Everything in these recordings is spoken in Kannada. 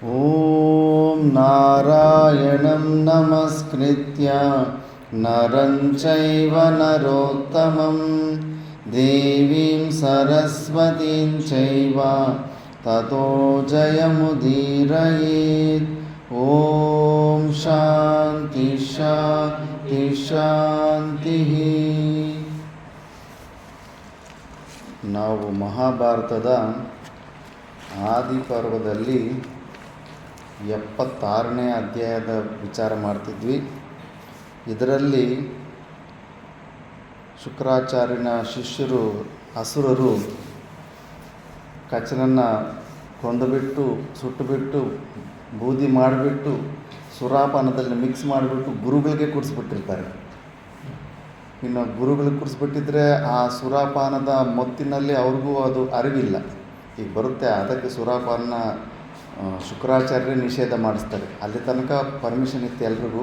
ಓಂ ನಾರಾಯಣಂ ನಮಸ್ಕೃತ್ಯ ನರಂ ಚೈವ ನರೋತ್ತಮಂ ದೇವೀಂ ಸರಸ್ವತೀಂ ಚೈವ ತತೋ ಜಯಮುದೀರಯೇತ್. ಓಂ ಶಾಂತಿ ಶಾಂತಿ ಶಾಂತಿ. ನಾವು ಮಹಾಭಾರತದ ಆದಿಪರ್ವದಲ್ಲಿ 76ನೇ ಅಧ್ಯಾಯದ ವಿಚಾರ ಮಾಡ್ತಿದ್ವಿ. ಇದರಲ್ಲಿ ಶುಕ್ರಾಚಾರ್ಯನ ಶಿಷ್ಯರು ಅಸುರರು ಕಚನನ್ನು ಕೊಂದುಬಿಟ್ಟು ಸುಟ್ಟುಬಿಟ್ಟು ಬೂದಿ ಮಾಡಿಬಿಟ್ಟು ಸುರಾಪಾನದಲ್ಲಿ ಮಿಕ್ಸ್ ಮಾಡಿಬಿಟ್ಟು ಗುರುಗಳಿಗೆ ಕುಡಿಸ್ಬಿಟ್ಟಿರ್ತಾರೆ. ಇನ್ನು ಗುರುಗಳಿಗೆ ಕುಡಿಸ್ಬಿಟ್ಟಿದ್ರೆ ಆ ಸುರಾಪಾನದ ಮೊತ್ತಿನಲ್ಲಿ ಅವ್ರಿಗೂ ಅದು ಅರಿವಿಲ್ಲ. ಈಗ ಬರುತ್ತೆ, ಅದಕ್ಕೆ ಸುರಾಪಾನ ಶುಕ್ರಾಚಾರ್ಯ ನಿಷೇಧ ಮಾಡಿಸ್ತಾರೆ. ಅಲ್ಲಿ ತನಕ ಪರ್ಮಿಷನ್ ಇತ್ತು ಎಲ್ರಿಗೂ.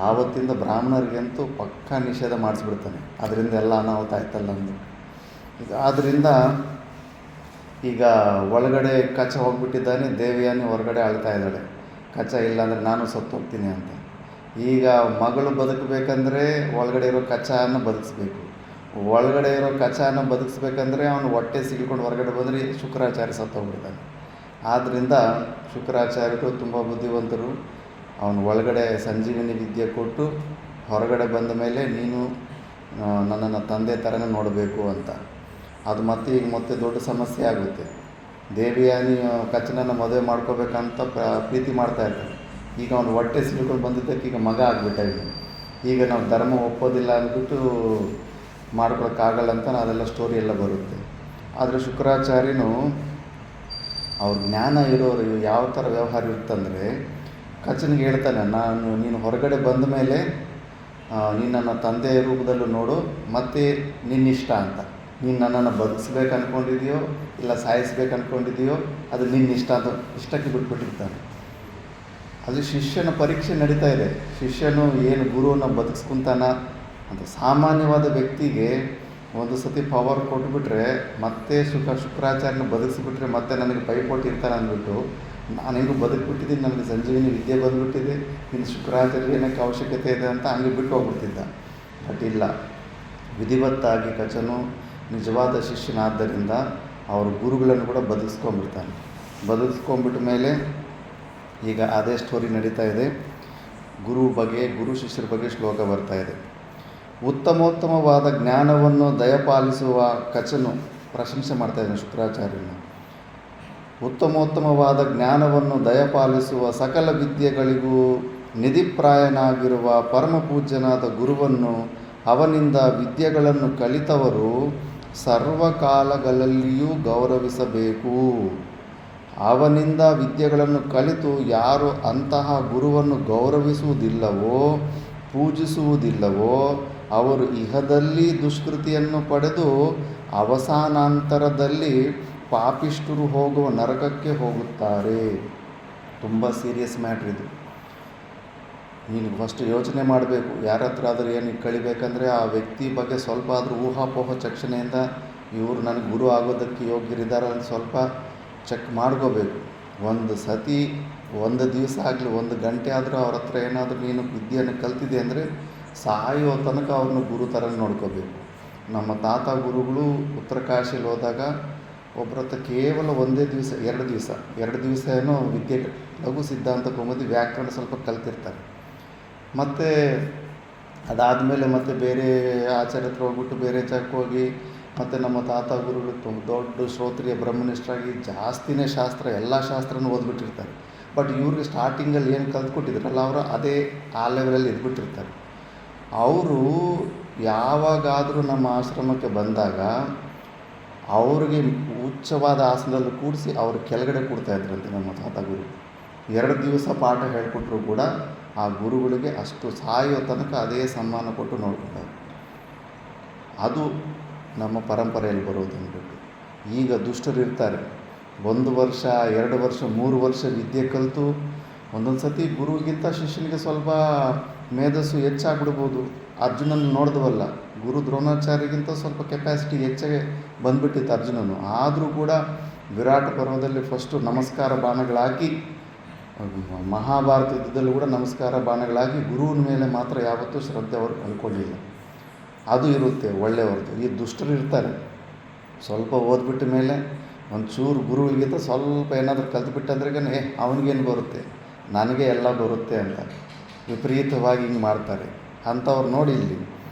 ಆವತ್ತಿಂದ ಬ್ರಾಹ್ಮಣರಿಗಂತೂ ಪಕ್ಕಾ ನಿಷೇಧ ಮಾಡಿಸ್ಬಿಡ್ತಾನೆ. ಅದರಿಂದ ಎಲ್ಲ ಅನಾಹುತ ಆಯ್ತಲ್ಲ ಅಂದು. ಆದ್ದರಿಂದ ಈಗ ಒಳಗಡೆ ಕಚ ಹೋಗ್ಬಿಟ್ಟಿದ್ದಾನೆ, ದೇವಿಯಾನಿ ಹೊರಗಡೆ ಅಳ್ತಾ ಇದ್ದಾಳೆ, ಕಚ ಇಲ್ಲಾಂದರೆ ನಾನು ಸತ್ತು ಹೋಗ್ತೀನಿ ಅಂತ. ಈಗ ಮಗಳು ಬದುಕಬೇಕಂದ್ರೆ ಒಳಗಡೆ ಇರೋ ಕಚಾನ ಬದುಕಿಸ್ಬೇಕು. ಒಳಗಡೆ ಇರೋ ಕಚಾನ ಬದುಕಿಸ್ಬೇಕಂದ್ರೆ ಅವನು ಹೊಟ್ಟೆ ಸಿಗ್ಕೊಂಡು ಹೊರಗಡೆ ಬಂದರೆ ಶುಕ್ರಾಚಾರ್ಯ ಸತ್ತೋಗ್ಬಿಡ್ತಾನೆ. ಆದ್ದರಿಂದ ಶುಕ್ರಾಚಾರ್ಯರು ತುಂಬ ಬುದ್ಧಿವಂತರು. ಅವನು ಒಳಗಡೆ ಸಂಜೀವಿನಿ ವಿದ್ಯೆ ಕೊಟ್ಟು ಹೊರಗಡೆ ಬಂದ ಮೇಲೆ ನೀನು ನನ್ನನ್ನು ತಂದೆ ಥರನೇ ನೋಡಬೇಕು ಅಂತ. ಅದು ಮತ್ತೆ ದೊಡ್ಡ ಸಮಸ್ಯೆ ಆಗುತ್ತೆ. ದೇವಿಯಾನಿ ಕಚನನ್ನು ಮದುವೆ ಮಾಡ್ಕೋಬೇಕಂತ ಪ್ರೀತಿ ಮಾಡ್ತಾ ಇರ್ತಾನೆ. ಈಗ ಅವನು ಹೊಟ್ಟೆ ಸಿಗ್ಕೊಂಡು ಬಂದಿದ್ದಕ್ಕೆ ಈಗ ಮಗ ಆಗಿಬಿಟ್ಟ. ಈಗ ನಾವು ಧರ್ಮ ಒಪ್ಪೋದಿಲ್ಲ ಅಂದ್ಬಿಟ್ಟು ಮಾಡ್ಕೊಳಕ್ಕಾಗಲ್ಲ ಅಂತ ಅದೆಲ್ಲ ಸ್ಟೋರಿ ಎಲ್ಲ ಬರುತ್ತೆ. ಆದರೆ ಶುಕ್ರಾಚಾರ್ಯನು ಅವ್ರ ಜ್ಞಾನ ಇರೋರು ಯಾವ ಥರ ವ್ಯವಹಾರ ಇರ್ತಂದರೆ ಕಚನಿಗೆ ಹೇಳ್ತಾನೆ, ನೀನು ಹೊರಗಡೆ ಬಂದ ಮೇಲೆ ನೀನು ನನ್ನ ತಂದೆಯ ರೂಪದಲ್ಲೂ ನೋಡು, ಮತ್ತು ನಿನ್ನಿಷ್ಟ ಅಂತ. ನೀನು ನನ್ನನ್ನು ಬದುಕಿಸ್ಬೇಕು ಅಂದ್ಕೊಂಡಿದೆಯೋ ಇಲ್ಲ ಸಾಯಿಸ್ಬೇಕು ಅಂದ್ಕೊಂಡಿದೆಯೋ ಅದು ನಿನ್ನಿಷ್ಟ ಅಂತ ಇಷ್ಟಕ್ಕೆ ಬಿಟ್ಬಿಟ್ಟಿರ್ತಾನೆ. ಅಲ್ಲಿ ಶಿಷ್ಯನ ಪರೀಕ್ಷೆ ನಡೀತಾ ಇದೆ. ಶಿಷ್ಯನು ಏನು ಗುರುವನ್ನು ಬದುಕಿಸ್ಕೊಂತಾನ ಅಂತ. ಸಾಮಾನ್ಯವಾದ ವ್ಯಕ್ತಿಗೆ ಒಂದು ಸತಿ ಪವರ್ ಕೊಟ್ಬಿಟ್ರೆ ಮತ್ತೆ ಶುಕ್ರಾಚಾರ್ಯನ ಬದುಕಿಸ್ಬಿಟ್ರೆ ಮತ್ತೆ ನನಗೆ ಪೈಪೋಟಿ ಇರ್ತಾನೆ ಅಂದ್ಬಿಟ್ಟು, ನಾನೇನು ಬದುಕಿಬಿಟ್ಟಿದ್ದೀನಿ, ನನಗೆ ಸಂಜೀವಿನಿ ವಿದ್ಯೆ ಬಂದುಬಿಟ್ಟಿದೆ, ಇನ್ನು ಶುಕ್ರಾಚಾರ್ಯ ಏನಕ್ಕೆ ಅವಶ್ಯಕತೆ ಇದೆ ಅಂತ ಹಂಗೆ ಬಿಟ್ಟು ಹೋಗ್ಬಿಡ್ತಿದ್ದ. ಬಟ್ ಇಲ್ಲ, ವಿಧಿವತ್ತಾಗಿ ಕಚನು ನಿಜವಾದ ಶಿಷ್ಯನಾದ್ದರಿಂದ ಅವ್ರ ಗುರುಗಳನ್ನು ಕೂಡ ಬದುಕಿಸ್ಕೊಂಡ್ಬಿಡ್ತಾನೆ. ಬದುಕಿಸ್ಕೊಂಡ್ಬಿಟ್ಟ ಮೇಲೆ ಈಗ ಅದೇ ಸ್ಟೋರಿ ನಡೀತಾ ಇದೆ. ಗುರು ಶಿಷ್ಯರ ಬಗ್ಗೆ ಶ್ಲೋಕ ಬರ್ತಾ ಇದೆ. ಉತ್ತಮೋತ್ತಮವಾದ ಜ್ಞಾನವನ್ನು ದಯಪಾಲಿಸುವ ಕಚನು ಪ್ರಶಂಸೆ ಮಾಡ್ತಾ ಇದ್ದಾನೆ ಶುಕ್ರಾಚಾರ್ಯನು. ಉತ್ತಮೋತ್ತಮವಾದ ಜ್ಞಾನವನ್ನು ದಯಪಾಲಿಸುವ ಸಕಲ ವಿದ್ಯೆಗಳಿಗೂ ನಿಧಿಪ್ರಾಯನಾಗಿರುವ ಪರಮಪೂಜ್ಯನಾದ ಗುರುವನ್ನು, ಅವನಿಂದ ವಿದ್ಯೆಗಳನ್ನು ಕಲಿತವರು ಸರ್ವಕಾಲಗಳಲ್ಲಿಯೂ ಗೌರವಿಸಬೇಕು. ಅವನಿಂದ ವಿದ್ಯೆಗಳನ್ನು ಕಲಿತು ಯಾರು ಅಂತಹ ಗುರುವನ್ನು ಗೌರವಿಸುವುದಿಲ್ಲವೋ ಪೂಜಿಸುವುದಿಲ್ಲವೋ ಅವರು ಇಹದಲ್ಲಿ ದುಷ್ಕೃತಿಯನ್ನು ಪಡೆದು ಅವಸಾನಾಂತರದಲ್ಲಿ ಪಾಪಿಷ್ಠರು ಹೋಗುವ ನರಕಕ್ಕೆ ಹೋಗುತ್ತಾರೆ. ತುಂಬ ಸೀರಿಯಸ್ ಮ್ಯಾಟ್ರ್ ಇದು. ನೀನು ಫಸ್ಟ್ ಯೋಚನೆ ಮಾಡಬೇಕು. ಯಾರ ಹತ್ರ ಆದರೂ ಏನು ಕಳಿಬೇಕಂದ್ರೆ ಆ ವ್ಯಕ್ತಿ ಬಗ್ಗೆ ಸ್ವಲ್ಪ ಆದರೂ ಊಹಾಪೋಹ ಚಕ್ಷಣೆಯಿಂದ ಇವರು ನನಗೆ ಗುರು ಆಗೋದಕ್ಕೆ ಯೋಗ್ಯರಿದ್ದಾರೆ ಅಂತ ಸ್ವಲ್ಪ ಚೆಕ್ ಮಾಡ್ಕೋಬೇಕು. ಒಂದು ಸತಿ ಒಂದು ದಿವಸ ಆಗಲಿ, ಒಂದು ಗಂಟೆ ಆದರೂ ಅವ್ರ ಹತ್ರ ಏನಾದರೂ ನೀನು ವಿದ್ಯೆಯನ್ನು ಕಲ್ತಿದೆ ಅಂದರೆ ಸಾಯೋ ತನಕ ಅವ್ರನ್ನ ಗುರು ಥರ ನೋಡ್ಕೋಬೇಕು. ನಮ್ಮ ತಾತ ಗುರುಗಳು ಉತ್ತರ ಕಾಶಿಯಲ್ಲಿ ಹೋದಾಗ ಒಬ್ಬರ ಹತ್ರ ಕೇವಲ ಎರಡು ದಿವಸ ಏನೋ ವಿದ್ಯೆ, ಲಘು ಸಿದ್ಧಾಂತ ಕೌಮುದಿ ವ್ಯಾಕರಣ ಸ್ವಲ್ಪ ಕಲ್ತಿರ್ತಾರೆ. ಮತ್ತು ಅದಾದಮೇಲೆ ಮತ್ತೆ ಬೇರೆ ಆಚಾರ್ಯ ಹತ್ರ ಹೋಗ್ಬಿಟ್ಟು ಬೇರೆ ಜಾಗಕ್ಕೆ ಹೋಗಿ ಮತ್ತು ನಮ್ಮ ತಾತ ಗುರುಗಳು ತುಂಬ ದೊಡ್ಡ ಶ್ರೋತ್ರಿಯ ಬ್ರಹ್ಮನಿಷ್ಠರಾಗಿ ಜಾಸ್ತಿನೇ ಶಾಸ್ತ್ರ, ಎಲ್ಲ ಶಾಸ್ತ್ರನೂ ಓದ್ಬಿಟ್ಟಿರ್ತಾರೆ. ಬಟ್ ಇವ್ರಿಗೆ ಸ್ಟಾರ್ಟಿಂಗಲ್ಲಿ ಏನು ಕಲ್ತ್ಕೊಟ್ಟಿದ್ರಲ್ಲ ಅವರು ಅದೇ ಆ ಲೆವೆಲಲ್ಲಿ ಇದ್ಬಿಟ್ಟಿರ್ತಾರೆ. ಅವರು ಯಾವಾಗಾದರೂ ನಮ್ಮ ಆಶ್ರಮಕ್ಕೆ ಬಂದಾಗ ಅವ್ರಿಗೆ ಉಚ್ಚವಾದ ಆಸನದಲ್ಲಿ ಕೂಡಿಸಿ ಅವ್ರ ಕೆಳಗಡೆ ಕೊಡ್ತಾಯಿದ್ರಂತೆ ನಮ್ಮ ತಾತ ಗುರು. 2 ದಿವಸ ಪಾಠ ಹೇಳಿಕೊಟ್ರು ಕೂಡ ಆ ಗುರುಗಳಿಗೆ ಅಷ್ಟು ಸಾಯೋ ತನಕ ಅದೇ ಸನ್ಮಾನ ಕೊಟ್ಟು ನೋಡ್ಕೊತಾರೆ. ಅದು ನಮ್ಮ ಪರಂಪರೆಯಲ್ಲಿ ಬರೋದು ಅಂದ್ಬಿಟ್ಟು. ಈಗ ದುಷ್ಟರು ಇರ್ತಾರೆ, 1 ವರ್ಷ 2 ವರ್ಷ 3 ವರ್ಷ ವಿದ್ಯೆ ಕಲಿತು ಒಂದೊಂದು ಸತಿ ಗುರುಗಿಂತ ಶಿಷ್ಯನಿಗೆ ಸ್ವಲ್ಪ ಮೇಧಸ್ಸು ಹೆಚ್ಚಾಗ್ಬಿಡ್ಬೋದು. ಅರ್ಜುನನ ನೋಡಿದ್ವಲ್ಲ, ಗುರು ದ್ರೋಣಾಚಾರ್ಯಗಿಂತ ಸ್ವಲ್ಪ ಕೆಪಾಸಿಟಿ ಹೆಚ್ಚಾಗೆ ಬಂದುಬಿಟ್ಟಿತ್ತು ಅರ್ಜುನನು. ಆದರೂ ಕೂಡ ವಿರಾಟ ಪರ್ವದಲ್ಲಿ ಫಸ್ಟು ನಮಸ್ಕಾರ ಬಾಣಗಳಾಕಿ ಮಹಾಭಾರತ ಯುದ್ಧದಲ್ಲೂ ಕೂಡ ನಮಸ್ಕಾರ ಬಾಣಗಳಾಗಿ ಗುರುವಿನ ಮೇಲೆ ಮಾತ್ರ ಯಾವತ್ತೂ ಶ್ರದ್ಧೆ ಅವರು ಕಳ್ಕೊಳ್ಳಿಲ್ಲ. ಅದು ಇರುತ್ತೆ ಒಳ್ಳೆಯವ್ರದ್ದು. ಈ ದುಷ್ಟರು ಇರ್ತಾರೆ, ಸ್ವಲ್ಪ ಓದ್ಬಿಟ್ಟ ಮೇಲೆ ಒಂಚೂರು ಗುರುವಿಗಿಂತ ಸ್ವಲ್ಪ ಏನಾದರೂ ಕಲ್ತ್ಬಿಟ್ಟಂದ್ರೆ ಅವನಿಗೇನು ಬರುತ್ತೆ, ನನಗೆ ಎಲ್ಲ ಬರುತ್ತೆ ಅಂತ ವಿಪರೀತವಾಗಿ ಹಿಂಗೆ ಮಾಡ್ತಾರೆ. ಅಂಥವ್ರು ನೋಡಿ ಇಲ್ಲಿ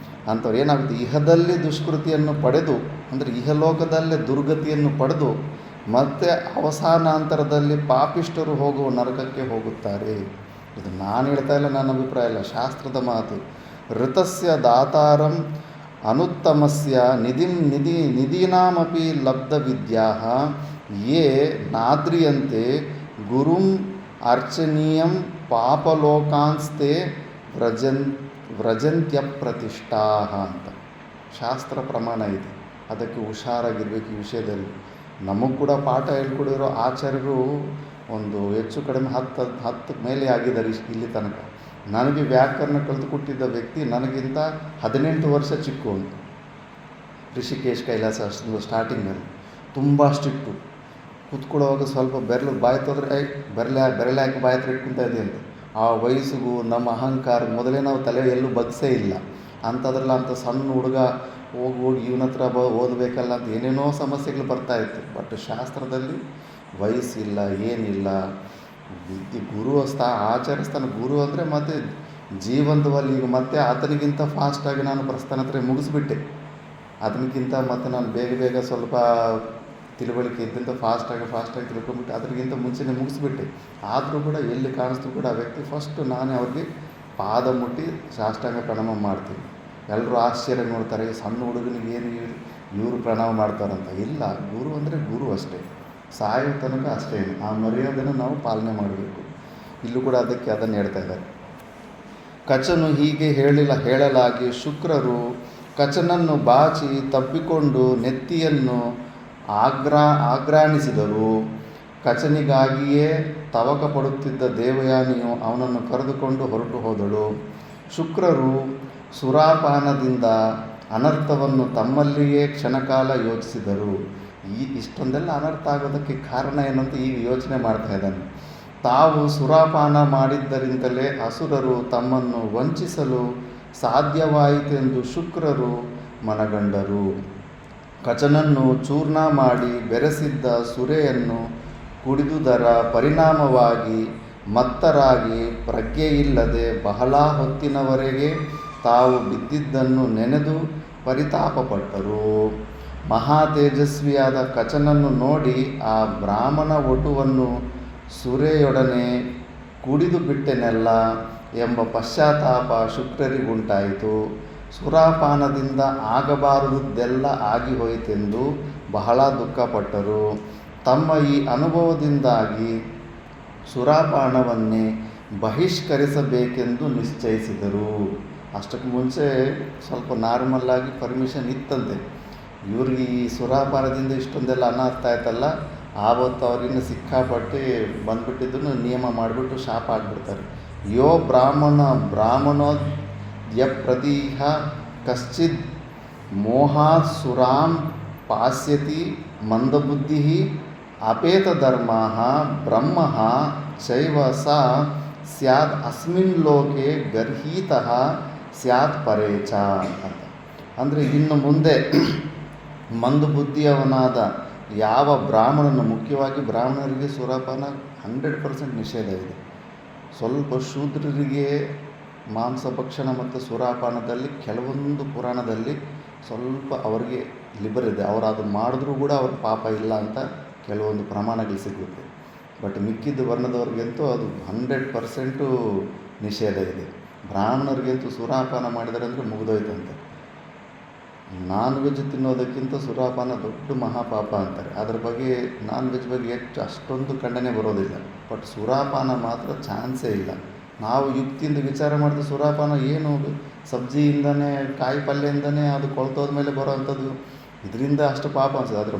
ಅಂಥವ್ರು ಏನಾಗುತ್ತೆ, ಇಹದಲ್ಲಿ ದುಷ್ಕೃತಿಯನ್ನು ಪಡೆದು ಅಂದರೆ ಇಹಲೋಕದಲ್ಲೇ ದುರ್ಗತಿಯನ್ನು ಪಡೆದು ಮತ್ತು ಅವಸಾನಾಂತರದಲ್ಲಿ ಪಾಪಿಷ್ಠರು ಹೋಗುವ ನರಕಕ್ಕೆ ಹೋಗುತ್ತಾರೆ. ಇದು ನಾನು ಹೇಳ್ತಾ ಇಲ್ಲ, ನನ್ನ ಅಭಿಪ್ರಾಯ ಇಲ್ಲ, ಶಾಸ್ತ್ರದ ಮಾತು. ಋತಸ್ಯ ದಾತಾರಂ ಅನುತ್ತಮಸ್ಯ ನಿಧೀನಾಮಪಿ ಲಬ್ಧ ವಿದ್ಯಾ ಯೇ ನಾದ್ರಿಯಂತೆ ಗುರುಂ ಅರ್ಚನೀಯಂ ಪಾಪಲೋಕಾನ್ಸ್ತೆ ವ್ರಜಂತ್ಯಪ್ರತಿಷ್ಠಾ ಅಂತ ಶಾಸ್ತ್ರ ಪ್ರಮಾಣ ಇದೆ. ಅದಕ್ಕೆ ಹುಷಾರಾಗಿರ್ಬೇಕು ಈ ವಿಷಯದಲ್ಲಿ. ನಮಗೆ ಕೂಡ ಪಾಠ ಹೇಳ್ಕೊಡಿರೋ ಆಚಾರ್ಯರು ಒಂದು ಹೆಚ್ಚು ಕಡಿಮೆ 10 ಮೇಲೆ ಆಗಿದ್ದಾರೆ ಇಲ್ಲಿ ತನಕ. ನನಗೆ ವ್ಯಾಕರಣ ಕಲಿತುಕೊಟ್ಟಿದ್ದ ವ್ಯಕ್ತಿ ನನಗಿಂತ 18 ವರ್ಷ ಚಿಕ್ಕವನು. ಋಷಿಕೇಶ್ ಕೈಲಾಸ ಸ್ಟಾರ್ಟಿಂಗಲ್ಲಿ ತುಂಬ ಸ್ಟ್ರಿಕ್ಟು. ಕೂತ್ಕೊಳ್ಳೋವಾಗ ಸ್ವಲ್ಪ ಬೆರಳು ಬಾಯಿ ತೊಂದರೆ ಬೆರಳೆ ಹಾಕಿ ಬಾಯಿ ಹತ್ರ ಇಟ್ಕೊತಾ ಇದೆ ಅಂತ. ಆ ವಯಸ್ಸಿಗೂ ನಮ್ಮ ಅಹಂಕಾರ ಮೊದಲೇ ನಾವು ತಲೆ ಎಲ್ಲೂ ಬಗ್ಸೇ ಇಲ್ಲ. ಅಂಥದ್ರಲ್ಲ ಅಂಥ ಸಣ್ಣ ಹುಡುಗ ಹೋಗಿ ಇವನ ಹತ್ರ ಓದಬೇಕಲ್ಲ ಅಂತ ಏನೇನೋ ಸಮಸ್ಯೆಗಳು ಬರ್ತಾಯಿತ್ತು. ಬಟ್ ಶಾಸ್ತ್ರದಲ್ಲಿ ವಯಸ್ಸಿಲ್ಲ, ಏನಿಲ್ಲ. ಗುರು ಆಚರಿಸ್ತಾನೆ. ಗುರು ಅಂದರೆ ಮತ್ತೆ ಜೀವಂತವಲ್ಲಿ ಈಗ ಮತ್ತೆ ಆತನಿಗಿಂತ ಫಾಸ್ಟಾಗಿ ನಾನು ಪ್ರಸ್ಥಾನ ಹತ್ರ ಮುಗಿಸ್ಬಿಟ್ಟೆ. ಅದಕ್ಕಿಂತ ಮತ್ತು ನಾನು ಬೇಗ ಸ್ವಲ್ಪ ತಿಳುವಳಿಕೆ ಇದ್ದಂಥ ಫಾಸ್ಟಾಗಿ ತಿಳ್ಕೊಂಬಿಟ್ಟು ಅದಕ್ಕಿಂತ ಮುಂಚೆನೇ ಮುಗಿಸ್ಬಿಟ್ಟೆ. ಆದರೂ ಕೂಡ ಎಲ್ಲಿ ಕಾಣಿಸ್ತು ಕೂಡ ಆ ವ್ಯಕ್ತಿ ಫಸ್ಟು ನಾನೇ ಅವ್ರಿಗೆ ಪಾದ ಮುಟ್ಟಿ ಸಾಷ್ಟಾಂಗ ಪ್ರಣಾಮ ಮಾಡ್ತೀನಿ. ಎಲ್ಲರೂ ಆಶ್ಚರ್ಯ ನೋಡ್ತಾರೆ, ಸಣ್ಣ ಹುಡುಗನಿಗೆ ಏನು ಇವರು ಪ್ರಣಾಮ ಮಾಡ್ತಾರಂತ. ಇಲ್ಲ, ಗುರು ಅಂದರೆ ಗುರು ಅಷ್ಟೇ, ಸಾಯೋ ತನಕ ಅಷ್ಟೇ. ಆ ಮರ್ಯಾದೆನ ನಾವು ಪಾಲನೆ ಮಾಡಬೇಕು. ಇಲ್ಲೂ ಕೂಡ ಅದನ್ನು ಹೇಳ್ತಾ ಇದ್ದಾರೆ. ಕಚನು ಹೀಗೆ ಹೇಳಲಾಗಿ ಶುಕ್ರರು ಕಚನನ್ನು ಬಾಚಿ ತಬ್ಬಿಕೊಂಡು ನೆತ್ತಿಯನ್ನು ಆಘ್ರಾಣಿಸಿದರು. ಕಚನಿಗಾಗಿಯೇ ತವಕ ಪಡುತ್ತಿದ್ದ ದೇವಯಾನಿಯು ಅವನನ್ನು ಕರೆದುಕೊಂಡು ಹೊರಟು ಹೋದಳು. ಶುಕ್ರರು ಸುರಾಪಾನದಿಂದ ಅನರ್ಥವನ್ನು ತಮ್ಮಲ್ಲಿಯೇ ಕ್ಷಣಕಾಲ ಯೋಚಿಸಿದರು. ಇಷ್ಟೊಂದೆಲ್ಲ ಅನರ್ಥ ಆಗೋದಕ್ಕೆ ಕಾರಣ ಏನಂತ ಈಗ ಯೋಚನೆ ಮಾಡ್ತಾ ಇದ್ದಾನೆ. ತಾವು ಸುರಾಪಾನ ಮಾಡಿದ್ದರಿಂದಲೇ ಅಸುರರು ತಮ್ಮನ್ನು ವಂಚಿಸಲು ಸಾಧ್ಯವಾಯಿತೆಂದು ಶುಕ್ರರು ಮನಗಂಡರು. ಕಚನನ್ನು ಚೂರ್ಣ ಮಾಡಿ ಬೆರೆಸಿದ್ದ ಸುರೆಯನ್ನು ಕುಡಿದುದರ ಪರಿಣಾಮವಾಗಿ ಮತ್ತರಾಗಿ ಪ್ರಜ್ಞೆಯಿಲ್ಲದೆ ಬಹಳ ಹೊತ್ತಿನವರೆಗೆ ತಾವು ಬಿದ್ದಿದ್ದನ್ನು ನೆನೆದು ಪರಿತಾಪಪಟ್ಟರು. ಮಹಾ ತೇಜಸ್ವಿಯಾದ ಕಚನನ್ನು ನೋಡಿ ಆ ಬ್ರಾಹ್ಮಣ ಒಟುವನ್ನು ಸುರೆಯೊಡನೆ ಕುಡಿದು ಬಿಟ್ಟೆನೆಲ್ಲ ಎಂಬ ಪಶ್ಚಾತ್ತಾಪ ಶುಕ್ರರಿಗುಂಟಾಯಿತು. ಸುರಾಪಾನದಿಂದ ಆಗಬಾರದುದೆಲ್ಲ ಆಗಿ ಹೋಯಿತೆಂದು ಬಹಳ ದುಃಖಪಟ್ಟರು. ತಮ್ಮ ಈ ಅನುಭವದಿಂದಾಗಿ ಸುರಾಪಾನವನ್ನೇ ಬಹಿಷ್ಕರಿಸಬೇಕೆಂದು ನಿಶ್ಚಯಿಸಿದರು. ಅಷ್ಟಕ್ಕೆ ಮುಂಚೆ ಸ್ವಲ್ಪ ನಾರ್ಮಲ್ಲಾಗಿ ಪರ್ಮಿಷನ್ ಇತ್ತಂತೆ. ಇವ್ರಿಗೆ ಈ ಸುರಾಪಾನದಿಂದ ಇಷ್ಟೊಂದೆಲ್ಲ ಅನರ್ಥ ಆಯ್ತಲ್ಲ, ಆವತ್ತು ಅವ್ರಿಗಿನ್ನ ಸಿಕ್ಕಾಪಟ್ಟೆ ಬಂದುಬಿಟ್ಟಿದ್ದನ್ನು ನಿಯಮ ಮಾಡಿಬಿಟ್ಟು ಶಾಪ ಆಗಿಬಿಡ್ತಾರೆ. ಯೋ ಬ್ರಾಹ್ಮಣೋದ್ಯಪ್ರದೀಹ ಕಶ್ಚಿದ್ ಮೋಹಾತ್ ಸುರಾಂ ಪಾಸ್ಯತಿ ಮಂದಬುದ್ಧಿ ಅಪೇತಧರ್ಮ ಬ್ರಹ್ಮ ಚೈವ ಸ ಸ್ಯಾದ್ ಅಸ್ಮಿನ್ ಲೋಕೆ ಗರ್ಹೀತಃ ಸ್ಯಾತ್ ಪರೇಚ ಅಂತ. ಅಂದರೆ ಇನ್ನು ಮುಂದೆ ಮಂದಬುದ್ಧಿಯವನಾದ ಯಾವ ಬ್ರಾಹ್ಮಣನು, ಮುಖ್ಯವಾಗಿ ಬ್ರಾಹ್ಮಣರಿಗೆ ಸುರಾಪಾನ 100% ನಿಷೇಧ ಇದೆ. ಸ್ವಲ್ಪ ಶೂದ್ರರಿಗೆ ಮಾಂಸ ಭಕ್ಷಣ ಮತ್ತು ಸುರಾಪಾನದಲ್ಲಿ ಕೆಲವೊಂದು ಪುರಾಣದಲ್ಲಿ ಸ್ವಲ್ಪ ಅವರಿಗೆ ಲಿಬರ್ ಇದೆ. ಅವರು ಅದನ್ನು ಮಾಡಿದ್ರೂ ಕೂಡ ಅವ್ರ ಪಾಪ ಇಲ್ಲ ಅಂತ ಕೆಲವೊಂದು ಪ್ರಮಾಣಗಳು ಸಿಗುತ್ತೆ. ಬಟ್ ಮಿಕ್ಕಿದ್ದು ವರ್ಣದವ್ರಿಗಂತೂ ಅದು 100% ನಿಷೇಧ ಇದೆ. ಬ್ರಾಹ್ಮಣರಿಗಂತೂ ಸುರಾಪಾನ ಮಾಡಿದರೆ ಅಂದರೆ ಮುಗಿದೋಯ್ತಂತೆ. ನಾನ್ ವೆಜ್ ತಿನ್ನೋದಕ್ಕಿಂತ ಸುರಾಪಾನ ದೊಡ್ಡ ಮಹಾಪಾಪ ಅಂತಾರೆ. ಅದ್ರ ಬಗ್ಗೆ ನಾನ್ ವೆಜ್ ಬಗ್ಗೆ ಅಷ್ಟೊಂದು ಖಂಡನೆ ಬರೋದಿಲ್ಲ. ಬಟ್ ಸುರಾಪಾನ ಮಾತ್ರ ಚಾನ್ಸೇ ಇಲ್ಲ. ನಾವು ಯುಕ್ತಿಯಿಂದ ವಿಚಾರ ಮಾಡಿದ್ರೆ ಸುರಾಪಾನ ಏನು ಸಬ್ಜಿಯಿಂದನೇ, ಕಾಯಿ ಪಲ್ಯದಿಂದನೇ ಅದು ಕೊಳ್ತೋದ್ಮೇಲೆ ಬರೋ ಅಂಥದ್ದು, ಇದರಿಂದ ಅಷ್ಟು ಪಾಪ ಅನಿಸ್ತದೆ. ಆದರೆ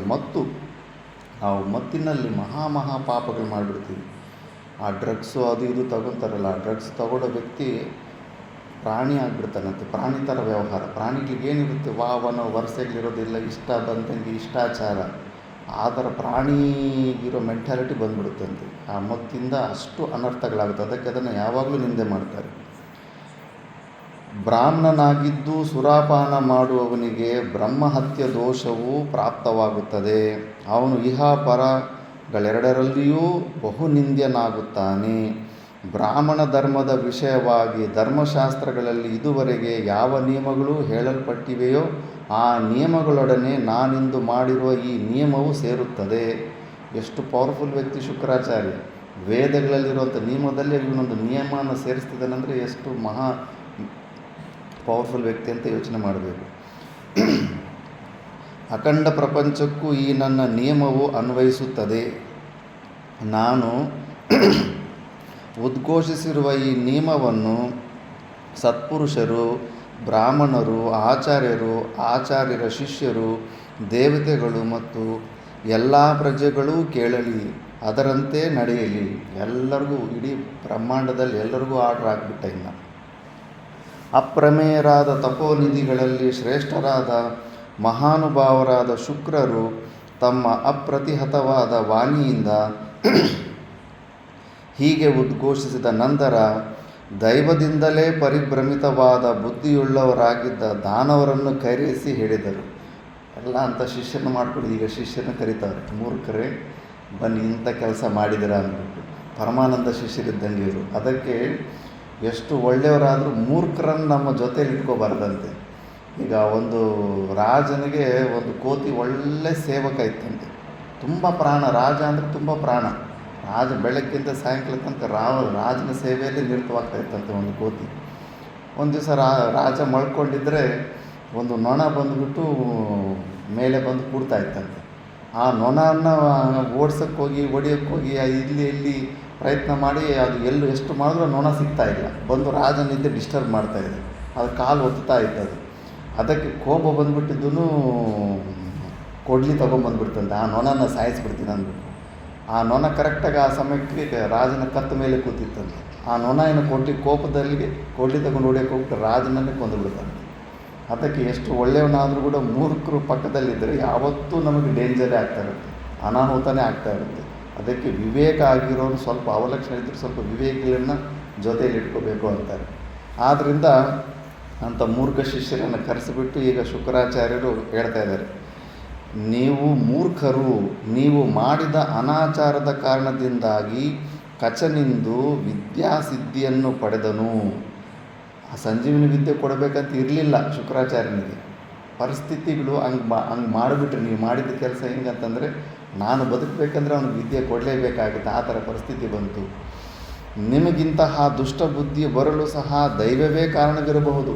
ನಾವು ಮತ್ತಿನಲ್ಲಿ ಮಹಾ ಪಾಪಗಳು ಮಾಡಿಬಿಡ್ತೀವಿ. ಆ ಡ್ರಗ್ಸು ಅದು ಇದು ತಗೊತಾರಲ್ಲ, ಆ ಡ್ರಗ್ಸ್ ತಗೊಳ್ಳೋ ವ್ಯಕ್ತಿ ಪ್ರಾಣಿ ಆಗಿಬಿಡ್ತಾನಂತೆ. ಪ್ರಾಣಿ ಥರ ವ್ಯವಹಾರ. ಪ್ರಾಣಿಗಳಿಗೆ ಏನಿರುತ್ತೆ, ವಾವನೋ ವರ್ಷಗಳಿರೋದಿಲ್ಲ, ಇಷ್ಟ ಬಂದಂಗೆ ಇಷ್ಟಾಚಾರ. ಅದರ ಪ್ರಾಣಿಗಿರೋ ಮೆಂಟ್ಯಾಲಿಟಿ ಬಂದ್ಬಿಡುತ್ತಂತೆ. ಆ ಮತ್ತಿಂದ ಅಷ್ಟು ಅನರ್ಥಗಳಾಗುತ್ತೆ. ಅದಕ್ಕೆ ಅದನ್ನು ಯಾವಾಗಲೂ ನಿಂದೆ ಮಾಡ್ತಾರೆ. ಬ್ರಾಹ್ಮಣನಾಗಿದ್ದು ಸುರಾಪಾನ ಮಾಡುವವನಿಗೆ ಬ್ರಹ್ಮಹತ್ಯ ದೋಷವು ಪ್ರಾಪ್ತವಾಗುತ್ತದೆ. ಅವನು ಇಹಪರಗಳೆರಡರಲ್ಲಿಯೂ ಬಹುನಿಂದ್ಯನಾಗುತ್ತಾನೆ. ಬ್ರಾಹ್ಮಣ ಧರ್ಮದ ವಿಷಯವಾಗಿ ಧರ್ಮಶಾಸ್ತ್ರಗಳಲ್ಲಿ ಇದುವರೆಗೆ ಯಾವ ನಿಯಮಗಳು ಹೇಳಲ್ಪಟ್ಟಿವೆಯೋ ಆ ನಿಯಮಗಳೊಡನೆ ನಾನಿಂದು ಮಾಡಿರುವ ಈ ನಿಯಮವು ಸೇರುತ್ತದೆ. ಎಷ್ಟು ಪವರ್ಫುಲ್ ವ್ಯಕ್ತಿ ಶುಕ್ರಾಚಾರ್ಯ. ವೇದಗಳಲ್ಲಿರುವಂಥ ನಿಯಮದಲ್ಲಿ ಇವನೊಂದು ನಿಯಮನ ಸೇರಿಸ್ತಿದ್ದಾನಂದರೆ ಎಷ್ಟು ಮಹಾ ಪವರ್ಫುಲ್ ವ್ಯಕ್ತಿ ಅಂತ ಯೋಚನೆ ಮಾಡಬೇಕು. ಅಖಂಡ ಪ್ರಪಂಚಕ್ಕೂ ಈ ನನ್ನ ನಿಯಮವು ಅನ್ವಯಿಸುತ್ತದೆ. ನಾನು ಉದ್ಘೋಷಿಸಿರುವ ಈ ನಿಯಮವನ್ನು ಸತ್ಪುರುಷರು, ಬ್ರಾಹ್ಮಣರು, ಆಚಾರ್ಯರು, ಆಚಾರ್ಯರ ಶಿಷ್ಯರು, ದೇವತೆಗಳು ಮತ್ತು ಎಲ್ಲ ಪ್ರಜೆಗಳೂ ಕೇಳಲಿ, ಅದರಂತೆ ನಡೆಯಲಿ. ಎಲ್ಲರಿಗೂ, ಇಡೀ ಬ್ರಹ್ಮಾಂಡದಲ್ಲಿ ಎಲ್ಲರಿಗೂ ಆರ್ಡರ್ ಆಗಿಬಿಟ್ಟ. ಇನ್ನು ಅಪ್ರಮೇಯರಾದ ತಪೋನಿಧಿಗಳಲ್ಲಿ ಶ್ರೇಷ್ಠರಾದ ಮಹಾನುಭಾವರಾದ ಶುಕ್ರರು ತಮ್ಮ ಅಪ್ರತಿಹತವಾದ ವಾಣಿಯಿಂದ ಹೀಗೆ ಉದ್ಘೋಷಿಸಿದ ನಂತರ ದೈವದಿಂದಲೇ ಪರಿಭ್ರಮಿತವಾದ ಬುದ್ಧಿಯುಳ್ಳವರಾಗಿದ್ದ ದಾನವರನ್ನು ಕರೆಸಿ ಹೇಳಿದರು. ಎಲ್ಲ ಅಂಥ ಶಿಷ್ಯನ ಮಾಡ್ಕೊಂಡು ಈಗ ಶಿಷ್ಯನ ಕರೀತಾರೆ. ಮೂರ್ಖರೇ ಬನ್ನಿ, ಇಂಥ ಕೆಲಸ ಮಾಡಿದಿರ ಅಂದ್ಬಿಟ್ಟು. ಪರಮಾನಂದ ಶಿಷ್ಯರಿದ್ದಂಗೆ ಇವರು. ಅದಕ್ಕೆ ಎಷ್ಟು ಒಳ್ಳೆಯವರಾದರೂ ಮೂರ್ಖರನ್ನು ನಮ್ಮ ಜೊತೆಯಲ್ಲಿ ಇಟ್ಕೋಬಾರ್ದಂತೆ. ಈಗ ಒಂದು ರಾಜನಿಗೆ ಒಂದು ಕೋತಿ ಒಳ್ಳೆ ಸೇವಕ ಇತ್ತಂತೆ, ತುಂಬ ಪ್ರಾಣ. ರಾಜ ಅಂದರೆ ತುಂಬ ಪ್ರಾಣ. ರಾಜ ಬೆಳಗ್ಗಿಂದ ಸಾಯಂಕಾಲ ತನಕ ರಾಜನ ಸೇವೆಯಲ್ಲಿ ನಿರತವಾಗ್ತಾ ಇತ್ತಂತೆ ಒಂದು ಕೋತಿ. ಒಂದು ದಿವಸ ರಾಜ ಮಳ್ಕೊಂಡಿದ್ದರೆ ಒಂದು ನೊಣ ಬಂದುಬಿಟ್ಟು ಮೇಲೆ ಬಂದು ಕೂಡ್ತಾ ಇತ್ತಂತೆ. ಆ ನೊಣನ ಓಡ್ಸೋಕ್ಕೆ ಹೋಗಿ ಹೊಡಿಯೋಕ್ಕೆ ಹೋಗಿ ಇಲ್ಲಿ ಪ್ರಯತ್ನ ಮಾಡಿ ಅದು ಎಷ್ಟು ಮಾಡಿದ್ರೂ ನೊಣ ಸಿಗ್ತಾ ಇಲ್ಲ. ಬಂದು ರಾಜನಿಂದ ಡಿಸ್ಟರ್ಬ್ ಮಾಡ್ತಾಯಿದೆ. ಅದು ಕಾಲು ಒತ್ತಾ ಇತ್ತದು. ಅದಕ್ಕೆ ಕೋಪ ಬಂದುಬಿಟ್ಟಿದ್ದೂ ಕೊಡ್ಲಿ ತೊಗೊಂಬಂದ್ಬಿಡ್ತಂತೆ. ಆ ನೊಣನ ಸಾಯಿಸ್ಬಿಡ್ತೀನಿ ಅಂದ್ಬಿಟ್ಟು. ಆ ನೊಣ ಕರೆಕ್ಟಾಗಿ ಆ ಸಮಯಕ್ಕೆ ರಾಜನ ಕತ್ತ ಮೇಲೆ ಕೂತಿತ್ತಂತೆ. ಆ ನೊಣ ಏನು ಕೋಪದಲ್ಲಿ ಕೊಡ್ಲಿ ತಗೊಂಡು ಹೊಡಿಯೋಕೆ ಹೋಗ್ಬಿಟ್ಟು ರಾಜನನ್ನೇ ಕೊಂದುಬಿಡ್ತಾನೆ. ಅದಕ್ಕೆ ಎಷ್ಟು ಒಳ್ಳೆಯವನಾದರೂ ಕೂಡ ಮೂರ್ಖರು ಪಕ್ಕದಲ್ಲಿದ್ದರೆ ಯಾವತ್ತೂ ನಮಗೆ ಡೇಂಜರೇ ಆಗ್ತಾ ಇರುತ್ತೆ, ಅನಾಹುತನೇ ಆಗ್ತಾ ಇರುತ್ತೆ. ಅದಕ್ಕೆ ವಿವೇಕ ಆಗಿರೋರು ಸ್ವಲ್ಪ ಅವಲಕ್ಷಣ ಇದ್ದರೆ ಸ್ವಲ್ಪ ವಿವೇಕಿಗಳನ್ನ ಜೊತೆಯಲ್ಲಿ ಇಟ್ಕೋಬೇಕು ಅಂತಾರೆ. ಆದ್ದರಿಂದ ಅಂಥ ಮೂರ್ಖ ಶಿಷ್ಯರನ್ನು ಕರೆಸಿಬಿಟ್ಟು ಈಗ ಶುಕ್ರಾಚಾರ್ಯರು ಹೇಳ್ತಾ ಇದ್ದಾರೆ, ನೀವು ಮೂರ್ಖರು, ನೀವು ಮಾಡಿದ ಅನಾಚಾರದ ಕಾರಣದಿಂದಾಗಿ ಕಚನಿಂದು ವಿದ್ಯಾಸಿದ್ಧಿಯನ್ನು ಪಡೆದನು. ಆ ಸಂಜೀವಿನಿ ವಿದ್ಯೆ ಕೊಡಬೇಕಂತ ಇರಲಿಲ್ಲ ಶುಕ್ರಾಚಾರ್ಯನಿಗೆ. ಪರಿಸ್ಥಿತಿಗಳು ಹಂಗೆ ಮಾಡಿಬಿಟ್ರೆ, ನೀವು ಮಾಡಿದ ಕೆಲಸ ಹೆಂಗಂತಂದರೆ, ನಾನು ಬದುಕಬೇಕಂದ್ರೆ ಅವನಿಗೆ ವಿದ್ಯೆ ಕೊಡಲೇಬೇಕಾಗಿತ್ತು. ಆ ಥರ ಪರಿಸ್ಥಿತಿ ಬಂತು. ನಿಮಗಿಂತಹ ದುಷ್ಟ ಬುದ್ಧಿ ಬರಲು ಸಹ ದೈವವೇ ಕಾರಣವಿರಬಹುದು.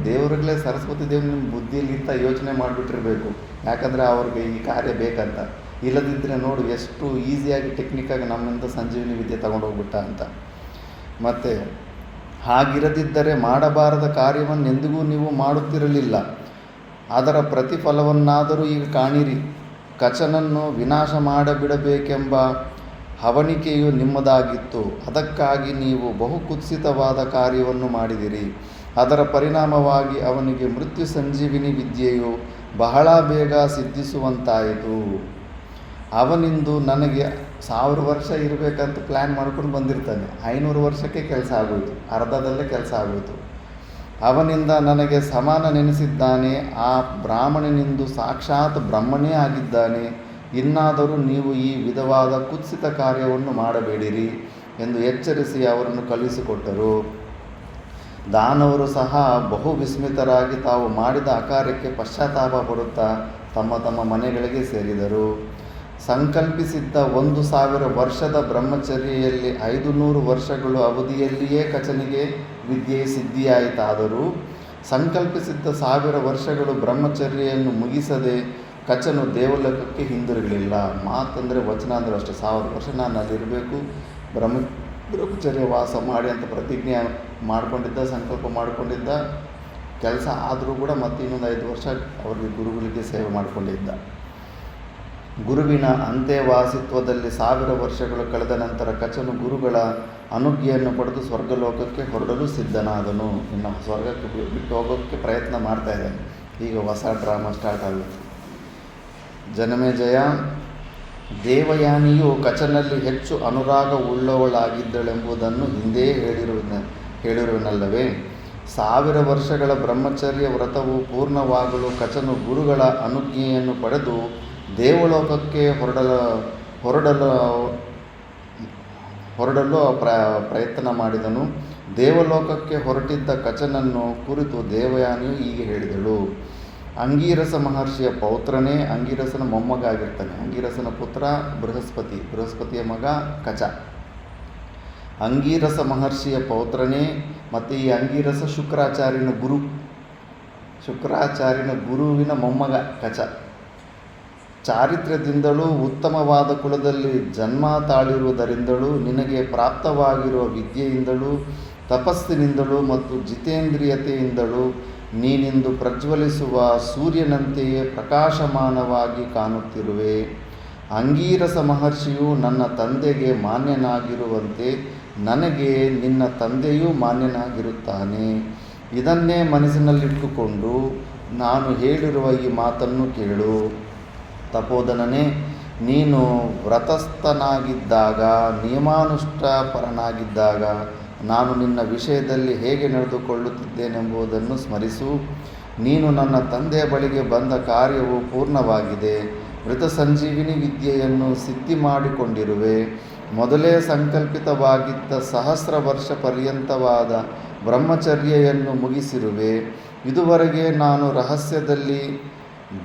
ದೇವರುಗಳೇ ಸರಸ್ವತಿ ದೇವರು ನಿಮ್ಮ ಬುದ್ಧಿಯಲ್ಲಿಂತ ಯೋಚನೆ ಮಾಡಿಬಿಟ್ಟಿರಬೇಕು. ಯಾಕಂದರೆ ಅವ್ರಿಗೆ ಈ ಕಾರ್ಯ ಬೇಕಂತ. ಇಲ್ಲದಿದ್ದರೆ ನೋಡು ಎಷ್ಟು ಈಸಿಯಾಗಿ ಟೆಕ್ನಿಕ್ಕಾಗಿ ನಮ್ಮಿಂದ ಸಂಜೀವಿನಿ ವಿದ್ಯೆ ತಗೊಂಡೋಗ್ಬಿಟ್ಟ ಅಂತ. ಮತ್ತು ಹಾಗಿರದಿದ್ದರೆ ಮಾಡಬಾರದ ಕಾರ್ಯವನ್ನೆಂದಿಗೂ ನೀವು ಮಾಡುತ್ತಿರಲಿಲ್ಲ. ಅದರ ಪ್ರತಿಫಲವನ್ನಾದರೂ ಈಗ ಕಾಣಿರಿ. ಕಚನನ್ನು ವಿನಾಶ ಮಾಡಿಬಿಡಬೇಕೆಂಬ ಹವಣಿಕೆಯು ನಿಮ್ಮದಾಗಿತ್ತು. ಅದಕ್ಕಾಗಿ ನೀವು ಬಹು ಕುತ್ಸಿತವಾದ ಕಾರ್ಯವನ್ನು ಮಾಡಿದಿರಿ. ಅದರ ಪರಿಣಾಮವಾಗಿ ಅವನಿಗೆ ಮೃತ್ಯು ಸಂಜೀವಿನಿ ವಿದ್ಯೆಯು ಬಹಳ ಬೇಗ ಸಿದ್ಧಿಸುವಂತಾಯಿತು. ಅವನಿಂದು ನನಗೆ 1000 ವರ್ಷ ಇರಬೇಕಂತ ಪ್ಲ್ಯಾನ್ ಮಾಡ್ಕೊಂಡು ಬಂದಿರ್ತಾನೆ. 500 ವರ್ಷಕ್ಕೆ ಕೆಲಸ ಆಗೋಯಿತು, ಅರ್ಧದಲ್ಲೇ ಕೆಲಸ ಆಗೋಯಿತು. ಅವನಿಂದ ನನಗೆ ಸಮಾನ ನೆನೆಸಿದ್ದಾನೆ. ಆ ಬ್ರಾಹ್ಮಣನಿಂದು ಸಾಕ್ಷಾತ್ ಬ್ರಹ್ಮನೇ ಆಗಿದ್ದಾನೆ. ಇನ್ನಾದರೂ ನೀವು ಈ ವಿಧವಾದ ಕುತ್ಸಿತ ಕಾರ್ಯವನ್ನು ಮಾಡಬೇಡಿರಿ ಎಂದು ಎಚ್ಚರಿಸಿ ಅವರನ್ನು ಕಳುಹಿಸಿಕೊಟ್ಟರು. ದಾನವರು ಸಹ ಬಹು ವಿಸ್ಮಿತರಾಗಿ ತಾವು ಮಾಡಿದ ಅಕಾರ್ಯಕ್ಕೆ ಪಶ್ಚಾತ್ತಾಪ ಪಡುತ್ತಾ ತಮ್ಮ ತಮ್ಮ ಮನೆಗಳಿಗೆ ಸೇರಿದರು. ಸಂಕಲ್ಪಿಸಿದ್ದ 1000 ವರ್ಷದ ಬ್ರಹ್ಮಚರ್ಯೆಯಲ್ಲಿ 500 ವರ್ಷಗಳು ಅವಧಿಯಲ್ಲಿಯೇ ಕಚನಿಗೆ ವಿದ್ಯೆ ಸಿದ್ಧಿಯಾಯಿತಾದರೂ ಸಂಕಲ್ಪಿಸಿದ್ದ 1000 ವರ್ಷಗಳು ಬ್ರಹ್ಮಚರ್ಯೆಯನ್ನು ಮುಗಿಸದೆ ಕಚನು ದೇವಲೋಕಕ್ಕೆ ಹಿಂದಿರುಗಲಿಲ್ಲ. ಮಾತಂದರೆ ವಚನ ಅಂದರೆ ಅಷ್ಟೇ. 1000 ವರ್ಷ ನಾನು ಅಲ್ಲಿರಬೇಕು, ಬ್ರಹ್ಮಚರ್ಯ ವಾಸ ಮಾಡಿ ಅಂತ ಪ್ರತಿಜ್ಞೆ ಮಾಡಿಕೊಂಡಿದ್ದ, ಸಂಕಲ್ಪ ಮಾಡಿಕೊಂಡಿದ್ದ. ಕೆಲಸ ಆದರೂ ಕೂಡ ಮತ್ತೆ ಇನ್ನೊಂದು 5 ವರ್ಷ ಅವರಿಗೆ ಗುರುಗಳಿಗೆ ಸೇವೆ ಮಾಡಿಕೊಂಡಿದ್ದ. ಗುರುವಿನ ಅಂತ್ಯವಾಸಿತ್ವದಲ್ಲಿ 1000 ವರ್ಷಗಳು ಕಳೆದ ನಂತರ ಕಚನು ಗುರುಗಳ ಅನುಜ್ಞೆಯನ್ನು ಪಡೆದು ಸ್ವರ್ಗಲೋಕಕ್ಕೆ ಹೊರಡಲು ಸಿದ್ಧನಾದನು. ಇನ್ನು ಸ್ವರ್ಗಕ್ಕೆ ಬಿಟ್ಟು ಹೋಗೋಕ್ಕೆ ಪ್ರಯತ್ನ ಮಾಡ್ತಾ ಇದ್ದಾನೆ. ಈಗ ಹೊಸ ಡ್ರಾಮಾ ಸ್ಟಾರ್ಟ್ ಆಗುತ್ತೆ. ಜನಮೇಜಯ, ದೇವಯಾನಿಯು ಕಚನಲ್ಲಿ ಹೆಚ್ಚು ಅನುರಾಗವುಳ್ಳವಳಾಗಿದ್ದಳೆಂಬುದನ್ನು ಹಿಂದೆ ಹೇಳಿರುವನಲ್ಲವೇ? 1000 ವರ್ಷಗಳ ಬ್ರಹ್ಮಚರ್ಯ ವ್ರತವು ಪೂರ್ಣವಾಗಲು ಕಚನು ಗುರುಗಳ ಅನುಜ್ಞೆಯನ್ನು ಪಡೆದು ದೇವಲೋಕಕ್ಕೆ ಹೊರಡಲು ಪ್ರಯತ್ನ ಮಾಡಿದನು. ದೇವಲೋಕಕ್ಕೆ ಹೊರಟಿದ್ದ ಕಚನನ್ನು ಕುರಿತು ದೇವಯಾನಿಯು ಹೀಗೆ ಹೇಳಿದಳು. ಅಂಗೀರಸ ಮಹರ್ಷಿಯ ಪೌತ್ರನೇ, ಅಂಗೀರಸನ ಮೊಮ್ಮಗ ಆಗಿರ್ತಾನೆ. ಅಂಗೀರಸನ ಪುತ್ರ ಬೃಹಸ್ಪತಿಯ ಮಗ ಕಚ. ಅಂಗೀರಸ ಮಹರ್ಷಿಯ ಪೌತ್ರನೇ, ಮತ್ತು ಈ ಅಂಗೀರಸ ಶುಕ್ರಾಚಾರ್ಯನ ಗುರುವಿನ ಮೊಮ್ಮಗ ಕಚ. ಚಾರಿತ್ರ್ಯದಿಂದಲೂ ಉತ್ತಮವಾದ ಕುಲದಲ್ಲಿ ಜನ್ಮ ತಾಳಿರುವುದರಿಂದಲೂ ನಿನಗೆ ಪ್ರಾಪ್ತವಾಗಿರುವ ವಿದ್ಯೆಯಿಂದಲೂ ತಪಸ್ಸಿನಿಂದಲೂ ಮತ್ತು ಜಿತೇಂದ್ರಿಯತೆಯಿಂದಲೂ ನೀನಿಂದು ಪ್ರಜ್ವಲಿಸುವ ಸೂರ್ಯನಂತೆಯೇ ಪ್ರಕಾಶಮಾನವಾಗಿ ಕಾಣುತ್ತಿರುವೆ. ಅಂಗೀರಸ ಮಹರ್ಷಿಯು ನನ್ನ ತಂದೆಗೆ ಮಾನ್ಯನಾಗಿರುವಂತೆ ನನಗೆ ನಿನ್ನ ತಂದೆಯೂ ಮಾನ್ಯನಾಗಿರುತ್ತಾನೆ. ಇದನ್ನೇ ಮನಸ್ಸಿನಲ್ಲಿಟ್ಟುಕೊಂಡು ನಾನು ಹೇಳಿರುವ ಈ ಮಾತನ್ನು ಕೇಳು. ತಪೋಧನನೇ, ನೀನು ವ್ರತಸ್ಥನಾಗಿದ್ದಾಗ, ನಿಯಮಾನುಷ್ಠಾಪರನಾಗಿದ್ದಾಗ ನಾನು ನಿನ್ನ ವಿಷಯದಲ್ಲಿ ಹೇಗೆ ನಡೆದುಕೊಳ್ಳುತ್ತಿದ್ದೇನೆಂಬುದನ್ನು ಸ್ಮರಿಸು. ನೀನು ನನ್ನ ತಂದೆಯ ಬಳಿಗೆ ಬಂದ ಕಾರ್ಯವು ಪೂರ್ಣವಾಗಿದೆ. ಮೃತ ಸಂಜೀವಿನಿ ವಿದ್ಯೆಯನ್ನು ಸಿದ್ಧಿ ಮಾಡಿಕೊಂಡಿರುವೆ. ಮೊದಲೇ ಸಂಕಲ್ಪಿತವಾಗಿದ್ದ 1000 ವರ್ಷ ಪರ್ಯಂತವಾದ ಬ್ರಹ್ಮಚರ್ಯೆಯನ್ನು ಮುಗಿಸಿರುವೆ. ಇದುವರೆಗೆ ನಾನು ರಹಸ್ಯದಲ್ಲಿ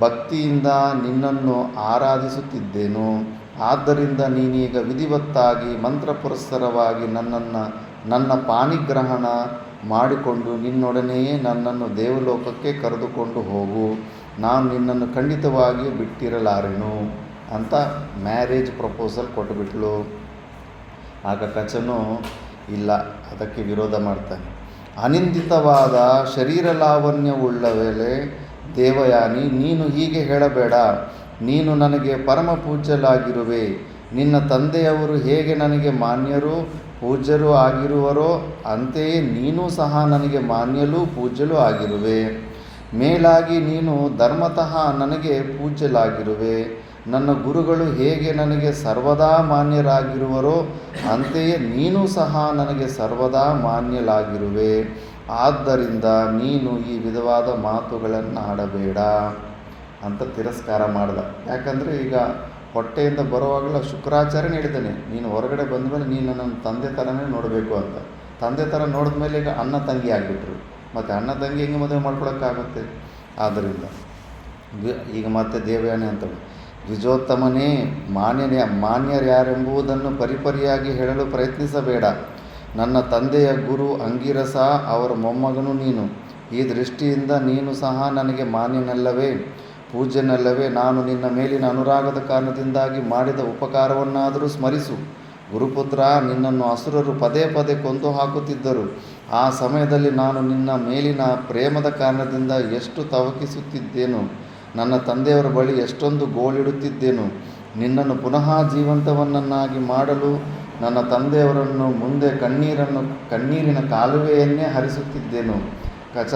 ಭಕ್ತಿಯಿಂದ ನಿನ್ನನ್ನು ಆರಾಧಿಸುತ್ತಿದ್ದೆನು. ಆದ್ದರಿಂದ ನೀನೀಗ ವಿಧಿವತ್ತಾಗಿ ಮಂತ್ರಪುರಸ್ಸರವಾಗಿ ನನ್ನ ಪಾಣಿಗ್ರಹಣ ಮಾಡಿಕೊಂಡು ನಿನ್ನೊಡನೆಯೇ ನನ್ನನ್ನು ದೇವಲೋಕಕ್ಕೆ ಕರೆದುಕೊಂಡು ಹೋಗು. ನಾನು ನಿನ್ನನ್ನು ಖಂಡಿತವಾಗಿಯೂ ಬಿಟ್ಟಿರಲಾರೆನು ಅಂತ ಮ್ಯಾರೇಜ್ ಪ್ರಪೋಸಲ್ ಕೊಟ್ಟುಬಿಟ್ಲು. ಆಗ ಕಚನು ಇಲ್ಲ, ಅದಕ್ಕೆ ವಿರೋಧ ಮಾಡ್ತಾನೆ. ಅನಿಂದಿತವಾದ ಶರೀರ ಲಾವಣ್ಯವುಳ್ಳವಳೆ ದೇವಯಾನಿ, ನೀನು ಹೀಗೆ ಹೇಳಬೇಡ. ನೀನು ನನಗೆ ಪರಮ ಪೂಜ್ಯಲಾಗಿರುವೆ. ನಿನ್ನ ತಂದೆಯವರು ಹೇಗೆ ನನಗೆ ಮಾನ್ಯರೂ ಪೂಜ್ಯರೂ ಆಗಿರುವರೋ ಅಂತೆಯೇ ನೀನೂ ಸಹ ನನಗೆ ಮಾನ್ಯಲೂ ಪೂಜ್ಯಲೂ ಆಗಿರುವೆ. ಮೇಲಾಗಿ ನೀನು ಧರ್ಮತಃ ನನಗೆ ಪೂಜ್ಯಲಾಗಿರುವೆ. ನನ್ನ ಗುರುಗಳು ಹೇಗೆ ನನಗೆ ಸರ್ವದಾ ಮಾನ್ಯರಾಗಿರುವರೋ ಅಂತೆಯೇ ನೀನೂ ಸಹ ನನಗೆ ಸರ್ವದಾ ಮಾನ್ಯಲಾಗಿರುವೆ. ಆದ್ದರಿಂದ ನೀನು ಈ ವಿಧವಾದ ಮಾತುಗಳನ್ನು ಆಡಬೇಡ ಅಂತ ತಿರಸ್ಕಾರ ಮಾಡ್ದ. ಯಾಕಂದರೆ ಈಗ ಹೊಟ್ಟೆಯಿಂದ ಬರುವಾಗಲೂ ಶುಕ್ರಾಚಾರ್ಯನ ಹೇಳಿದ್ದಾನೆ, ನೀನು ಹೊರಗಡೆ ಬಂದ ಮೇಲೆ ನೀನು ನನ್ನ ತಂದೆ ಥರನೇ ನೋಡಬೇಕು ಅಂತ. ತಂದೆ ಥರ ನೋಡಿದ ಮೇಲೆ ಈಗ ಅಣ್ಣ ತಂಗಿ ಆಗಿಬಿಟ್ರು. ಮತ್ತು ಅಣ್ಣ ತಂಗಿ ಹೆಂಗೆ ಮದುವೆ ಮಾಡ್ಕೊಳಕ್ಕಾಗುತ್ತೆ? ಆದ್ದರಿಂದ ಈಗ ಮತ್ತೆ ದೇವಯಾನಿ ಅಂತಳು, ದ್ವಿಜೋತ್ತಮನೇ, ಮಾನ್ಯರ್ಯಾರೆಂಬುದನ್ನು ಪರಿಪರಿಯಾಗಿ ಹೇಳಲು ಪ್ರಯತ್ನಿಸಬೇಡ. ನನ್ನ ತಂದೆಯ ಗುರು ಅಂಗಿರಸ, ಅವರ ಮೊಮ್ಮಗನು ನೀನು. ಈ ದೃಷ್ಟಿಯಿಂದ ನೀನು ಸಹ ನನಗೆ ಮಾನ್ಯನಲ್ಲವೇ, ಪೂಜ್ಯನಲ್ಲವೇ? ನಾನು ನಿನ್ನ ಮೇಲಿನ ಅನುರಾಗದ ಕಾರಣದಿಂದಾಗಿ ಮಾಡಿದ ಉಪಕಾರವನ್ನಾದರೂ ಸ್ಮರಿಸು. ಗುರುಪುತ್ರ, ನಿನ್ನನ್ನು ಅಸುರರು ಪದೇ ಪದೇ ಕೊಂದು ಹಾಕುತ್ತಿದ್ದರು. ಆ ಸಮಯದಲ್ಲಿ ನಾನು ನಿನ್ನ ಮೇಲಿನ ಪ್ರೇಮದ ಕಾರಣದಿಂದ ಎಷ್ಟು ತವಕಿಸುತ್ತಿದ್ದೇನು. ನನ್ನ ತಂದೆಯವರ ಬಳಿ ಎಷ್ಟೊಂದು ಗೋಳಿಡುತ್ತಿದ್ದೇನು. ನಿನ್ನನ್ನು ಪುನಃ ಜೀವಂತವನ್ನಾಗಿ ಮಾಡಲು ನನ್ನ ತಂದೆಯವರನ್ನು ಮುಂದೆ ಕಣ್ಣೀರಿನ ಕಾಲುವೆಯನ್ನೇ ಹರಿಸುತ್ತಿದ್ದೆನು. ಕಚ,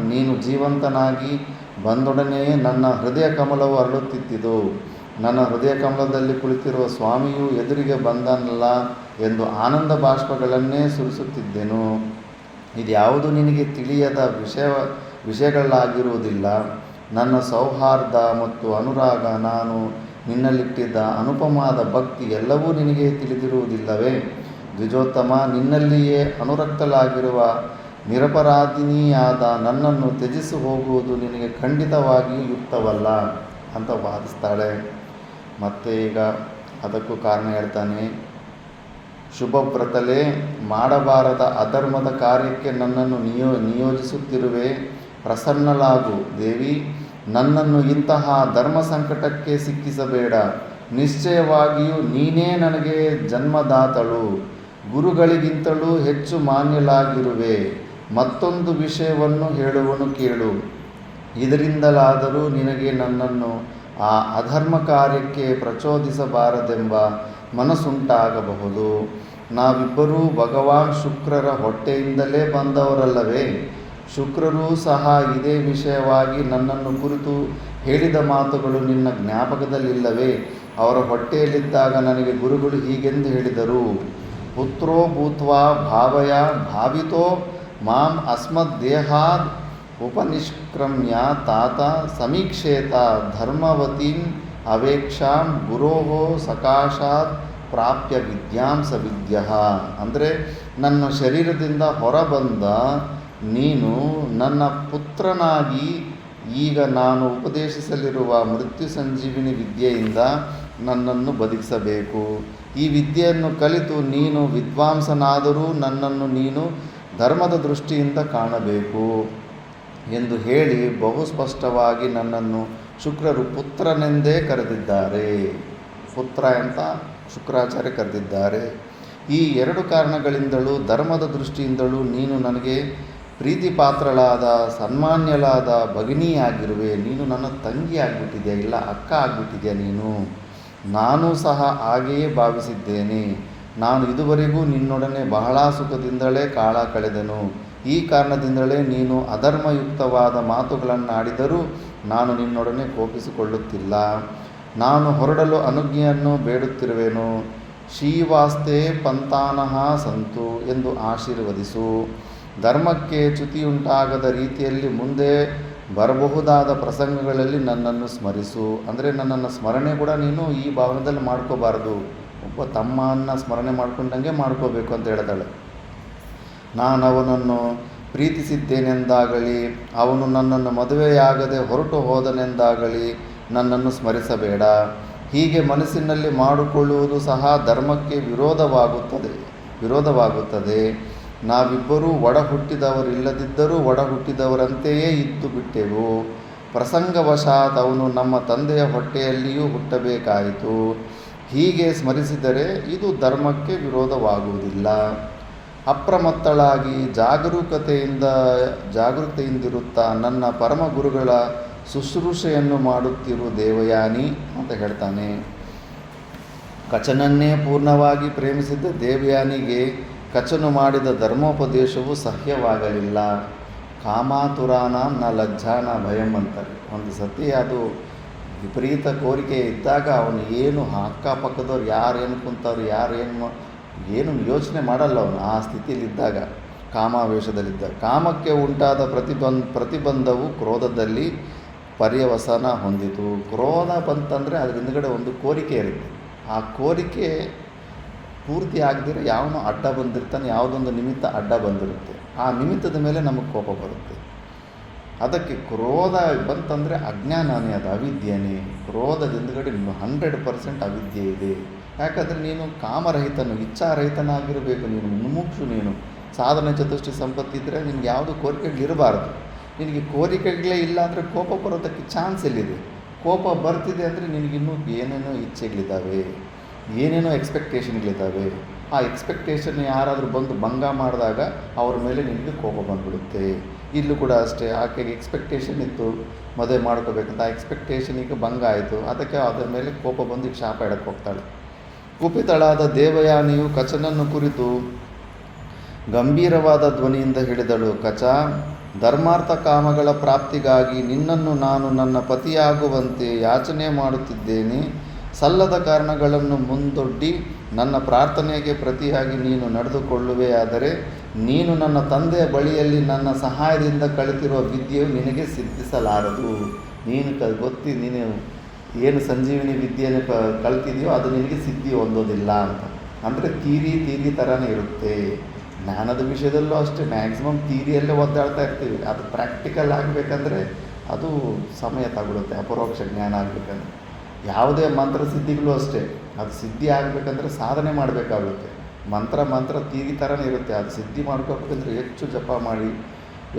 ನೀನು ಜೀವಂತನಾಗಿ ಬಂದೊಡನೆಯೇ ನನ್ನ ಹೃದಯ ಕಮಲವು ಅರಳುತ್ತಿದ್ದುದು. ನನ್ನ ಹೃದಯ ಕಮಲದಲ್ಲಿ ಕುಳಿತಿರುವ ಸ್ವಾಮಿಯು ಎದುರಿಗೆ ಬಂದನಲ್ಲ ಎಂದು ಆನಂದ ಬಾಷ್ಪಗಳನ್ನೇ ಸುರಿಸುತ್ತಿದ್ದೆನು. ಇದ್ಯಾವುದು ನಿನಗೆ ತಿಳಿಯದ ವಿಷಯಗಳಾಗಿರುವುದಿಲ್ಲ. ನನ್ನ ಸೌಹಾರ್ದ ಮತ್ತು ಅನುರಾಗ, ನಾನು ನಿನ್ನಲ್ಲಿಟ್ಟಿದ್ದ ಅನುಪಮಾದ ಭಕ್ತಿ ಎಲ್ಲವೂ ನಿನಗೆ ತಿಳಿದಿರುವುದಿಲ್ಲವೇ? ದ್ವಿಜೋತ್ತಮ, ನಿನ್ನಲ್ಲಿಯೇ ಅನುರಕ್ತಲಾಗಿರುವ ನಿರಪರಾಧಿನಿಯಾದ ನನ್ನನ್ನು ತ್ಯಜಿಸಿ ಹೋಗುವುದು ನಿನಗೆ ಖಂಡಿತವಾಗಿಯೂ ಯುಕ್ತವಲ್ಲ ಅಂತ ವಾದಿಸ್ತಾಳೆ. ಮತ್ತು ಈಗ ಅದಕ್ಕೂ ಕಾರಣ ಹೇಳ್ತಾನೆ. ಶುಭವ್ರತಲೇ, ಮಾಡಬಾರದ ಅಧರ್ಮದ ಕಾರ್ಯಕ್ಕೆ ನನ್ನನ್ನು ನಿಯೋಜಿಸುತ್ತಿರುವೆ. ಪ್ರಸನ್ನಳಾಗು ದೇವಿ. ನನ್ನನ್ನು ಇಂತಹ ಧರ್ಮ ಸಂಕಟಕ್ಕೆ ಸಿಕ್ಕಿಸಬೇಡ. ನಿಶ್ಚಯವಾಗಿಯೂ ನೀನೇ ನನಗೆ ಜನ್ಮದಾತಳು. ಗುರುಗಳಿಗಿಂತಲೂ ಹೆಚ್ಚು ಮಾನ್ಯಲಾಗಿರುವೆ. ಮತ್ತೊಂದು ವಿಷಯವನ್ನು ಹೇಳುವನು ಕೇಳು. ಇದರಿಂದಲಾದರೂ ನಿನಗೆ ನನ್ನನ್ನು ಆ ಅಧರ್ಮ ಕಾರ್ಯಕ್ಕೆ ಪ್ರಚೋದಿಸಬಾರದೆಂಬ ಮನಸ್ಸುಂಟಾಗಬಹುದು. ನಾವಿಬ್ಬರೂ ಭಗವಾನ್ ಶುಕ್ರರ ಹೊಟ್ಟೆಯಿಂದಲೇ ಬಂದವರಲ್ಲವೇ? ಶುಕ್ರರೂ ಸಹ ಇದೇ ವಿಷಯವಾಗಿ ನನ್ನನ್ನು ಕುರಿತು ಹೇಳಿದ ಮಾತುಗಳು ನಿನ್ನ ಜ್ಞಾಪಕದಲ್ಲಿಲ್ಲವೇ? ಅವರ ಹೊಟ್ಟೆಯಲ್ಲಿದ್ದಾಗ ನನಗೆ ಗುರುಗಳು ಹೀಗೆಂದು ಹೇಳಿದರು: ಪುತ್ರೋ ಭೂತ್ವಾ ಭಾವಯ ಭಾವಿತೋ ಮಾಂ ಅಸ್ಮದ್ದೇಹಾದ್ ಉಪನಿಷ್ಕ್ರಮ್ಯ ತಾತ ಸಮೀಕ್ಷೇತ ಧರ್ಮವತೀಂ ಅವೇಕ್ಷಾಂ ಗುರೋಃ ಸಕಾಶಾತ್ ಪ್ರಾಪ್ಯ ವಿದ್ಯಾಂ ಸ ವಿದ್ಯಃ. ಅಂದರೆ ನನ್ನ ಶರೀರದಿಂದ ಹೊರಬಂದ ನೀನು ನನ್ನ ಪುತ್ರನಾಗಿ ಈಗ ನಾನು ಉಪದೇಶಿಸಲಿರುವ ಮೃತ್ಯು ಸಂಜೀವಿನಿ ವಿದ್ಯೆಯಿಂದ ನನ್ನನ್ನು ಬದುಕಿಸಬೇಕು. ಈ ವಿದ್ಯೆಯನ್ನು ಕಲಿತು ನೀನು ವಿದ್ವಾಂಸನಾದರೂ ನನ್ನನ್ನು ನೀನು ಧರ್ಮದ ದೃಷ್ಟಿಯಿಂದ ಕಾಣಬೇಕು ಎಂದು ಹೇಳಿ ಬಹು ಸ್ಪಷ್ಟವಾಗಿ ನನ್ನನ್ನು ಶುಕ್ರರು ಪುತ್ರನೆಂದೇ ಕರೆದಿದ್ದಾರೆ. ಪುತ್ರ ಅಂತ ಶುಕ್ರಾಚಾರ್ಯ ಕರೆದಿದ್ದಾರೆ. ಈ ಎರಡು ಕಾರಣಗಳಿಂದಲೂ ಧರ್ಮದ ದೃಷ್ಟಿಯಿಂದಲೂ ನೀನು ನನಗೆ ಪ್ರೀತಿ ಪಾತ್ರಳಾದ ಸನ್ಮಾನ್ಯಳಾದ ಭಗಿನಿಯಾಗಿರುವೆ. ನೀನು ನನ್ನ ತಂಗಿ ಆಗಿಬಿಟ್ಟಿದೆಯಾ, ಇಲ್ಲ ಅಕ್ಕ ಆಗಿಬಿಟ್ಟಿದೆಯಾ ನೀನು. ನಾನೂ ಸಹ ಹಾಗೆಯೇ ಭಾವಿಸಿದ್ದೇನೆ. ನಾನು ಇದುವರೆಗೂ ನಿನ್ನೊಡನೆ ಬಹಳ ಸುಖದಿಂದಲೇ ಕಾಲ ಕಳೆದೆನು. ಈ ಕಾರಣದಿಂದಲೇ ನೀನು ಅಧರ್ಮಯುಕ್ತವಾದ ಮಾತುಗಳನ್ನಾಡಿದರೂ ನಾನು ನಿನ್ನೊಡನೆ ಕೋಪಿಸಿಕೊಳ್ಳುತ್ತಿಲ್ಲ. ನಾನು ಹೊರಡಲು ಅನುಜ್ಞೆಯನ್ನು ಬೇಡುತ್ತಿರುವೆನು. ಶ್ರೀವಾಸ್ತೆ ಪಂಥಾನಃ ಸಂತು ಎಂದು ಆಶೀರ್ವದಿಸು. ಧರ್ಮಕ್ಕೆ ಚ್ಯುತಿಯುಂಟಾಗದ ರೀತಿಯಲ್ಲಿ ಮುಂದೆ ಬರಬಹುದಾದ ಪ್ರಸಂಗಗಳಲ್ಲಿ ನನ್ನನ್ನು ಸ್ಮರಿಸು. ಅಂದರೆ ನನ್ನನ್ನು ಸ್ಮರಣೆ ಕೂಡ ನೀನು ಈ ಭಾವನದಲ್ಲಿ ಮಾಡ್ಕೋಬಾರ್ದು. ಒಬ್ಬ ತಮ್ಮನ್ನು ಸ್ಮರಣೆ ಮಾಡ್ಕೊಂಡಂಗೆ ಮಾಡ್ಕೋಬೇಕು ಅಂತ ಹೇಳಿದಾಳೆ. ನಾನು ಅವನನ್ನು ಪ್ರೀತಿಸಿದ್ದೇನೆಂದಾಗಲಿ ಅವನು ನನ್ನನ್ನು ಮದುವೆಯಾಗದೆ ಹೊರಟು ಹೋದನೆಂದಾಗಲಿ ನನ್ನನ್ನು ಸ್ಮರಿಸಬೇಡ. ಹೀಗೆ ಮನಸ್ಸಿನಲ್ಲಿ ಮಾಡಿಕೊಳ್ಳುವುದು ಸಹ ಧರ್ಮಕ್ಕೆ ವಿರೋಧವಾಗುತ್ತದೆ. ನಾವಿಬ್ಬರೂ ಒಡ ಹುಟ್ಟಿದವರಿಲ್ಲದಿದ್ದರೂ ಒಡ ಹುಟ್ಟಿದವರಂತೆಯೇ ಇದ್ದು ಬಿಟ್ಟೆವು. ಪ್ರಸಂಗವಶಾತ್ ಅವನು ನಮ್ಮ ತಂದೆಯ ಹೊಟ್ಟೆಯಲ್ಲಿಯೂ ಹುಟ್ಟಬೇಕಾಯಿತು. ಹೀಗೆ ಸ್ಮರಿಸಿದರೆ ಇದು ಧರ್ಮಕ್ಕೆ ವಿರೋಧವಾಗುವುದಿಲ್ಲ. ಅಪ್ರಮತ್ತಳಾಗಿ ಜಾಗರೂಕತೆಯಿಂದಿರುತ್ತಾ ನನ್ನ ಪರಮ ಗುರುಗಳ ಶುಶ್ರೂಷೆಯನ್ನು ಮಾಡುತ್ತಿರು ದೇವಯಾನಿ ಅಂತ ಹೇಳ್ತಾನೆ. ಕಚನನ್ನೇ ಪೂರ್ಣವಾಗಿ ಪ್ರೇಮಿಸಿದ್ದ ದೇವಯಾನಿಗೆ ಕಚನು ಮಾಡಿದ ಧರ್ಮೋಪದೇಶವು ಸಹ್ಯವಾಗಲಿಲ್ಲ. ಕಾಮಾತುರಾನಾಂ ನ ಲಜ್ಜಾನ ಭಯಂ ಅಂತಾರೆ. ಒಂದು ಸತಿ ಅದು ವಿಪರೀತ ಕೋರಿಕೆ ಇದ್ದಾಗ ಅವನು ಏನು ಅಕ್ಕಪಕ್ಕದವ್ರು ಯಾರೇನು ಕುಂತವ್ರು ಏನು ಯೋಚನೆ ಮಾಡಲ್ಲ ಅವನು ಆ ಸ್ಥಿತಿಯಲ್ಲಿದ್ದಾಗ, ಕಾಮಾವೇಶದಲ್ಲಿದ್ದಾಗ. ಕಾಮಕ್ಕೆ ಉಂಟಾದ ಪ್ರತಿಬಂಧವು ಕ್ರೋಧದಲ್ಲಿ ಪರ್ಯವಸನ ಹೊಂದಿತು. ಕ್ರೋಧ ಬಂತಂದರೆ ಅದ್ರ ಹಿಂದ್ಗಡೆ ಒಂದು ಕೋರಿಕೆ ಇರುತ್ತೆ. ಆ ಕೋರಿಕೆ ಪೂರ್ತಿ ಆಗದಿರೋ ಯಾವನೋ ಅಡ್ಡ ಬಂದಿರ್ತಾನೆ, ಯಾವುದೊಂದು ನಿಮಿತ್ತ ಅಡ್ಡ ಬಂದಿರುತ್ತೆ. ಆ ನಿಮಿತ್ತದ ಮೇಲೆ ನಮಗೆ ಕೋಪ ಬರುತ್ತೆ. ಅದಕ್ಕೆ ಕ್ರೋಧ ಬಂತಂದರೆ ಅಜ್ಞಾನನೇ, ಅದು ಅವಿದ್ಯೆನೇ. ಕ್ರೋಧದ ಹಿಂದ್ಗಡೆ 100% ಅವಿದ್ಯೆ ಇದೆ. ಯಾಕಂದರೆ ನೀನು ಕಾಮರಹಿತನು, ಇಚ್ಛಾರಹಿತನಾಗಿರಬೇಕು. ನೀನು ಮುಮುಕ್ಷು, ನೀನು ಸಾಧನೆ ಚತುಷ್ಟಿ ಸಂಪತ್ತಿದ್ದರೆ ನಿನಗೆ ಯಾವುದು ಕೋರಿಕೆಗಳಿರಬಾರ್ದು. ನಿನಗೆ ಕೋರಿಕೆಗಳೇ ಇಲ್ಲ ಅಂದರೆ ಕೋಪ ಬರೋದಕ್ಕೆ ಚಾನ್ಸ್ ಎಲ್ಲಿದೆ? ಕೋಪ ಬರ್ತಿದೆ ಅಂದರೆ ನಿನಗಿನ್ನೂ ಏನೇನೋ ಇಚ್ಛೆಗಳಿದ್ದಾವೆ, ಏನೇನೋ ಎಕ್ಸ್ಪೆಕ್ಟೇಷನ್ಗಳಿದ್ದಾವೆ. ಆ ಎಕ್ಸ್ಪೆಕ್ಟೇಷನ್ ಯಾರಾದರೂ ಬಂದು ಭಂಗ ಮಾಡಿದಾಗ ಅವ್ರ ಮೇಲೆ ನಿನಗೆ ಕೋಪ ಬಂದುಬಿಡುತ್ತೆ. ಇಲ್ಲೂ ಕೂಡ ಅಷ್ಟೇ, ಆಕೆಗೆ ಎಕ್ಸ್ಪೆಕ್ಟೇಷನ್ ಇತ್ತು ಮದುವೆ ಮಾಡ್ಕೋಬೇಕಂತ. ಆ ಎಕ್ಸ್ಪೆಕ್ಟೇಷನ್ ಈಗ ಭಂಗ ಆಯಿತು. ಅದಕ್ಕೆ ಅದರ ಮೇಲೆ ಕೋಪ ಬಂದು ಈಗ ಶಾಪ ಇಡಕ್ಕೆ ಹೋಗ್ತಾಳೆ. ಕುಪಿತಳಾದ ದೇವಯಾನಿಯು ಕಚನನ್ನು ಕುರಿತು ಗಂಭೀರವಾದ ಧ್ವನಿಯಿಂದ ಹೇಳಿದಳು: ಕಚ, ಧರ್ಮಾರ್ಥ ಕಾಮಗಳ ಪ್ರಾಪ್ತಿಗಾಗಿ ನಿನ್ನನ್ನು ನಾನು ನನ್ನ ಪತಿಯಾಗುವಂತೆ ಯಾಚನೆ ಮಾಡುತ್ತಿದ್ದೇನೆ. ಸಲ್ಲದ ಕಾರಣಗಳನ್ನು ಮುಂದೊಡ್ಡಿ ನನ್ನ ಪ್ರಾರ್ಥನೆಗೆ ಪ್ರತಿಯಾಗಿ ನೀನು ನಡೆದುಕೊಳ್ಳುವೆಯಾದರೆ ನೀನು ನನ್ನ ತಂದೆಯ ಬಳಿಯಲ್ಲಿ ನನ್ನ ಸಹಾಯದಿಂದ ಕಲಿತಿರುವ ವಿದ್ಯೆಯು ನಿನಗೆ ಸಿದ್ಧಿಸಲಾರದು. ನೀನು ನೀನು ಏನು ಸಂಜೀವಿನಿ ವಿದ್ಯೆಯನ್ನು ಕಲ್ತಿದೆಯೋ ಅದು ನಿನಗೆ ಸಿದ್ಧಿ ಹೊಂದೋದಿಲ್ಲ ಅಂತ. ಅಂದರೆ ತೀರಿ ಥರನೇ ಇರುತ್ತೆ. ಜ್ಞಾನದ ವಿಷಯದಲ್ಲೂ ಅಷ್ಟೇ, ಮ್ಯಾಕ್ಸಿಮಮ್ ತೀರಿಯಲ್ಲೇ ಒದ್ದಾಡ್ತಾ ಇರ್ತೀವಿ. ಅದು ಪ್ರಾಕ್ಟಿಕಲ್ ಆಗಬೇಕಂದ್ರೆ ಅದು ಸಮಯ ತಗೊಳುತ್ತೆ. ಅಪರೋಕ್ಷ ಜ್ಞಾನ ಆಗಬೇಕಂದ್ರೆ ಯಾವುದೇ ಮಂತ್ರ ಸಿದ್ಧಿಗಳು ಅಷ್ಟೇ, ಅದು ಸಿದ್ಧಿ ಆಗಬೇಕಂದ್ರೆ ಸಾಧನೆ ಮಾಡಬೇಕಾಗುತ್ತೆ. ಮಂತ್ರ ತೀರಿ ಥರನೇ ಇರುತ್ತೆ. ಅದು ಸಿದ್ಧಿ ಮಾಡ್ಕೋಬೇಕಂದ್ರೆ ಹೆಚ್ಚು ಜಪ ಮಾಡಿ,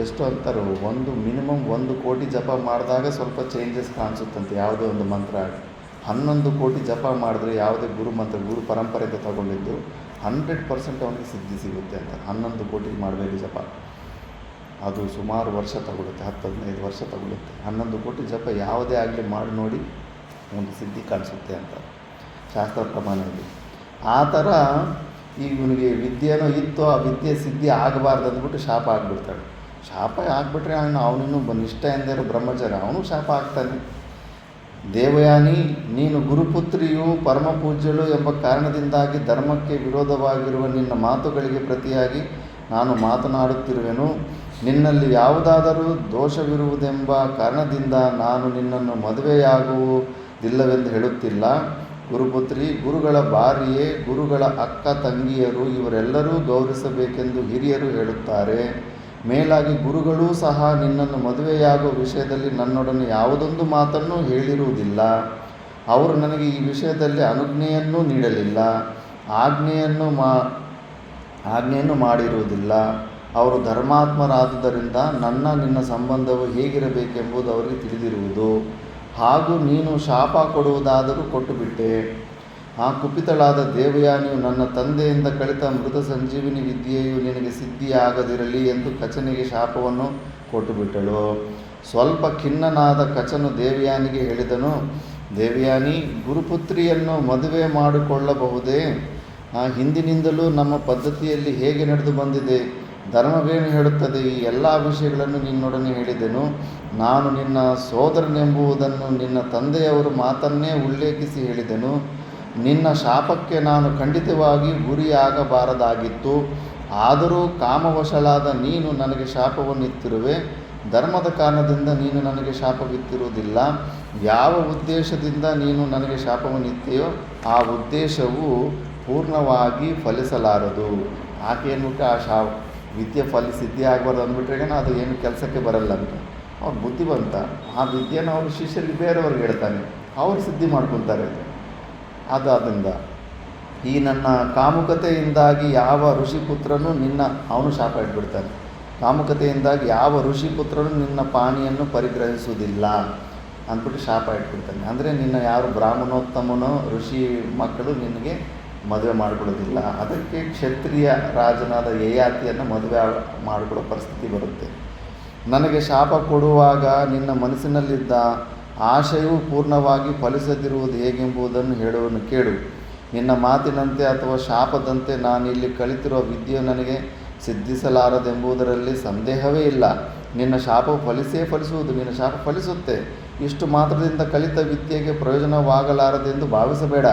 ಎಷ್ಟು ಅಂತಾರೋ ಮಿನಿಮಮ್ 1 ಕೋಟಿ ಜಪ ಮಾಡಿದಾಗ ಸ್ವಲ್ಪ ಚೇಂಜಸ್ ಕಾಣಿಸುತ್ತಂತೆ. ಯಾವುದೇ ಒಂದು ಮಂತ್ರ 11 ಕೋಟಿ ಜಪ ಮಾಡಿದ್ರೆ ಯಾವುದೇ ಗುರು ಪರಂಪರೆಯಿಂದ ತಗೊಂಡಿದ್ದು 100% ಅವನಿಗೆ ಸಿದ್ಧಿ ಸಿಗುತ್ತೆ ಅಂತ. 11 ಕೋಟಿಗೆ ಮಾಡಬೇಕು ಜಪ. ಅದು ಸುಮಾರು ವರ್ಷ ತಗೊಳುತ್ತೆ, 10-15 ವರ್ಷ ತಗೊಳುತ್ತೆ. 11 ಕೋಟಿ ಜಪ ಯಾವುದೇ ಆಗಲಿ ಮಾಡಿ ನೋಡಿ ಒಂದು ಸಿದ್ಧಿ ಕಾಣಿಸುತ್ತೆ ಅಂತ ಶಾಸ್ತ್ರ ಪ್ರಮಾಣದಲ್ಲಿ. ಆ ಥರ ಈಗ ಇವನಿಗೆ ವಿದ್ಯೆನೋ ಇತ್ತು, ಆ ವಿದ್ಯೆ ಸಿದ್ಧಿ ಆಗಬಾರ್ದು ಅಂದ್ಬಿಟ್ಟು ಶಾಪ ಆಗಿಬಿಡ್ತಾಳೆ. ಶಾಪ ಹಾಕ್ಬಿಟ್ರೆ ಅವನಿನ್ನೂ ನಿಷ್ಠ ಎಂದಿರೋ ಬ್ರಹ್ಮಚಾರಿ, ಅವನು ಶಾಪ ಆಗ್ತಾನೆ. ದೇವಯಾನಿ, ನೀನು ಗುರುಪುತ್ರಿಯು ಪರಮಪೂಜ್ಯಳು ಎಂಬ ಕಾರಣದಿಂದಾಗಿ ಧರ್ಮಕ್ಕೆ ವಿರೋಧವಾಗಿರುವ ನಿನ್ನ ಮಾತುಗಳಿಗೆ ಪ್ರತಿಯಾಗಿ ನಾನು ಮಾತನಾಡುತ್ತಿರುವೆನು. ನಿನ್ನಲ್ಲಿ ಯಾವುದಾದರೂ ದೋಷವಿರುವುದೆಂಬ ಕಾರಣದಿಂದ ನಾನು ನಿನ್ನನ್ನು ಮದುವೆಯಾಗುವುದಿಲ್ಲವೆಂದು ಹೇಳುತ್ತಿಲ್ಲ. ಗುರುಪುತ್ರಿ, ಗುರುಗಳ ಭಾರ್ಯೆ, ಗುರುಗಳ ಅಕ್ಕ ತಂಗಿಯರು ಇವರೆಲ್ಲರೂ ಗೌರವಿಸಬೇಕೆಂದು ಹಿರಿಯರು ಹೇಳುತ್ತಾರೆ. ಮೇಲಾಗಿ ಗುರುಗಳೂ ಸಹ ನಿನ್ನನ್ನು ಮದುವೆಯಾಗುವ ವಿಷಯದಲ್ಲಿ ನನ್ನೊಡನೆ ಯಾವುದೊಂದು ಮಾತನ್ನು ಹೇಳಿರುವುದಿಲ್ಲ. ಅವರು ನನಗೆ ಈ ವಿಷಯದಲ್ಲಿ ಅನುಜ್ಞೆಯನ್ನೂ ನೀಡಲಿಲ್ಲ, ಆಜ್ಞೆಯನ್ನು ಮಾಡಿರುವುದಿಲ್ಲ. ಅವರು ಧರ್ಮಾತ್ಮರಾದುದರಿಂದ ನಿನ್ನ ಸಂಬಂಧವು ಹೇಗಿರಬೇಕೆಂಬುದು ಅವರಿಗೆ ತಿಳಿದಿರುವುದು. ಹಾಗೂ ನೀನು ಶಾಪ ಕೊಡುವುದಾದರೂ ಕೊಟ್ಟುಬಿಟ್ಟೆ. ಆ ಕುಪಿತಳಾದ ದೇವಯಾನಿಯು, ನನ್ನ ತಂದೆಯಿಂದ ಕಲಿತ ಮೃತ ಸಂಜೀವಿನಿ ವಿದ್ಯೆಯು ನಿನಗೆ ಸಿದ್ಧಿಯಾಗದಿರಲಿ ಎಂದು ಕಚನಿಗೆ ಶಾಪವನ್ನು ಕೊಟ್ಟುಬಿಟ್ಟಳು. ಸ್ವಲ್ಪ ಖಿನ್ನನಾದ ಕಚನು ದೇವಯಾನಿಗೆ ಹೇಳಿದನು, ದೇವಯಾನಿ, ಗುರುಪುತ್ರಿಯನ್ನು ಮದುವೆ ಮಾಡಿಕೊಳ್ಳಬಹುದೇ? ಹಿಂದಿನಿಂದಲೂ ನಮ್ಮ ಪದ್ಧತಿಯಲ್ಲಿ ಹೇಗೆ ನಡೆದು ಬಂದಿದೆ, ಧರ್ಮವೇನು ಹೇಳುತ್ತದೆ, ಈ ಎಲ್ಲ ವಿಷಯಗಳನ್ನು ನಿನ್ನೊಡನೆ ಹೇಳಿದೆನು. ನಾನು ನಿನ್ನ ಸೋದರನೆಂಬುದನ್ನು ನಿನ್ನ ತಂದೆಯವರ ಮಾತನ್ನೇ ಉಲ್ಲೇಖಿಸಿ ಹೇಳಿದೆನು. ನಿನ್ನ ಶಾಪಕ್ಕೆ ನಾನು ಖಂಡಿತವಾಗಿ ಗುರಿಯಾಗಬಾರದಾಗಿತ್ತು. ಆದರೂ ಕಾಮವಶಳಾದ ನೀನು ನನಗೆ ಶಾಪವನ್ನಿತ್ತಿರುವೆ. ಧರ್ಮದ ಕಾರಣದಿಂದ ನೀನು ನನಗೆ ಶಾಪವಿತ್ತಿರುವುದಿಲ್ಲ. ಯಾವ ಉದ್ದೇಶದಿಂದ ನೀನು ನನಗೆ ಶಾಪವನ್ನಿತ್ತೆಯೋ ಆ ಉದ್ದೇಶವು ಪೂರ್ಣವಾಗಿ ಫಲಿಸಲಾರದು. ಆಕೆ ಏನ್ಬಿಟ್ಟು ಆ ವಿದ್ಯೆ ಸಿದ್ಧಿ ಆಗಬಾರ್ದು ಅಂದ್ಬಿಟ್ರೆ ಅದು ಏನು ಕೆಲಸಕ್ಕೆ ಬರಲ್ಲ ಅಂತ ಅವ್ರು ಬುದ್ಧಿವಂತ. ಆ ವಿದ್ಯೆನ ಅವರು ಶಿಷ್ಯರಿಗೆ ಬೇರೆಯವ್ರಿಗೆ ಹೇಳ್ತಾನೆ, ಅವ್ರು ಸಿದ್ಧಿ ಮಾಡ್ಕೊತಾರೆ. ಆದ್ದರಿಂದ ಈ ನನ್ನ ಕಾಮುಕತೆಯಿಂದಾಗಿ ಯಾವ ಋಷಿಪುತ್ರನೂ ಅವನು ಶಾಪ ಇಟ್ಬಿಡ್ತಾನೆ. ಕಾಮುಕತೆಯಿಂದಾಗಿ ಯಾವ ಋಷಿಪುತ್ರನೂ ನಿನ್ನ ಪಾಣಿಯನ್ನು ಪರಿಗ್ರಹಿಸುವುದಿಲ್ಲ ಅಂದ್ಬಿಟ್ಟು ಶಾಪ ಇಟ್ಬಿಡ್ತಾನೆ. ಅಂದರೆ ನಿನ್ನ ಯಾರು ಬ್ರಾಹ್ಮಣೋತ್ತಮನೋ ಋಷಿ ಮಕ್ಕಳು ನಿನಗೆ ಮದುವೆ ಮಾಡಿಕೊಡೋದಿಲ್ಲ. ಅದಕ್ಕೆ ಕ್ಷತ್ರಿಯ ರಾಜನಾದ ಯಯಾತಿಯನ್ನು ಮದುವೆ ಮಾಡಿಕೊಡೋ ಪರಿಸ್ಥಿತಿ ಬರುತ್ತೆ. ನನಗೆ ಶಾಪ ಕೊಡುವಾಗ ನಿನ್ನ ಮನಸ್ಸಿನಲ್ಲಿದ್ದ ಆಶಯವು ಪೂರ್ಣವಾಗಿ ಫಲಿಸದಿರುವುದು ಹೇಗೆಂಬುದನ್ನು ಹೇಳುವನು ಕೇಳು. ನಿನ್ನ ಮಾತಿನಂತೆ ಅಥವಾ ಶಾಪದಂತೆ ನಾನಿಲ್ಲಿ ಕಲಿತಿರುವ ವಿದ್ಯೆಯು ನನಗೆ ಸಿದ್ಧಿಸಲಾರದೆಂಬುದರಲ್ಲಿ ಸಂದೇಹವೇ ಇಲ್ಲ. ನಿನ್ನ ಶಾಪವು ಫಲಿಸುವುದು, ನಿನ್ನ ಶಾಪ ಫಲಿಸುತ್ತೆ. ಇಷ್ಟು ಮಾತ್ರದಿಂದ ಕಲಿತ ವಿದ್ಯೆಗೆ ಪ್ರಯೋಜನವಾಗಲಾರದೆಂದು ಭಾವಿಸಬೇಡ.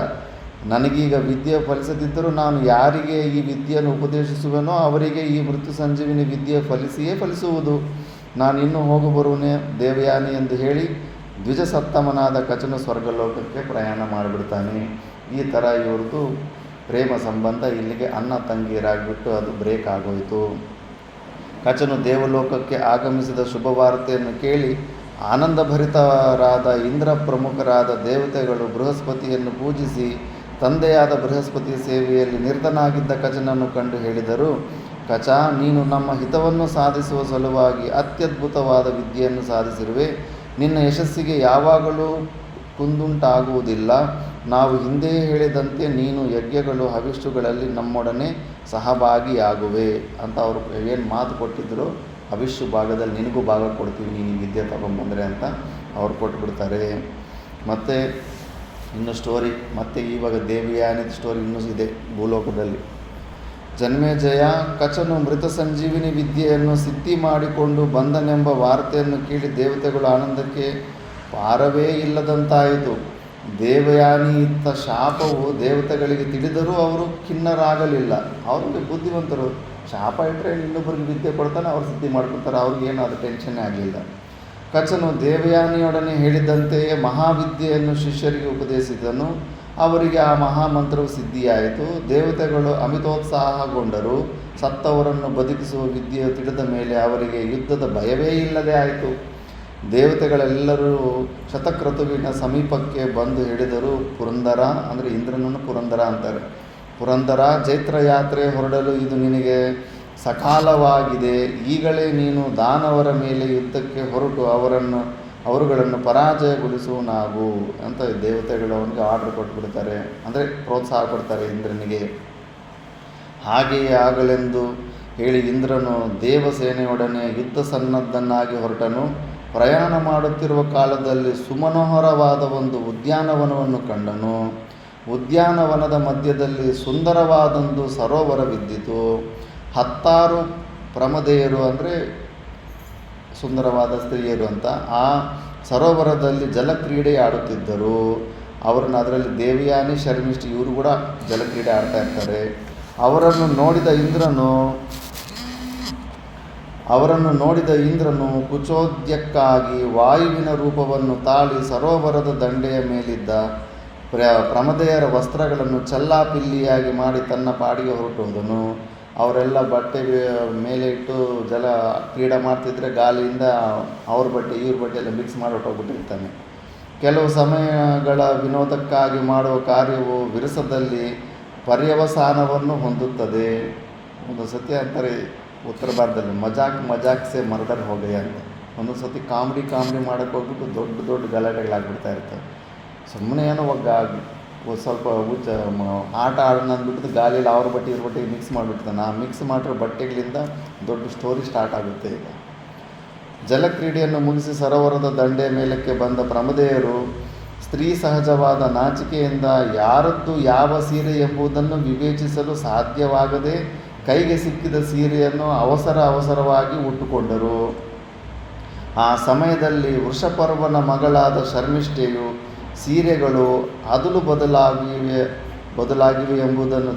ನನಗೀಗ ವಿದ್ಯೆ ಫಲಿಸದಿದ್ದರೂ ನಾನು ಯಾರಿಗೆ ಈ ವಿದ್ಯೆಯನ್ನು ಉಪದೇಶಿಸುವೆನೋ ಅವರಿಗೆ ಈ ಮೃತ್ಯು ಸಂಜೀವಿನಿ ವಿದ್ಯೆ ಫಲಿಸುವುದು. ನಾನಿನ್ನೂ ಹೋಗಬರುವನೇ ದೇವಯಾನಿ ಎಂದು ಹೇಳಿ ದ್ವಿಜಸತ್ತಮನಾದ ಕಚನು ಸ್ವರ್ಗಲೋಕಕ್ಕೆ ಪ್ರಯಾಣ ಮಾಡಿಬಿಡ್ತಾನೆ. ಈ ಥರ ಇವ್ರದ್ದು ಪ್ರೇಮ ಸಂಬಂಧ ಇಲ್ಲಿಗೆ ಅಣ್ಣ ತಂಗಿಯರಾಗಿಬಿಟ್ಟು ಅದು ಬ್ರೇಕ್ ಆಗೋಯಿತು. ಕಚನು ದೇವಲೋಕಕ್ಕೆ ಆಗಮಿಸಿದ ಶುಭವಾರ್ತೆಯನ್ನು ಕೇಳಿ ಆನಂದಭರಿತರಾದ ಇಂದ್ರ ಪ್ರಮುಖರಾದ ದೇವತೆಗಳು ಬೃಹಸ್ಪತಿಯನ್ನು ಪೂಜಿಸಿ ತಂದೆಯಾದ ಬೃಹಸ್ಪತಿಯ ಸೇವೆಯಲ್ಲಿ ನಿರತನಾಗಿದ್ದ ಕಚನನ್ನು ಕಂಡು ಹೇಳಿದರು, ಕಚ, ನೀನು ನಮ್ಮ ಹಿತವನ್ನು ಸಾಧಿಸುವ ಸಲುವಾಗಿ ಅತ್ಯದ್ಭುತವಾದ ವಿದ್ಯೆಯನ್ನು ಸಾಧಿಸಿರುವೆ. ನಿನ್ನ ಯಶಸ್ಸಿಗೆ ಯಾವಾಗಲೂ ಕುಂದುಂಟಾಗುವುದಿಲ್ಲ. ನಾವು ಹಿಂದೆಯೇ ಹೇಳಿದಂತೆ ನೀನು ಯಜ್ಞಗಳು ಹವಿಷ್ಯುಗಳಲ್ಲಿ ನಮ್ಮೊಡನೆ ಸಹಭಾಗಿಯಾಗುವೆ ಅಂತ ಅವರು ಏನು ಮಾತು ಕೊಟ್ಟಿದ್ದರು, ಹವಿಷ್ಯು ಭಾಗದಲ್ಲಿ ನಿನಗೂ ಭಾಗ ಕೊಡ್ತೀವಿ ನೀನು ವಿದ್ಯೆ ತಗೊಂಬಂದರೆ ಅಂತ ಅವ್ರು ಕೊಟ್ಬಿಡ್ತಾರೆ. ಮತ್ತು ಇನ್ನು ಸ್ಟೋರಿ ಮತ್ತು ಇವಾಗ ದೇವಯಾನಿದ ಸ್ಟೋರಿ ಇನ್ನೂ ಇದೆ ಭೂಲೋಕದಲ್ಲಿ. ಜನ್ಮೇಜಯ, ಕಚನು ಮೃತ ಸಂಜೀವಿನಿ ವಿದ್ಯೆಯನ್ನು ಸಿದ್ಧಿ ಮಾಡಿಕೊಂಡು ಬಂದನೆಂಬ ವಾರ್ತೆಯನ್ನು ಕೇಳಿ ದೇವತೆಗಳ ಆನಂದಕ್ಕೆ ಪಾರವೇ ಇಲ್ಲದಂತಾಯಿತು. ದೇವಯಾನಿ ಇತ್ತ ಶಾಪವು ದೇವತೆಗಳಿಗೆ ತಿಳಿದರೂ ಅವರು ಖಿನ್ನರಾಗಲಿಲ್ಲ. ಅವ್ರಿಗೆ ಬುದ್ಧಿವಂತರು, ಶಾಪ ಇಟ್ಟರೆ ಇನ್ನೊಬ್ಬರಿಗೆ ವಿದ್ಯೆ ಕೊಡ್ತಾನೆ, ಅವ್ರು ಸಿದ್ಧಿ ಮಾಡ್ಕೊತಾರೆ, ಅವ್ರಿಗೇನು ಅದು ಟೆನ್ಷನ್ನೇ ಆಗಲಿಲ್ಲ. ಕಚನು ದೇವಯಾನಿಯೊಡನೆ ಹೇಳಿದಂತೆಯೇ ಮಹಾವಿದ್ಯೆಯನ್ನು ಶಿಷ್ಯರಿಗೆ ಉಪದೇಶಿಸಿದನು. ಅವರಿಗೆ ಆ ಮಹಾಮಂತ್ರವು ಸಿದ್ಧಿಯಾಯಿತು. ದೇವತೆಗಳು ಅಮಿತೋತ್ಸಾಹಗೊಂಡರು. ಸತ್ತವರನ್ನು ಬದುಕಿಸುವ ವಿದ್ಯೆಯು ತಿಳಿದ ಮೇಲೆ ಅವರಿಗೆ ಯುದ್ಧದ ಭಯವೇ ಇಲ್ಲದೆ ಆಯಿತು. ದೇವತೆಗಳೆಲ್ಲರೂ ಶತಕ್ರತುವಿನ ಸಮೀಪಕ್ಕೆ ಬಂದು ಹೇಳಿದರು, ಪುರಂದರ, ಅಂದರೆ ಇಂದ್ರನನ್ನು ಪುರಂದರ ಅಂತಾರೆ, ಪುರಂದರ, ಜೈತ್ರಯಾತ್ರೆ ಹೊರಡಲು ಇದು ನಿನಗೆ ಸಕಾಲವಾಗಿದೆ. ಈಗಲೇ ನೀನು ದಾನವರ ಮೇಲೆ ಯುದ್ಧಕ್ಕೆ ಹೊರಟು ಅವರುಗಳನ್ನು ಪರಾಜಯಗೊಳಿಸುವನಾಗು ಅಂತ ದೇವತೆಗಳು ಅವನಿಗೆ ಆರ್ಡರ್ ಕೊಟ್ಬಿಡ್ತಾರೆ, ಅಂದರೆ ಪ್ರೋತ್ಸಾಹ ಕೊಡ್ತಾರೆ ಇಂದ್ರನಿಗೆ. ಹಾಗೆಯೇ ಆಗಲೆಂದು ಹೇಳಿ ಇಂದ್ರನು ದೇವಸೇನೆಯೊಡನೆ ಯುದ್ಧ ಸನ್ನದ್ಧನಾಗಿ ಹೊರಟನು. ಪ್ರಯಾಣ ಮಾಡುತ್ತಿರುವ ಕಾಲದಲ್ಲಿ ಸುಮನೋಹರವಾದ ಒಂದು ಉದ್ಯಾನವನವನ್ನು ಕಂಡನು. ಉದ್ಯಾನವನದ ಮಧ್ಯದಲ್ಲಿ ಸುಂದರವಾದೊಂದು ಸರೋವರವಿದ್ದಿತು. 10 ಪ್ರಮದೆಯರು, ಅಂದರೆ ಸುಂದರವಾದ ಸ್ತ್ರೀಯರು ಅಂತ. ಆ ಸರೋವರದಲ್ಲಿ ಜಲಕ್ರೀಡೆ ಆಡುತ್ತಿದ್ದರು. ಅವರನ್ನು ಅದರಲ್ಲಿ ದೇವಯಾನಿ, ಶರ್ಮಿಷ್ಠಿ ಇವರು ಕೂಡ ಜಲಕ್ರೀಡೆ ಆಡ್ತಾ ಇರ್ತಾರೆ. ಅವರನ್ನು ನೋಡಿದ ಇಂದ್ರನು ಕುಚೋದ್ಯಕ್ಕಾಗಿ ವಾಯುವಿನ ರೂಪವನ್ನು ತಾಳಿ ಸರೋವರದ ದಂಡೆಯ ಮೇಲಿದ್ದ ಪ್ರಮದೆಯರ ವಸ್ತ್ರಗಳನ್ನು ಚೆಲ್ಲಾಪಿಲ್ಲಿಯಾಗಿ ಮಾಡಿ ತನ್ನ ಪಾಡಿಗೆ ಹೊರಟೋದನು. ಅವರೆಲ್ಲ ಬಟ್ಟೆ ಮೇಲೆ ಇಟ್ಟು ಜಲ ಕ್ರೀಡೆ ಮಾಡ್ತಿದ್ರೆ ಗಾಳಿಯಿಂದ ಅವ್ರ ಬಟ್ಟೆ ಇವ್ರ ಬಟ್ಟೆ ಎಲ್ಲ ಮಿಕ್ಸ್ ಮಾಡಿ ಹೊರಟೋಗ್ಬಿಟ್ಟಿರ್ತಾನೆ. ಕೆಲವು ಸಮಯಗಳ ವಿನೋದಕ್ಕಾಗಿ ಮಾಡುವ ಕಾರ್ಯವು ವಿರಸದಲ್ಲಿ ಪರ್ಯವಸಾನವನ್ನು ಹೊಂದುತ್ತದೆ. ಒಂದು ಸತಿ ಅಂತಾರೆ ಉತ್ತರ ಭಾರತದಲ್ಲಿ ಮಜಾಕ್ ಸೆ ಮರ್ಡರ್ ಹೋಗಯ್ಯ ಅಂತ. ಒಂದೊಂದು ಸತಿ ಕಾಮಿಡಿ ಮಾಡೋಕ್ಕೆ ಹೋಗ್ಬಿಟ್ಟು ದೊಡ್ಡ ಗಲಾಟೆಗಳಾಗ್ಬಿಡ್ತಾ ಇರ್ತವೆ. ಸುಮ್ಮನೆ ಏನೋ ಸ್ವಲ್ಪ ಆಟ ಆಡೋಣ ಅಂದ್ಬಿಟ್ಟು ಗಾಳಿಯಲ್ಲಿ ಅವ್ರ ಬಟ್ಟೆ ಇವ್ರ ಬಟ್ಟೆಗೆ ಮಿಕ್ಸ್ ಮಾಡಿಬಿಡ್ತಾನೆ. ಆ ಮಿಕ್ಸ್ ಮಾಡಿರೋ ಬಟ್ಟೆಗಳಿಂದ ದೊಡ್ಡ ಸ್ಟೋರಿ ಸ್ಟಾರ್ಟ್ ಆಗುತ್ತೆ. ಈಗ ಜಲಕ್ರೀಡೆಯನ್ನು ಮುಗಿಸಿ ಸರೋವರದ ದಂಡೆಯ ಮೇಲಕ್ಕೆ ಬಂದ ಪ್ರಮದೆಯರು ಸ್ತ್ರೀ ಸಹಜವಾದ ನಾಚಿಕೆಯಿಂದ ಯಾರದ್ದು ಯಾವ ಸೀರೆ ಎಂಬುದನ್ನು ವಿವೇಚಿಸಲು ಸಾಧ್ಯವಾಗದೆ ಕೈಗೆ ಸಿಕ್ಕಿದ ಸೀರೆಯನ್ನು ಅವಸರವಾಗಿ ಉಟ್ಟುಕೊಂಡರು. ಆ ಸಮಯದಲ್ಲಿ ವೃಷಪರ್ವನ ಮಗಳಾದ ಶರ್ಮಿಷ್ಠೆಯು ಸೀರೆಗಳು ಅದಲು ಬದಲಾಗಿವೆ ಎಂಬುದನ್ನು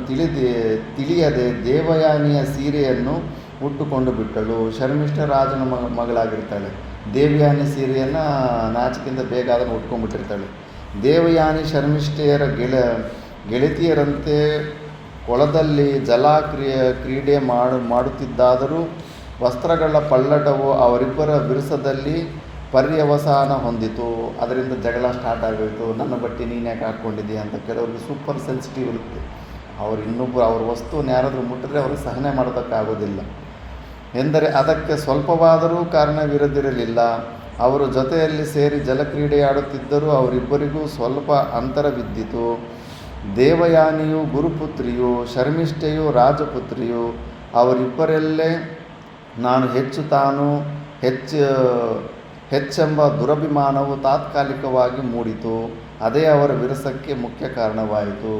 ತಿಳಿಯದೆ ದೇವಯಾನಿಯ ಸೀರೆಯನ್ನು ಉಟ್ಟುಕೊಂಡು ಬಿಟ್ಟಳು. ಶರ್ಮಿಷ್ಠ ರಾಜನ ಮಗಳಾಗಿರ್ತಾಳೆ. ದೇವಯಾನಿ ಸೀರೆಯನ್ನು ನಾಚಿಕೆಯಿಂದ ಬೇಗ ಅದನ್ನು ಉಟ್ಕೊಂಡ್ಬಿಟ್ಟಿರ್ತಾಳೆ. ದೇವಯಾನಿ ಶರ್ಮಿಷ್ಠೆಯರ ಗೆಳತಿಯರಂತೆ ಕೊಳದಲ್ಲಿ ಕ್ರೀಡೆ ಮಾಡುತ್ತಿದ್ದಾದರೂ ವಸ್ತ್ರಗಳ ಪಲ್ಲಟವು ಅವರಿಬ್ಬರ ವಿರಸದಲ್ಲಿ ಪರ್ಯವಸಾನ ಹೊಂದಿತು. ಅದರಿಂದ ಜಗಳ ಸ್ಟಾರ್ಟ್ ಆಗೋಯಿತು. ನನ್ನ ಬಟ್ಟೆ ನೀನು ಯಾಕೆ ಹಾಕ್ಕೊಂಡಿದ್ದೀಯ ಅಂತ. ಕೆಲವ್ರಿಗೆ ಸೂಪರ್ ಸೆನ್ಸಿಟಿವ್ ಇರುತ್ತೆ. ಅವ್ರ ವಸ್ತುವನ್ನು ಯಾರಾದರೂ ಮುಟ್ಟಿದ್ರೆ ಅವ್ರಿಗೆ ಸಹನೆ ಮಾಡೋದಕ್ಕಾಗೋದಿಲ್ಲ. ಎಂದರೆ ಅದಕ್ಕೆ ಸ್ವಲ್ಪವಾದರೂ ಕಾರಣವಿರದಿರಲಿಲ್ಲ. ಅವರು ಜೊತೆಯಲ್ಲಿ ಸೇರಿ ಜಲಕ್ರೀಡೆಯಾಡುತ್ತಿದ್ದರೂ ಅವರಿಬ್ಬರಿಗೂ ಸ್ವಲ್ಪ ಅಂತರವಿದ್ದಿತು. ದೇವಯಾನಿಯು ಗುರುಪುತ್ರಿಯು, ಶರ್ಮಿಷ್ಠೆಯು ರಾಜಪುತ್ರಿಯು. ಅವರಿಬ್ಬರಲ್ಲೇ ನಾನು ಹೆಚ್ಚೆಂಬ ದುರಭಿಮಾನವು ತಾತ್ಕಾಲಿಕವಾಗಿ ಮೂಡಿತು. ಅದೇ ಅವರ ವಿರಸಕ್ಕೆ ಮುಖ್ಯ ಕಾರಣವಾಯಿತು.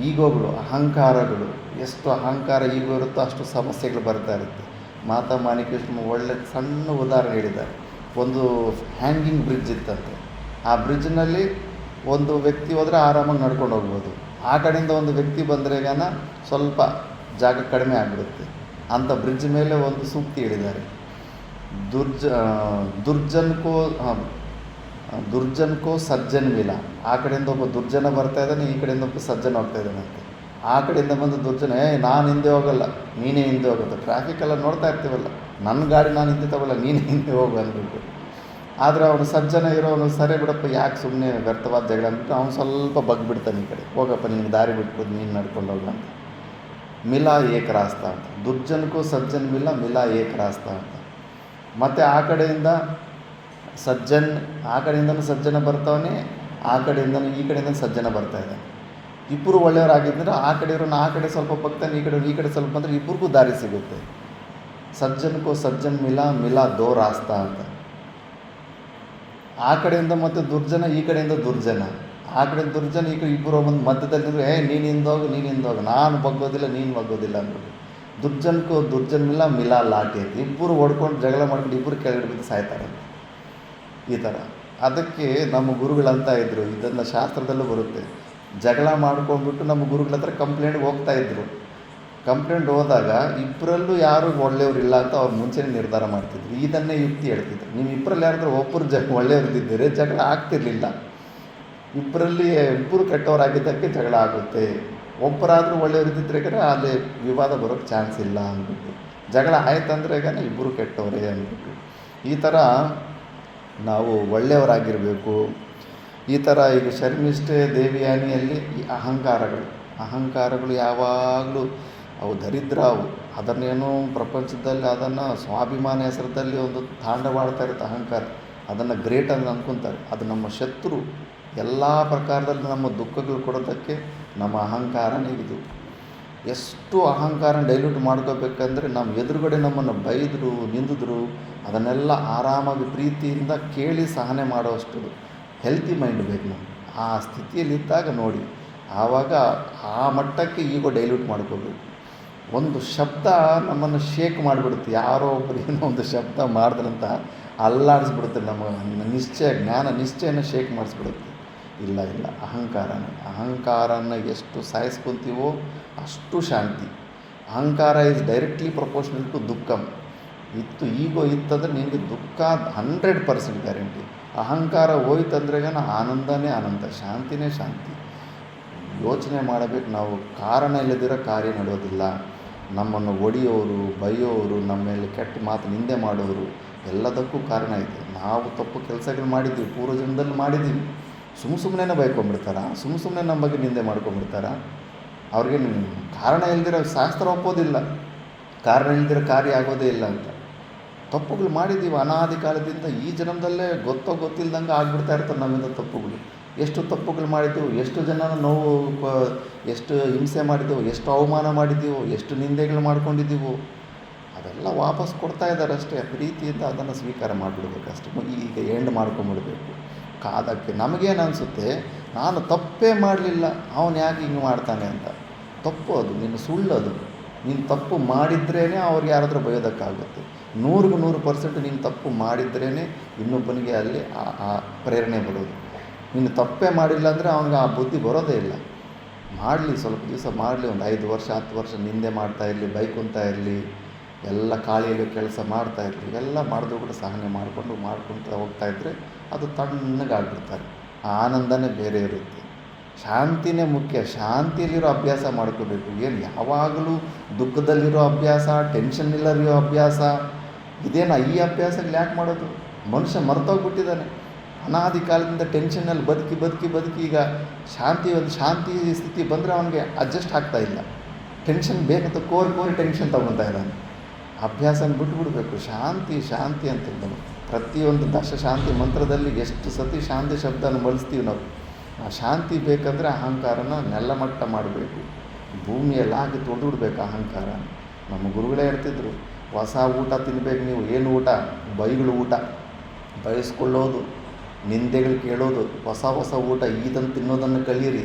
ಈಗೋಗಳು, ಅಹಂಕಾರಗಳು, ಎಷ್ಟು ಅಹಂಕಾರ ಈಗೋ ಇರುತ್ತೋ ಅಷ್ಟು ಸಮಸ್ಯೆಗಳು ಬರ್ತಾ ಇರುತ್ತೆ. ಮಾತಾ ಮಾಣಿಕೇಶ್ವರ ಒಳ್ಳೆ ಸಣ್ಣ ಉದಾಹರಣೆ ಹೇಳಿದ್ದಾರೆ. ಒಂದು ಹ್ಯಾಂಗಿಂಗ್ ಬ್ರಿಡ್ಜ್ ಇತ್ತಂತೆ. ಆ ಬ್ರಿಡ್ಜ್ನಲ್ಲಿ ಒಂದು ವ್ಯಕ್ತಿ ಹೋದರೆ ಆರಾಮಾಗಿ ನಡ್ಕೊಂಡು ಹೋಗ್ಬೋದು. ಆ ಕಡೆಯಿಂದ ಒಂದು ವ್ಯಕ್ತಿ ಬಂದರೆ ಸ್ವಲ್ಪ ಜಾಗ ಕಡಿಮೆ ಆಗಿಬಿಡುತ್ತೆ. ಅಂಥ ಬ್ರಿಡ್ಜ್ ಮೇಲೆ ಒಂದು ಸೂಕ್ತಿ ಹೇಳಿದ್ದಾರೆ. ದುರ್ಜನ್ಕೋ ಸಜ್ಜನ್ ಮಿಲ. ಆ ಕಡೆಯಿಂದ ಒಬ್ಬ ದುರ್ಜನ ಬರ್ತಾ ಇದ್ದಾನೆ, ಈ ಕಡೆಯಿಂದ ಒಬ್ಬ ಸಜ್ಜನ ಹೋಗ್ತಾ ಇದ್ದಾನಂತೆ. ಆ ಕಡೆಯಿಂದ ಬಂದು ದುರ್ಜನ ನಾನು ಹಿಂದೆ ಹೋಗಲ್ಲ, ನೀನೇ ಹಿಂದೆ ಹೋಗುತ್ತೆ. ಟ್ರಾಫಿಕೆಲ್ಲ ನೋಡ್ತಾ ಇರ್ತೀವಲ್ಲ, ನನ್ನ ಗಾಡಿ ನಾನು ಹಿಂದೆ ತಗೊಳ್ಳಲ್ಲ, ನೀನೇ ಹಿಂದೆ ಹೋಗು ಅಂದ್ಬಿಟ್ಟು. ಆದರೆ ಅವನು ಸಜ್ಜನ ಇರೋನು ಸರಿ ಬಿಡಪ್ಪ, ಯಾಕೆ ಸುಮ್ಮನೆ ವ್ಯರ್ಥವಾದ ಜಗಳ ಅಂದ್ಬಿಟ್ಟು ಅವ್ನು ಸ್ವಲ್ಪ ಬಗ್ಬಿಡ್ತಾನೆ. ಈ ಕಡೆ ಹೋಗಪ್ಪ, ನಿನಗೆ ದಾರಿ ಬಿಟ್ಬಿಟ್ಟು ನೀನು ನಡ್ಕೊಂಡು ಹೋಗ ಅಂತ. ಮಿಲಾ ಏಕ್ ರಾಸ್ತಾ ಅಂತ. ದುರ್ಜನ್ಕೋ ಸಜ್ಜನ್ ಮಿಲಾ ಏಕ್ ರಾಸ್ತಾ ಅಂತ. ಮತ್ತು ಆ ಕಡೆಯಿಂದನೂ ಸಜ್ಜನ ಬರ್ತಾವನೆ, ಆ ಕಡೆಯಿಂದನೂ ಈ ಕಡೆಯಿಂದ ಸಜ್ಜನ ಬರ್ತಾ ಇದ್ದಾನೆ. ಇಬ್ಬರು ಒಳ್ಳೆಯವರಾಗಿದ್ದರೆ ಆ ಕಡೆ ಇರೋನು ಆ ಕಡೆ ಸ್ವಲ್ಪ ಬಗ್ತಾನೆ, ಈ ಕಡೆ ಸ್ವಲ್ಪ ಬಂದರೆ ಇಬ್ಬರಿಗೂ ದಾರಿ ಸಿಗುತ್ತೆ. ಸಜ್ಜನ್ಕೋ ಸಜ್ಜನ್ ಮಿಲಾ ದೋ ರಾಸ್ತಾ ಅಂತ. ಆ ಕಡೆಯಿಂದ ಮತ್ತು ದುರ್ಜನ, ಈ ಕಡೆಯಿಂದ ದುರ್ಜನ. ಆ ಕಡೆ ದುರ್ಜನ, ಈ ಕಡೆ ಇಬ್ಬರು ಬಂದು ಮಧ್ಯದಲ್ಲಿ ನೀನು ಹಿಂದೋಗು, ನಾನು ಬಗ್ಗೋದಿಲ್ಲ, ನೀನು ಬಗ್ಗೋದಿಲ್ಲ ಅಂದ್ಬಿಟ್ಟು ದುರ್ಜನ್ ಮಿಲಾ ಲಾಟಿ ಅಂತ. ಇಬ್ಬರು ಹೊಡ್ಕೊಂಡು ಜಗಳ ಮಾಡ್ಕೊಂಡು ಇಬ್ಬರು ಕೆಳಗಡೆ ಬಿದ್ದು ಸಾಯ್ತಾರಂತೆ. ಈ ಥರ. ಅದಕ್ಕೆ ನಮ್ಮ ಗುರುಗಳಂತ ಇದ್ದರು, ಇದನ್ನು ಶಾಸ್ತ್ರದಲ್ಲೂ ಬರುತ್ತೆ. ಜಗಳ ಮಾಡ್ಕೊಂಡ್ಬಿಟ್ಟು ನಮ್ಮ ಗುರುಗಳ ಹತ್ರ ಕಂಪ್ಲೇಂಟ್ಗೆ ಹೋಗ್ತಾಯಿದ್ರು. ಕಂಪ್ಲೇಂಟ್ ಹೋದಾಗ ಇಬ್ಬರಲ್ಲೂ ಯಾರೂ ಒಳ್ಳೆಯವರಿಲ್ಲ ಅಂತ ಅವ್ರು ಮುಂಚೆನೇ ನಿರ್ಧಾರ ಮಾಡ್ತಿದ್ರು. ಇದನ್ನೇ ಯುಕ್ತಿ ಹೇಳ್ತಿದ್ರು. ನೀವು ಇಬ್ಬರಲ್ಲಿ ಯಾರಾದ್ರೂ ಒಬ್ಬರು ಒಳ್ಳೆಯವ್ರದ್ದಿದ್ದರೆ ಜಗಳ ಆಗ್ತಿರ್ಲಿಲ್ಲ. ಇಬ್ಬರು ಕೆಟ್ಟವರಾಗಿದ್ದಕ್ಕೆ ಜಗಳ ಆಗುತ್ತೆ. ಒಬ್ಬರಾದರೂ ಒಳ್ಳೆಯವರಿದ್ದಿದ್ರೆ ಅಲ್ಲಿ ವಿವಾದ ಬರೋಕ್ಕೆ ಚಾನ್ಸ್ ಇಲ್ಲ ಅಂದ್ಬಿಟ್ಟು. ಜಗಳ ಆಯ್ತಂದ್ರೆ ಇಬ್ಬರು ಕೆಟ್ಟವರೇ ಅಂದ್ಬಿಟ್ಟು. ಈ ಥರ ನಾವು ಒಳ್ಳೆಯವರಾಗಿರಬೇಕು. ಈ ಥರ ಈಗ ಶರ್ಮಿಷ್ಠೆ ದೇವಯಾನಿಯಲ್ಲಿ ಈ ಅಹಂಕಾರಗಳು ಯಾವಾಗಲೂ ಅವು ದರಿದ್ರ. ಅದನ್ನೇನೋ ಪ್ರಪಂಚದಲ್ಲಿ ಅದನ್ನು ಸ್ವಾಭಿಮಾನ ಹೆಸರದಲ್ಲಿ ಒಂದು ತಾಂಡವಾಡ್ತಾ ಇರುತ್ತೆ ಅಹಂಕಾರ. ಅದನ್ನು ಗ್ರೇಟ್ ಅಂತ ಅಂದ್ಕೊತಾರೆ. ಅದು ನಮ್ಮ ಶತ್ರು. ಎಲ್ಲ ಪ್ರಕಾರದಲ್ಲಿ ನಮ್ಮ ದುಃಖಗಳು ಕೊಡೋದಕ್ಕೆ ನಮ್ಮ ಅಹಂಕಾರನೇ ಇದು. ಎಷ್ಟು ಅಹಂಕಾರ ಡೈಲ್ಯೂಟ್ ಮಾಡ್ಕೋಬೇಕಂದ್ರೆ ನಮ್ಮ ಎದುರುಗಡೆ ನಮ್ಮನ್ನು ಬೈದರು ನಿಂದಿದ್ರು ಅದನ್ನೆಲ್ಲ ಆರಾಮಾಗಿ ಪ್ರೀತಿಯಿಂದ ಕೇಳಿ ಸಹನೆ ಮಾಡೋಷ್ಟು ಹೆಲ್ತಿ ಮೈಂಡ್ ಬೇಕು ನಮಗೆ. ಆ ಸ್ಥಿತಿಯಲ್ಲಿದ್ದಾಗ ನೋಡಿ, ಆವಾಗ ಆ ಮಟ್ಟಕ್ಕೆ ಈಗೋ ಡೈಲ್ಯೂಟ್ ಮಾಡ್ಕೋಬೇಕು. ಒಂದು ಶಬ್ದ ನಮ್ಮನ್ನು ಶೇಕ್ ಮಾಡಿಬಿಡುತ್ತೆ. ಯಾರೋ ಒಬ್ಬರು ಏನೋ ಒಂದು ಶಬ್ದ ಮಾಡಿದ್ರಂತ ಅಲ್ಲಾಡಿಸ್ಬಿಡುತ್ತೆ. ನಮ್ಮ ನಿಶ್ಚಯ, ಜ್ಞಾನ ನಿಶ್ಚಯನ ಶೇಕ್ ಮಾಡಿಸ್ಬಿಡುತ್ತೆ. ಇಲ್ಲ ಅಹಂಕಾರನ ಎಷ್ಟು ಸಾಯಿಸ್ಕೊತೀವೋ ಅಷ್ಟು ಶಾಂತಿ. ಅಹಂಕಾರ ಈಸ್ ಡೈರೆಕ್ಟ್ಲಿ ಪ್ರಪೋರ್ಷನಲ್ ಟು ದುಃಖಂ. ಈಗೋ ಇತ್ತಂದರೆ ನಿನಗೆ ದುಃಖ 100% ಗ್ಯಾರಂಟಿ. ಅಹಂಕಾರ ಹೋಯ್ತಂದ್ರೆಗನ ಆನಂದನೇ ಆನಂದ, ಶಾಂತಿನೇ ಶಾಂತಿ. ಯೋಚನೆ ಮಾಡಬೇಕು, ನಾವು ಕಾರಣ ಇಲ್ಲದಿರೋ ಕಾರ್ಯ ನಡೆಯೋದಿಲ್ಲ. ನಮ್ಮನ್ನು ಒಡೆಯೋರು, ಬೈಯೋರು, ನಮ್ಮ ಮೇಲೆ ಕೆಟ್ಟ ಮಾತು ನಿಂದೆ ಮಾಡೋರು ಎಲ್ಲದಕ್ಕೂ ಕಾರಣ ಇದೆ. ನಾವು ತಪ್ಪು ಕೆಲಸಗಳು ಮಾಡಿದ್ದೀವಿ, ಪೂರ್ವಜನ್ಮದಲ್ಲಿ ಮಾಡಿದ್ದೀವಿ. ಸುಮ್ಮನೆ ಬೈಕೊಂಬಿಡ್ತಾರ, ಸುಮ್ಮನೆ ನಮ್ಮ ಬಗ್ಗೆ ನಿಂದೆ ಮಾಡ್ಕೊಂಬಿಡ್ತಾರ. ಅವ್ರಿಗೆ ಕಾರಣ ಇಲ್ದಿರೋ ಶಾಸ್ತ್ರ ಒಪ್ಪೋದಿಲ್ಲ, ಕಾರಣ ಇಲ್ದಿರೋ ಕಾರ್ಯ ಆಗೋದೇ ಇಲ್ಲ ಅಂತ. ತಪ್ಪುಗಳು ಮಾಡಿದ್ದೀವಿ ಅನಾದಿ ಕಾಲದಿಂದ. ಈ ಜನ್ಮದಲ್ಲೇ ಗೊತ್ತಿಲ್ದಂಗೆ ಆಗ್ಬಿಡ್ತಾ ಇರ್ತಾರೆ ನಮ್ಮಿಂದ ತಪ್ಪುಗಳು. ಎಷ್ಟು ತಪ್ಪುಗಳು ಮಾಡಿದ್ದೆವು, ಎಷ್ಟು ಜನನ ನೋವು, ಎಷ್ಟು ಹಿಂಸೆ ಮಾಡಿದ್ದೆವು, ಎಷ್ಟು ಅವಮಾನ ಮಾಡಿದ್ದೀವೋ, ಎಷ್ಟು ನಿಂದೆಗಳು ಮಾಡ್ಕೊಂಡಿದ್ದೀವೋ, ಅದೆಲ್ಲ ವಾಪಸ್ ಕೊಡ್ತಾ ಇದ್ದಾರೆ ಅಷ್ಟೇ. ಪ್ರೀತಿಯಿಂದ ಅದನ್ನು ಸ್ವೀಕಾರ ಮಾಡಿಬಿಡ್ಬೇಕಷ್ಟೆ. ಈಗ ಎಂಡ್ ಮಾಡ್ಕೊಂಬಿಡ್ಬೇಕು. ಅದಕ್ಕೆ ನಮಗೇನು ಅನಿಸುತ್ತೆ, ನಾನು ತಪ್ಪೇ ಮಾಡಲಿಲ್ಲ, ಅವನು ಯಾಕೆ ಹಿಂಗೆ ಮಾಡ್ತಾನೆ ಅಂತ. ತಪ್ಪು ಅದು, ನಿನ್ನ ಸುಳ್ಳದು. ನೀನು ತಪ್ಪು ಮಾಡಿದ್ರೇ ಅವ್ರಿಗೆ ಯಾರಾದರೂ ಬಯೋದಕ್ಕಾಗುತ್ತೆ. 100% ನೀನು ತಪ್ಪು ಮಾಡಿದ್ರೇ ಇನ್ನೊಬ್ಬನಿಗೆ ಅಲ್ಲಿ ಆ ಪ್ರೇರಣೆ ಬರೋದು. ನೀನು ತಪ್ಪೇ ಮಾಡಿಲ್ಲ ಅಂದರೆ ಅವನಿಗೆ ಆ ಬುದ್ಧಿ ಬರೋದೇ ಇಲ್ಲ. ಮಾಡಲಿ, ಸ್ವಲ್ಪ ದಿವಸ ಮಾಡಲಿ, ಒಂದು 5 ವರ್ಷ 10 ವರ್ಷ ನಿಂದೆ ಮಾಡ್ತಾಯಿರಲಿ, ಬೈಕೊತಾ ಇರಲಿ, ಎಲ್ಲ ಕಾಳಿಯಲ್ಲಿ ಕೆಲಸ ಮಾಡ್ತಾಯಿರಲಿ, ಎಲ್ಲ ಮಾಡಿದ್ರು ಕೂಡ ಸಹನೆ ಮಾಡ್ಕೊತ ಹೋಗ್ತಾಯಿದ್ರೆ ಅದು ತಣ್ಣಗಾಗ್ಬಿಡ್ತಾರೆ. ಆ ಆನಂದನೇ ಬೇರೆ ಇರುತ್ತೆ. ಶಾಂತಿನೇ ಮುಖ್ಯ. ಶಾಂತಿಯಲ್ಲಿರೋ ಅಭ್ಯಾಸ ಮಾಡ್ಕೋಬೇಕು. ಏನು ಯಾವಾಗಲೂ ದುಃಖದಲ್ಲಿರೋ ಅಭ್ಯಾಸ, ಟೆನ್ಷನ್ ಇಲ್ಲರಿರೋ ಅಭ್ಯಾಸ, ಇದೇನು ಈ ಅಭ್ಯಾಸಗಳು ಯಾಕೆ ಮಾಡೋದು? ಮನುಷ್ಯ ಮರ್ತೋಗ್ಬಿಟ್ಟಿದ್ದಾನೆ. ಅನಾದಿ ಕಾಲದಿಂದ ಟೆನ್ಷನ್ನಲ್ಲಿ ಬದುಕಿ ಈಗ ಶಾಂತಿ ಸ್ಥಿತಿ ಬಂದರೆ ಅವನಿಗೆ ಅಡ್ಜಸ್ಟ್ ಆಗ್ತಾ ಇಲ್ಲ. ಟೆನ್ಷನ್ ಬೇಕಂತ ಕೋರಿ ಟೆನ್ಷನ್ ತೊಗೊತಾ ಇದ್ದಾನೆ. ಅಭ್ಯಾಸನ ಬಿಟ್ಬಿಡ್ಬೇಕು. ಶಾಂತಿ ಅಂತಂದನು. ಪ್ರತಿಯೊಂದು ಶಾಂತಿ ಮಂತ್ರದಲ್ಲಿ ಎಷ್ಟು ಸತಿ ಶಾಂತಿ ಶಬ್ದನ ಬಳಸ್ತೀವಿ ನಾವು. ಆ ಶಾಂತಿ ಬೇಕಂದರೆ ಅಹಂಕಾರನ ನೆಲಮಟ್ಟ ಮಾಡಬೇಕು. ಭೂಮಿಯಲ್ಲಿ ಹಾಕಿ ತೊಳೆದ್ಬಿಡ್ಬೇಕು ಅಹಂಕಾರ. ನಮ್ಮ ಗುರುಗಳೇ ಹೇಳ್ತಿದ್ರು, ಹೊಸ ಊಟ ತಿನ್ನಬೇಕು ನೀವು. ಏನು ಊಟ? ಬೈಗಳು ಊಟ, ಬಯಸ್ಕೊಳ್ಳೋದು, ನಿಂದೆಗಳು ಕೇಳೋದು, ಹೊಸ ಊಟ. ಇದನ್ನು ತಿನ್ನೋದನ್ನು ಕಲೀರಿ.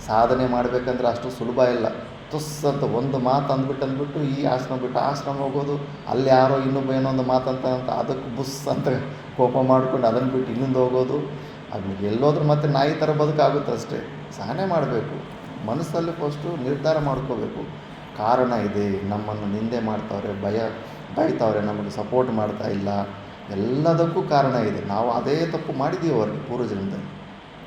ಸಾಧನೆ ಮಾಡಬೇಕಂದ್ರೆ ಅಷ್ಟು ಸುಲಭ ಇಲ್ಲ. ತುಸ್ ಅಂತ ಒಂದು ಮಾತು ಅಂದ್ಬಿಟ್ಟು ಈ ಆಶ್ರಮ ಬಿಟ್ಟು ಆಶ್ರಮ ಹೋಗೋದು, ಅಲ್ಲಿ ಯಾರೋ ಇನ್ನೊಬ್ಬ ಏನೋ ಒಂದು ಮಾತಂತ ಅದಕ್ಕೆ ಬುಸ್ ಅಂತ ಕೋಪ ಮಾಡ್ಕೊಂಡು ಅದನ್ನು ಬಿಟ್ಟು ಇನ್ನೊಂದು ಹೋಗೋದು. ಅದು ಎಲ್ಲೋದ್ರೂ ಮತ್ತೆ ನಾಯಿ ಥರ ಬದುಕಾಗುತ್ತೆ ಅಷ್ಟೇ. ಸಹನೆ ಮಾಡಬೇಕು. ಮನಸ್ಸಲ್ಲಿ ಫಸ್ಟು ನಿರ್ಧಾರ ಮಾಡ್ಕೋಬೇಕು. ಕಾರಣ ಇದೆ, ನಮ್ಮನ್ನು ನಿಂದೆ ಮಾಡ್ತಾವ್ರೆ, ಬೈತಾವ್ರೆ, ನಮಗೆ ಸಪೋರ್ಟ್ ಮಾಡ್ತಾ ಇಲ್ಲ, ಎಲ್ಲದಕ್ಕೂ ಕಾರಣ ಇದೆ. ನಾವು ಅದೇ ತಪ್ಪು ಮಾಡಿದ್ದೀವಿ ಅವ್ರಿಗೆ ಪೂರ್ವಜನ್ಮದಲ್ಲಿ.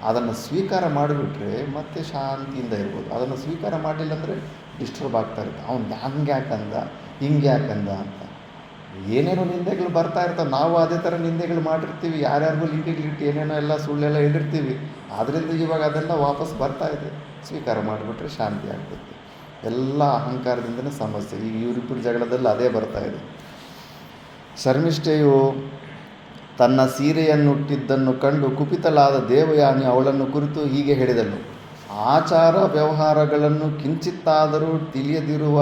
ಅದನ್ನು ಸ್ವೀಕಾರ ಮಾಡಿಬಿಟ್ರೆ ಮತ್ತೆ ಶಾಂತಿಯಿಂದ ಇರ್ಬೋದು. ಅದನ್ನು ಸ್ವೀಕಾರ ಮಾಡಲಿಲ್ಲ ಅಂದರೆ ಡಿಸ್ಟರ್ಬ್ ಆಗ್ತಾ ಇರುತ್ತೆ. ಅವ್ನು ಹಂಗೆ ಯಾಕಂದ, ಹಿಂಗೆ ಯಾಕಂದ ಅಂತ ಏನೇನೋ ನಿಂದೆಗಳು ಬರ್ತಾ ಇರ್ತವೆ. ನಾವು ಅದೇ ಥರ ನಿಂದೆಗಳು ಮಾಡಿರ್ತೀವಿ, ಯಾರ್ಯಾರಿಗೂ ಲಿಂಕಿಟ್ಟು ಏನೇನೋ ಎಲ್ಲ ಸುಳ್ಳೆಲ್ಲ ಹೇಳಿರ್ತೀವಿ. ಆದ್ದರಿಂದ ಇವಾಗ ಅದೆಲ್ಲ ವಾಪಸ್ ಬರ್ತಾ ಇದೆ. ಸ್ವೀಕಾರ ಮಾಡಿಬಿಟ್ರೆ ಶಾಂತಿ ಆಗ್ತದೆ. ಎಲ್ಲ ಅಹಂಕಾರದಿಂದನೇ ಸಮಸ್ಯೆ. ಈಗ ಇವರಿಬ್ಬರು ಜಗಳದಲ್ಲಿ ಅದೇ ಬರ್ತಾ ಇದೆ. ಶರ್ಮಿಷ್ಠೆಯು ತನ್ನ ಸೀರೆಯನ್ನುಟ್ಟಿದ್ದನ್ನು ಕಂಡು ಕುಪಿತಳಾದ ದೇವಯಾನಿ ಅವಳನ್ನು ಕುರಿತು ಹೀಗೆ ಹೇಳಿದಳು. ಆಚಾರ ವ್ಯವಹಾರಗಳನ್ನು ಕಿಂಚಿತ್ತಾದರೂ ತಿಳಿಯದಿರುವ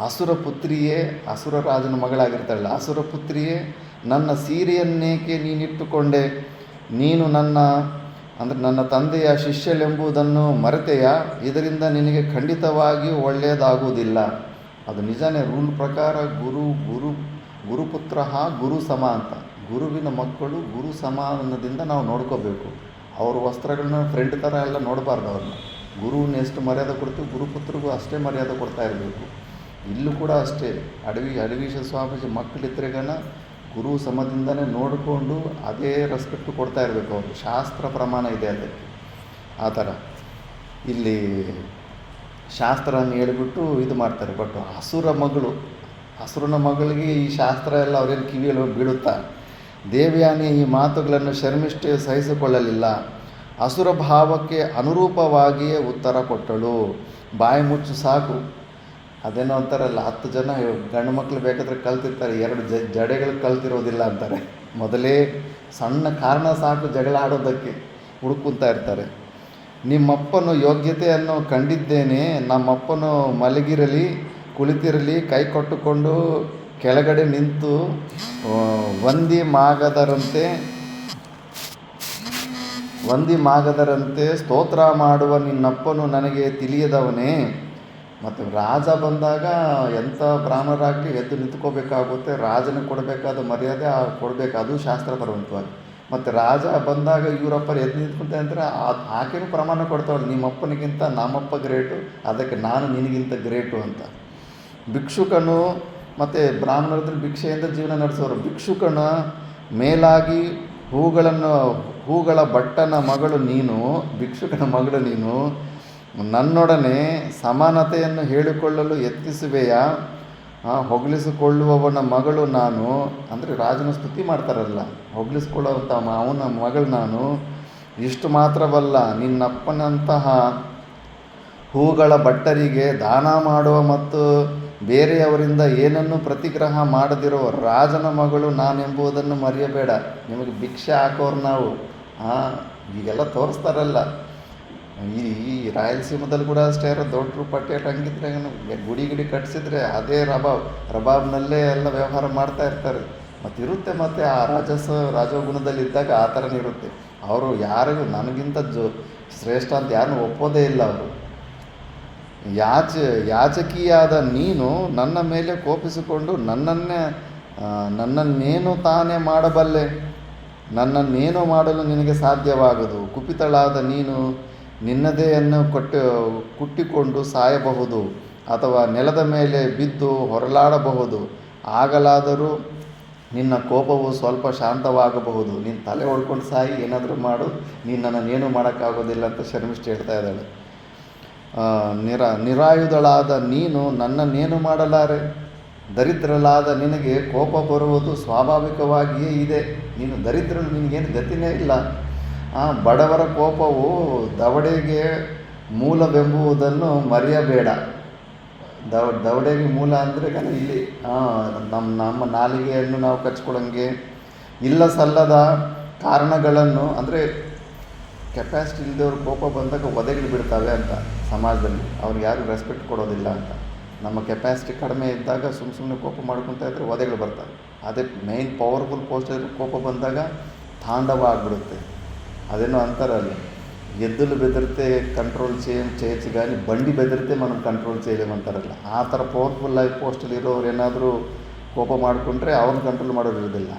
ಅಸುರ ಪುತ್ರಿಯೇ, ಅಸುರ ರಾಜನ ಮಗಳಾಗಿರ್ತಾಳಲ್ಲ, ಅಸುರ ಪುತ್ರಿಯೇ, ನನ್ನ ಸೀರೆಯನ್ನೇಕೆ ನೀನಿಟ್ಟುಕೊಂಡೆ? ನೀನು ನನ್ನ ತಂದೆಯ ಶಿಷ್ಯಳೆಂಬುದನ್ನು ಮರೆತೆಯ? ಇದರಿಂದ ನಿನಗೆ ಖಂಡಿತವಾಗಿಯೂ ಒಳ್ಳೆಯದಾಗುವುದಿಲ್ಲ. ಅದು ನಿಜನೇ. ರೂಲ್ ಪ್ರಕಾರ ಗುರುಪುತ್ರ ಗುರು ಸಮ ಅಂತ. ಗುರುವಿನ ಮಕ್ಕಳು ಗುರು ಸಮಾನದಿಂದ ನಾವು ನೋಡ್ಕೋಬೇಕು. ಅವ್ರ ವಸ್ತ್ರಗಳನ್ನ ಫ್ರೆಂಡ್ ಥರ ಎಲ್ಲ ನೋಡಬಾರ್ದು. ಅವ್ರನ್ನ ಗುರುವಿನ ಎಷ್ಟು ಮರ್ಯಾದೆ ಕೊಡ್ತೀವಿ, ಗುರುಪುತ್ರಿಗೂ ಅಷ್ಟೇ ಮರ್ಯಾದೆ ಕೊಡ್ತಾ ಇರಬೇಕು. ಇಲ್ಲೂ ಕೂಡ ಅಷ್ಟೇ. ಅಡವೀಶ ಸ್ವಾಮೀಜಿ ಮಕ್ಕಳಿದ್ರೆಗನ ಗುರು ಸಮದಿಂದನೇ ನೋಡಿಕೊಂಡು ಅದೇ ರೆಸ್ಪೆಕ್ಟ್ ಕೊಡ್ತಾ ಇರಬೇಕು. ಅವರು ಶಾಸ್ತ್ರ ಪ್ರಮಾಣ ಇದೆ ಅದಕ್ಕೆ. ಆ ಥರ ಇಲ್ಲಿ ಶಾಸ್ತ್ರನ ಹೇಳಿಬಿಟ್ಟು ಇದು ಮಾಡ್ತಾರೆ. ಬಟ್ ಹಸುರನ ಮಗಳಿಗೆ ಈ ಶಾಸ್ತ್ರ ಎಲ್ಲ ಅವ್ರೇನು ಕಿವಿಯಲ್ಲಿ ಬೀಳುತ್ತಾ? ದೇವಯಾನಿ ಈ ಮಾತುಗಳನ್ನು ಶರ್ಮಿಷ್ಠೆ ಸಹಿಸಿಕೊಳ್ಳಲಿಲ್ಲ. ಅಸುರ ಭಾವಕ್ಕೆ ಅನುರೂಪವಾಗಿಯೇ ಉತ್ತರ ಕೊಟ್ಟಳು. ಬಾಯಿ ಮುಚ್ಚು ಸಾಕು. ಅದೇನೋ ಅಂತಾರಲ್ಲ, 10 ಜನ ಗಂಡು ಮಕ್ಕಳು ಬೇಕಾದರೆ ಕಲ್ತಿರ್ತಾರೆ, 2 ಜಡೆಗಳು ಕಲ್ತಿರೋದಿಲ್ಲ ಅಂತಾರೆ. ಮೊದಲೇ ಸಣ್ಣ ಕಾರಣ ಸಾಕು ಜಗಳ ಆಡೋದಕ್ಕೆ ಹುಡುಕುತ್ತಾ ಇರ್ತಾರೆ. ನಿಮ್ಮಪ್ಪನ ಯೋಗ್ಯತೆಯನ್ನು ಕಂಡಿದ್ದೇನೆ. ನಮ್ಮಪ್ಪನು ಮಲಗಿರಲಿ ಕುಳಿತಿರಲಿ ಕೈ ಕೊಟ್ಟುಕೊಂಡು ಕೆಳಗಡೆ ನಿಂತು ವಂದಿ ಮಾಗದರಂತೆ ಸ್ತೋತ್ರ ಮಾಡುವ ನಿನ್ನಪ್ಪನು ನನಗೆ ತಿಳಿಯದವನೇ? ಮತ್ತು ರಾಜ ಬಂದಾಗ ಎಂಥ ಬ್ರಾಹ್ಮಣರಾಗಲಿ ಎದ್ದು ನಿಂತ್ಕೋಬೇಕಾಗುತ್ತೆ, ರಾಜನಿಗೆ ಕೊಡಬೇಕಾದ ಮರ್ಯಾದೆ ಕೊಡಬೇಕು, ಅದು ಶಾಸ್ತ್ರಪರವಂತವಾಗಿ. ಮತ್ತು ರಾಜ ಬಂದಾಗ ಇವರಪ್ಪರು ಎದ್ದು ನಿಂತ್ಕೊಂತೆ ಅಂದರೆ ಆಕೆನೂ ಪ್ರಮಾಣ ಕೊಡ್ತಾವಳು, ನಿಮ್ಮಪ್ಪನಿಗಿಂತ ನಮ್ಮಪ್ಪ ಗ್ರೇಟು, ಅದಕ್ಕೆ ನಾನು ನಿನಗಿಂತ ಗ್ರೇಟು ಅಂತ. ಭಿಕ್ಷುಕನು ಮತ್ತು ಬ್ರಾಹ್ಮಣರದ್ದು ಭಿಕ್ಷೆಯಿಂದ ಜೀವನ ನಡೆಸೋರು. ಭಿಕ್ಷುಕನ ಮೇಲಾಗಿ ಹೂಗಳ ಭಟ್ಟನ ಮಗಳು ನೀನು, ಭಿಕ್ಷುಕನ ಮಗಳು ನೀನು, ನನ್ನೊಡನೆ ಸಮಾನತೆಯನ್ನು ಹೇಳಿಕೊಳ್ಳಲು ಯತ್ನಿಸುವೆಯಾ? ಹೊಗಳಿಸಿಕೊಳ್ಳುವವನ ಮಗಳು ನಾನು, ಅಂದರೆ ರಾಜನ ಸ್ತುತಿ ಮಾಡ್ತಾರಲ್ಲ, ಹೊಗಳಿಸ್ಕೊಳ್ಳುವಂಥ ಅವನ ಮಗಳು ನಾನು. ಇಷ್ಟು ಮಾತ್ರವಲ್ಲ, ನಿನ್ನಪ್ಪನಂತಹ ಹೂಗಳ ಭಟ್ಟರಿಗೆ ದಾನ ಮಾಡುವ ಮತ್ತು ಬೇರೆಯವರಿಂದ ಏನನ್ನೂ ಪ್ರತಿಗ್ರಹ ಮಾಡದಿರೋ ರಾಜನ ಮಗಳು ನಾನೆಂಬುದನ್ನು ಮರೆಯಬೇಡ. ನಿಮಗೆ ಭಿಕ್ಷೆ ಹಾಕೋರು ನಾವು. ಈಗೆಲ್ಲ ತೋರಿಸ್ತಾರಲ್ಲ, ಈ ರಾಯಲಸೀಮದಲ್ಲಿ ಕೂಡ ಅಷ್ಟೇ, ದೊಡ್ಡರು ಪಟ್ಟೇಟ್ ಹಂಗಿದ್ರೆ ಗುಡಿ ಕಟ್ಟಿಸಿದ್ರೆ ಅದೇ ರಬಾಬ್ನಲ್ಲೇ ಎಲ್ಲ ವ್ಯವಹಾರ ಮಾಡ್ತಾ ಇರ್ತಾರೆ. ಮತ್ತು ಇರುತ್ತೆ, ಮತ್ತು ಆ ರಾಜಗುಣದಲ್ಲಿ ಇದ್ದಾಗ ಆ ಥರನೇ ಇರುತ್ತೆ. ಅವರು ಯಾರಿಗೂ ನನಗಿಂತ ಶ್ರೇಷ್ಠ ಅಂತ ಯಾರನ್ನೂ ಒಪ್ಪೋದೇ ಇಲ್ಲ. ಅವರು ಯಾಚಕಿಯಾದ ನೀನು ನನ್ನ ಮೇಲೆ ಕೋಪಿಸಿಕೊಂಡು ನನ್ನನ್ನೇನು ತಾನೇ ಮಾಡಬಲ್ಲೆ, ನನ್ನನ್ನೇನು ಮಾಡಲು ನಿನಗೆ ಸಾಧ್ಯವಾಗದು. ಕುಪಿತಳಾದ ನೀನು ನಿನ್ನದೆಯನ್ನು ಕುಟ್ಟಿಕೊಂಡು ಸಾಯಬಹುದು, ಅಥವಾ ನೆಲದ ಮೇಲೆ ಬಿದ್ದು ಹೊರಲಾಡಬಹುದು. ಆಗಲಾದರೂ ನಿನ್ನ ಕೋಪವು ಸ್ವಲ್ಪ ಶಾಂತವಾಗಬಹುದು. ನೀನು ತಲೆ ಹೊಡ್ಕೊಂಡು ಸಾಯಿ, ಏನಾದರೂ ಮಾಡು, ನೀನು ನನ್ನನ್ನೇನು ಮಾಡೋಕ್ಕಾಗೋದಿಲ್ಲ ಅಂತ ಶರ್ಮಿಷ್ಠೆ ಹೇಳ್ತಾ ಇದ್ದಾಳೆ. ನಿರಾಯುಧಳಾದ ನೀನು ನನ್ನನ್ನೇನು ಮಾಡಲಾರೆ. ದರಿದ್ರಳಾದ ನಿನಗೆ ಕೋಪ ಬರುವುದು ಸ್ವಾಭಾವಿಕವಾಗಿಯೇ ಇದೆ. ನೀನು ದರಿದ್ರಳು, ನಿನಗೇನು ಗತಿನೇ ಇಲ್ಲ. ಬಡವರ ಕೋಪವು ದವಡೆಗೆ ಮೂಲವೆಂಬುದನ್ನು ಮರೆಯಬೇಡ. ದವಡೆಗೆ ಮೂಲ ಅಂದರೆ ಇಲ್ಲಿ ನಮ್ಮ ನಾಲಿಗೆಯನ್ನು ನಾವು ಕಚ್ಕೊಳ್ಳೋಂಗೆ ಇಲ್ಲ ಸಲ್ಲದ ಕಾರಣಗಳನ್ನು, ಅಂದರೆ ಕೆಪಾಸಿಟಿ ಇಲ್ಲದವ್ರು ಕೋಪ ಬಂದಾಗ ಒದೆಗಳು ಬಿಡ್ತವೆ ಅಂತ ಸಮಾಜದಲ್ಲಿ, ಅವ್ರಿಗೆ ಯಾರು ರೆಸ್ಪೆಕ್ಟ್ ಕೊಡೋದಿಲ್ಲ ಅಂತ. ನಮ್ಮ ಕೆಪಾಸಿಟಿ ಕಡಿಮೆ ಇದ್ದಾಗ ಸುಮ್ಮನೆ ಕೋಪ ಮಾಡ್ಕೊತಾ ಇದ್ದರೆ ಒದೆಗಳು ಬರ್ತವೆ. ಅದೇ ಮೇಯ್ನ್ ಪವರ್ಫುಲ್ ಪೋಸ್ಟಲ್ಲಿ ಕೋಪ ಬಂದಾಗ ತಾಂಡವ ಆಗಿಬಿಡುತ್ತೆ. ಅದೇನೋ ಅಂತಾರಲ್ಲ, ఎద్దులు బెదిరితే కంట్రోల్ చేయొచ్చు కానీ బండి బెదిరితే మనం ಕಂಟ್ರೋಲ್ చేయలేమంತಾರಲ್ಲ, ಆ ಥರ ಪವರ್ಫುಲ್ ಆಗಿ ಪೋಸ್ಟಲ್ಲಿ ಇರೋರು ಏನಾದರೂ ಕೋಪ ಮಾಡಿಕೊಂಡ್ರೆ ಅವ್ರನ್ನ ಕಂಟ್ರೋಲ್ ಮಾಡೋರು ಇರೋದಿಲ್ಲ.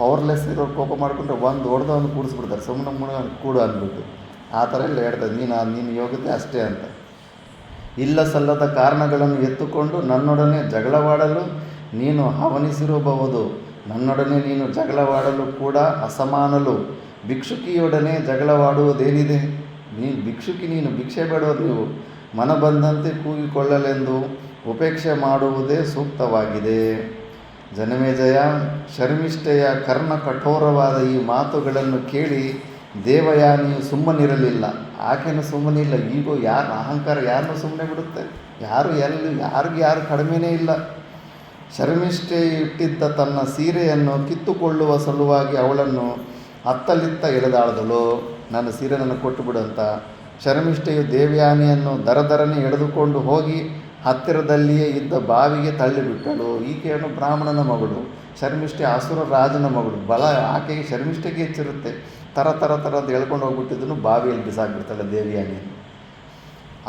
ಪವರ್ಲೆಸ್ ಇರೋರು ಕೋಪ ಮಾಡಿಕೊಂಡ್ರೆ ಒಂದು ಹೊಡೆದವನು ಕೂಡಿಸ್ಬಿಡ್ತಾರೆ, ಸುಮ್ಮನೆ ಕೂಡು ಅಂದ್ಬಿಟ್ಟು. ಆ ಥರ ಎಲ್ಲ ಹೇಳ್ತಾರೆ, ನೀನು ಯೋಗ್ಯತೆ ಅಷ್ಟೇ ಅಂತ. ಇಲ್ಲ ಸಲ್ಲದ ಕಾರಣಗಳನ್ನು ಎತ್ತುಕೊಂಡು ನನ್ನೊಡನೆ ಜಗಳವಾಡಲು ನೀನು ಹವನಿಸಿರಬಹುದು. ನನ್ನೊಡನೆ ನೀನು ಜಗಳವಾಡಲು ಕೂಡ ಅಸಮಾನಲು. ಭಿಕ್ಷುಕಿಯೊಡನೆ ಜಗಳವಾಡುವುದೇನಿದೆ? ನೀನು ಭಿಕ್ಷೆ ಬೇಡೋರು ನೀವು. ಮನ ಬಂದಂತೆ ಕೂಗಿಕೊಳ್ಳಲೆಂದು ಉಪೇಕ್ಷೆ ಮಾಡುವುದೇ ಸೂಕ್ತವಾಗಿದೆ. ಜನಮೇಜಯ, ಶರ್ಮಿಷ್ಠೆಯ ಕರ್ಣ ಕಠೋರವಾದ ಈ ಮಾತುಗಳನ್ನು ಕೇಳಿ ದೇವಯಾನಿಯು ಸುಮ್ಮನಿರಲಿಲ್ಲ. ಆಕೆನೂ ಸುಮ್ಮನಿಲ್ಲ. ಈಗೋ ಯಾರು ಅಹಂಕಾರ ಯಾರನ್ನೂ ಸುಮ್ಮನೆ ಬಿಡುತ್ತೆ? ಯಾರು ಕಡಿಮೆನೇ ಇಲ್ಲ. ಶರ್ಮಿಷ್ಠೆ ಇಟ್ಟಿದ್ದ ತನ್ನ ಸೀರೆಯನ್ನು ಕಿತ್ತುಕೊಳ್ಳುವ ಸಲುವಾಗಿ ಅವಳನ್ನು ಅತ್ತಲಿತ್ತ ಎಳೆದಾಡಿದಳು. ನನ್ನ ಸೀರೆ ನನಗೆ ಕೊಟ್ಟುಬಿಡು ಅಂತ. ಶರ್ಮಿಷ್ಠೆಯು ದೇವಯಾನಿಯನ್ನು ದರದರನೆ ಎಳೆದುಕೊಂಡು ಹೋಗಿ ಹತ್ತಿರದಲ್ಲಿಯೇ ಇದ್ದ ಬಾವಿಗೆ ತಳ್ಳಿಬಿಟ್ಟಳು. ಈಕೆಯನ್ನು ಬ್ರಾಹ್ಮಣನ ಮಗಳು, ಶರ್ಮಿಷ್ಠೆ ಅಸುರ ರಾಜನ ಮಗಳು. ಆಕೆಗೆ ಶರ್ಮಿಷ್ಠೆಗೆ ಹೆಚ್ಚಿರುತ್ತೆ. ತರ ಅಂತ ಎಳ್ಕೊಂಡು ಹೋಗ್ಬಿಟ್ಟಿದ್ದನು ಬಾವಿಯಲ್ಲಿ ಬಿಸಾಕ್ಬಿಡ್ತಾಳೆ ದೇವಯಾನಿಯನ್ನು.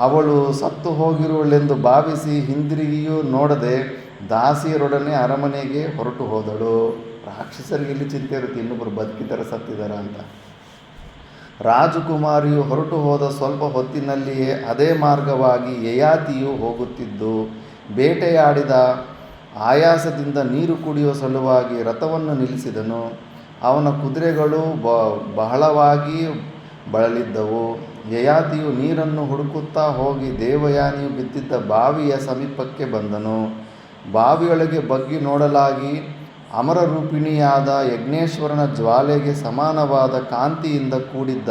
ಅವಳು ಸತ್ತು ಹೋಗಿರುವಳೆಂದು ಭಾವಿಸಿ ಹಿಂದಿರುಗಿಯೂ ನೋಡದೆ ದಾಸಿಯರೊಡನೆ ಅರಮನೆಗೆ ಹೊರಟು ಹೋದಳು. ರಾಕ್ಷಸರಿಗೆ ಇಲ್ಲಿ ಚಿಂತೆ ಇರುತ್ತೆ, ಇನ್ನೊಬ್ಬರು ಬದುಕಿದ್ದಾರೆ ಸತ್ತಿದ್ದಾರೆ ಅಂತ. ರಾಜಕುಮಾರಿಯು ಹೊರಟು ಹೋದ ಸ್ವಲ್ಪ ಹೊತ್ತಿನಲ್ಲಿಯೇ ಅದೇ ಮಾರ್ಗವಾಗಿ ಯಯಾತಿಯು ಹೋಗುತ್ತಿದ್ದು, ಬೇಟೆಯಾಡಿದ ಆಯಾಸದಿಂದ ನೀರು ಕುಡಿಯುವ ಸಲುವಾಗಿ ರಥವನ್ನು ನಿಲ್ಲಿಸಿದನು. ಅವನ ಕುದುರೆಗಳು ಬಹಳವಾಗಿ ಬಳಲಿದ್ದವು. ಯಯಾತಿಯು ನೀರನ್ನು ಹುಡುಕುತ್ತಾ ಹೋಗಿ ದೇವಯಾನಿಯು ಬಿದ್ದಿದ್ದ ಬಾವಿಯ ಸಮೀಪಕ್ಕೆ ಬಂದನು. ಬಾವಿಯೊಳಗೆ ಬಗ್ಗಿ ನೋಡಲಾಗಿ ಅಮರರೂಪಿಣಿಯಾದ ಯಜ್ಞೇಶ್ವರನ ಜ್ವಾಲೆಗೆ ಸಮಾನವಾದ ಕಾಂತಿಯಿಂದ ಕೂಡಿದ್ದ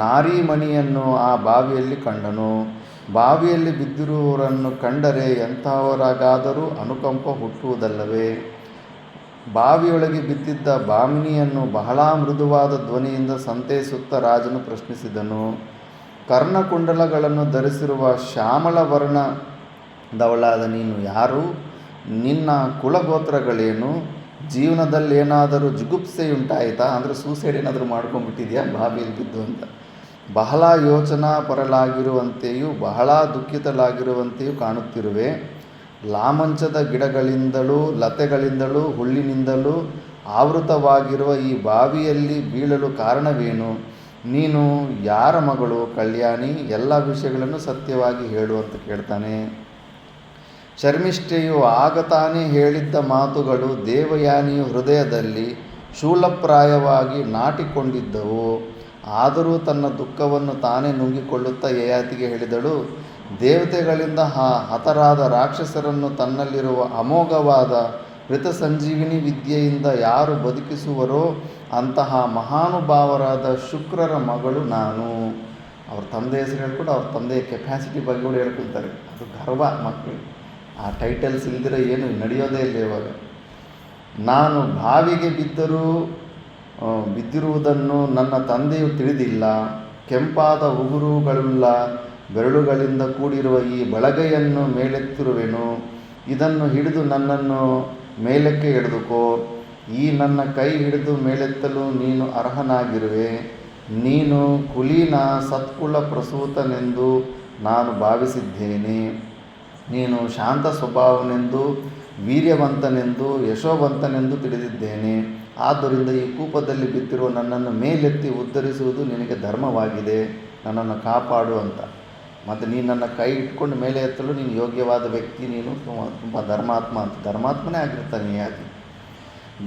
ನಾರೀಮಣಿಯನ್ನು ಆ ಬಾವಿಯಲ್ಲಿ ಕಂಡನು. ಬಾವಿಯಲ್ಲಿ ಬಿದ್ದಿರುವವರನ್ನು ಕಂಡರೆ ಎಂಥವರಾಗಾದರೂ ಅನುಕಂಪ ಹುಟ್ಟುವುದಲ್ಲವೇ? ಬಾವಿಯೊಳಗೆ ಬಿದ್ದಿದ್ದ ಭಾಮಿನಿಯನ್ನು ಬಹಳ ಮೃದುವಾದ ಧ್ವನಿಯಿಂದ ಸಂತೈಸುತ್ತಾ ರಾಜನು ಪ್ರಶ್ನಿಸಿದನು. ಕರ್ಣಕುಂಡಲಗಳನ್ನು ಧರಿಸಿರುವ ಶ್ಯಾಮಳ ವರ್ಣದವಳಾದ ನೀನು ಯಾರು? ನಿನ್ನ ಕುಲಗೋತ್ರಗಳೇನು? ಜೀವನದಲ್ಲಿ ಏನಾದರೂ ಜಿಗುಪ್ಸೆಯುಂಟಾಯಿತಾ? ಅಂದರೆ ಸೂಸೈಡ್ ಏನಾದರೂ ಮಾಡ್ಕೊಂಡ್ಬಿಟ್ಟಿದೆಯಾ ಬಾವಿಯಲ್ಲಿ ಬಿದ್ದು ಅಂತ. ಬಹಳ ಯೋಚನಾ ಪರಲಾಗಿರುವಂತೆಯೂ ಬಹಳ ದುಃಖಿತಲಾಗಿರುವಂತೆಯೂ ಕಾಣುತ್ತಿರುವೆ. ಲಾಮಂಚದ ಗಿಡಗಳಿಂದಲೂ ಲತೆಗಳಿಂದಲೂ ಹುಲ್ಲಿನಿಂದಲೂ ಆವೃತವಾಗಿರುವ ಈ ಬಾವಿಯಲ್ಲಿ ಬೀಳಲು ಕಾರಣವೇನು? ನೀನು ಯಾರ ಮಗಳು ಕಲ್ಯಾಣಿ? ಎಲ್ಲ ವಿಷಯಗಳನ್ನು ಸತ್ಯವಾಗಿ ಹೇಳು ಅಂತ ಕೇಳ್ತಾನೆ. ಶರ್ಮಿಷ್ಠೆಯು ಆಗ ತಾನೇ ಹೇಳಿದ್ದ ಮಾತುಗಳು ದೇವಯಾನಿಯ ಹೃದಯದಲ್ಲಿ ಶೂಲಪ್ರಾಯವಾಗಿ ನಾಟಿಕೊಂಡಿದ್ದವು. ಆದರೂ ತನ್ನ ದುಃಖವನ್ನು ತಾನೇ ನುಂಗಿಕೊಳ್ಳುತ್ತಾ ಯಯಾತಿಗೆ ಹೇಳಿದಳು, ದೇವತೆಗಳಿಂದ ಹತರಾದ ರಾಕ್ಷಸರನ್ನು ತನ್ನಲ್ಲಿರುವ ಅಮೋಘವಾದ ಋತಸಂಜೀವಿನಿ ವಿದ್ಯೆಯಿಂದ ಯಾರು ಬದುಕಿಸುವರೋ ಅಂತಹ ಮಹಾನುಭಾವರಾದ ಶುಕ್ರರ ಮಗಳು ನಾನು. ಅವ್ರ ತಂದೆ ಹೆಸರು ಹೇಳ್ಕೊಂಡು ಅವ್ರ ತಂದೆಯ ಕೆಪಾಸಿಟಿ ಬಗ್ಗೆ ಕೂಡ ಹೇಳ್ಕೊಳ್ತಾರೆ. ಅದು ಗರ್ವ ಮಕ್ಕಳು. ಆ ಟೈಟಲ್ಸ್ ಇಲ್ದಿರೋ ಏನು ನಡೆಯೋದೇ ಇಲ್ಲ ಇವಾಗ. ನಾನು ಬಾವಿಗೆ ಬಿದ್ದಿರುವುದನ್ನು ನನ್ನ ತಂದೆಯು ತಿಳಿದಿಲ್ಲ. ಕೆಂಪಾದ ಉಗುರುಗಳುಳ್ಳ ಬೆರಳುಗಳಿಂದ ಕೂಡಿರುವ ಈ ಬಳಗೈಯನ್ನು ಮೇಲೆತ್ತಿರುವೆನು. ಇದನ್ನು ಹಿಡಿದು ನನ್ನನ್ನು ಮೇಲಕ್ಕೆ ಎಳೆದುಕೋ. ಈ ನನ್ನ ಕೈ ಹಿಡಿದು ಮೇಲೆತ್ತಲು ನೀನು ಅರ್ಹನಾಗಿರುವೆ. ನೀನು ಕುಲೀನ ಸತ್ಕುಲ ಪ್ರಸೂತನೆಂದು ನಾನು ಭಾವಿಸಿದ್ದೇನೆ. ನೀನು ಶಾಂತ ಸ್ವಭಾವನೆಂದು, ವೀರ್ಯವಂತನೆಂದು, ಯಶೋವಂತನೆಂದು ತಿಳಿದಿದ್ದೇನೆ. ಆದ್ದರಿಂದ ಈ ಕೂಪದಲ್ಲಿ ಬಿದ್ದಿರುವ ನನ್ನನ್ನು ಮೇಲೆತ್ತಿ ಉದ್ಧರಿಸುವುದು ನಿನಗೆ ಧರ್ಮವಾಗಿದೆ. ನನ್ನನ್ನು ಕಾಪಾಡು ಅಂತ. ಮತ್ತು ನೀನು ನನ್ನ ಕೈ ಇಟ್ಕೊಂಡು ಮೇಲೆ ಎತ್ತಲು ನೀನು ಯೋಗ್ಯವಾದ ವ್ಯಕ್ತಿ, ನೀನು ತುಂಬ ಧರ್ಮಾತ್ಮ ಅಂತ. ಧರ್ಮಾತ್ಮನೇ ಆಗಿರ್ತಾನೆ ಯಾಕೆ.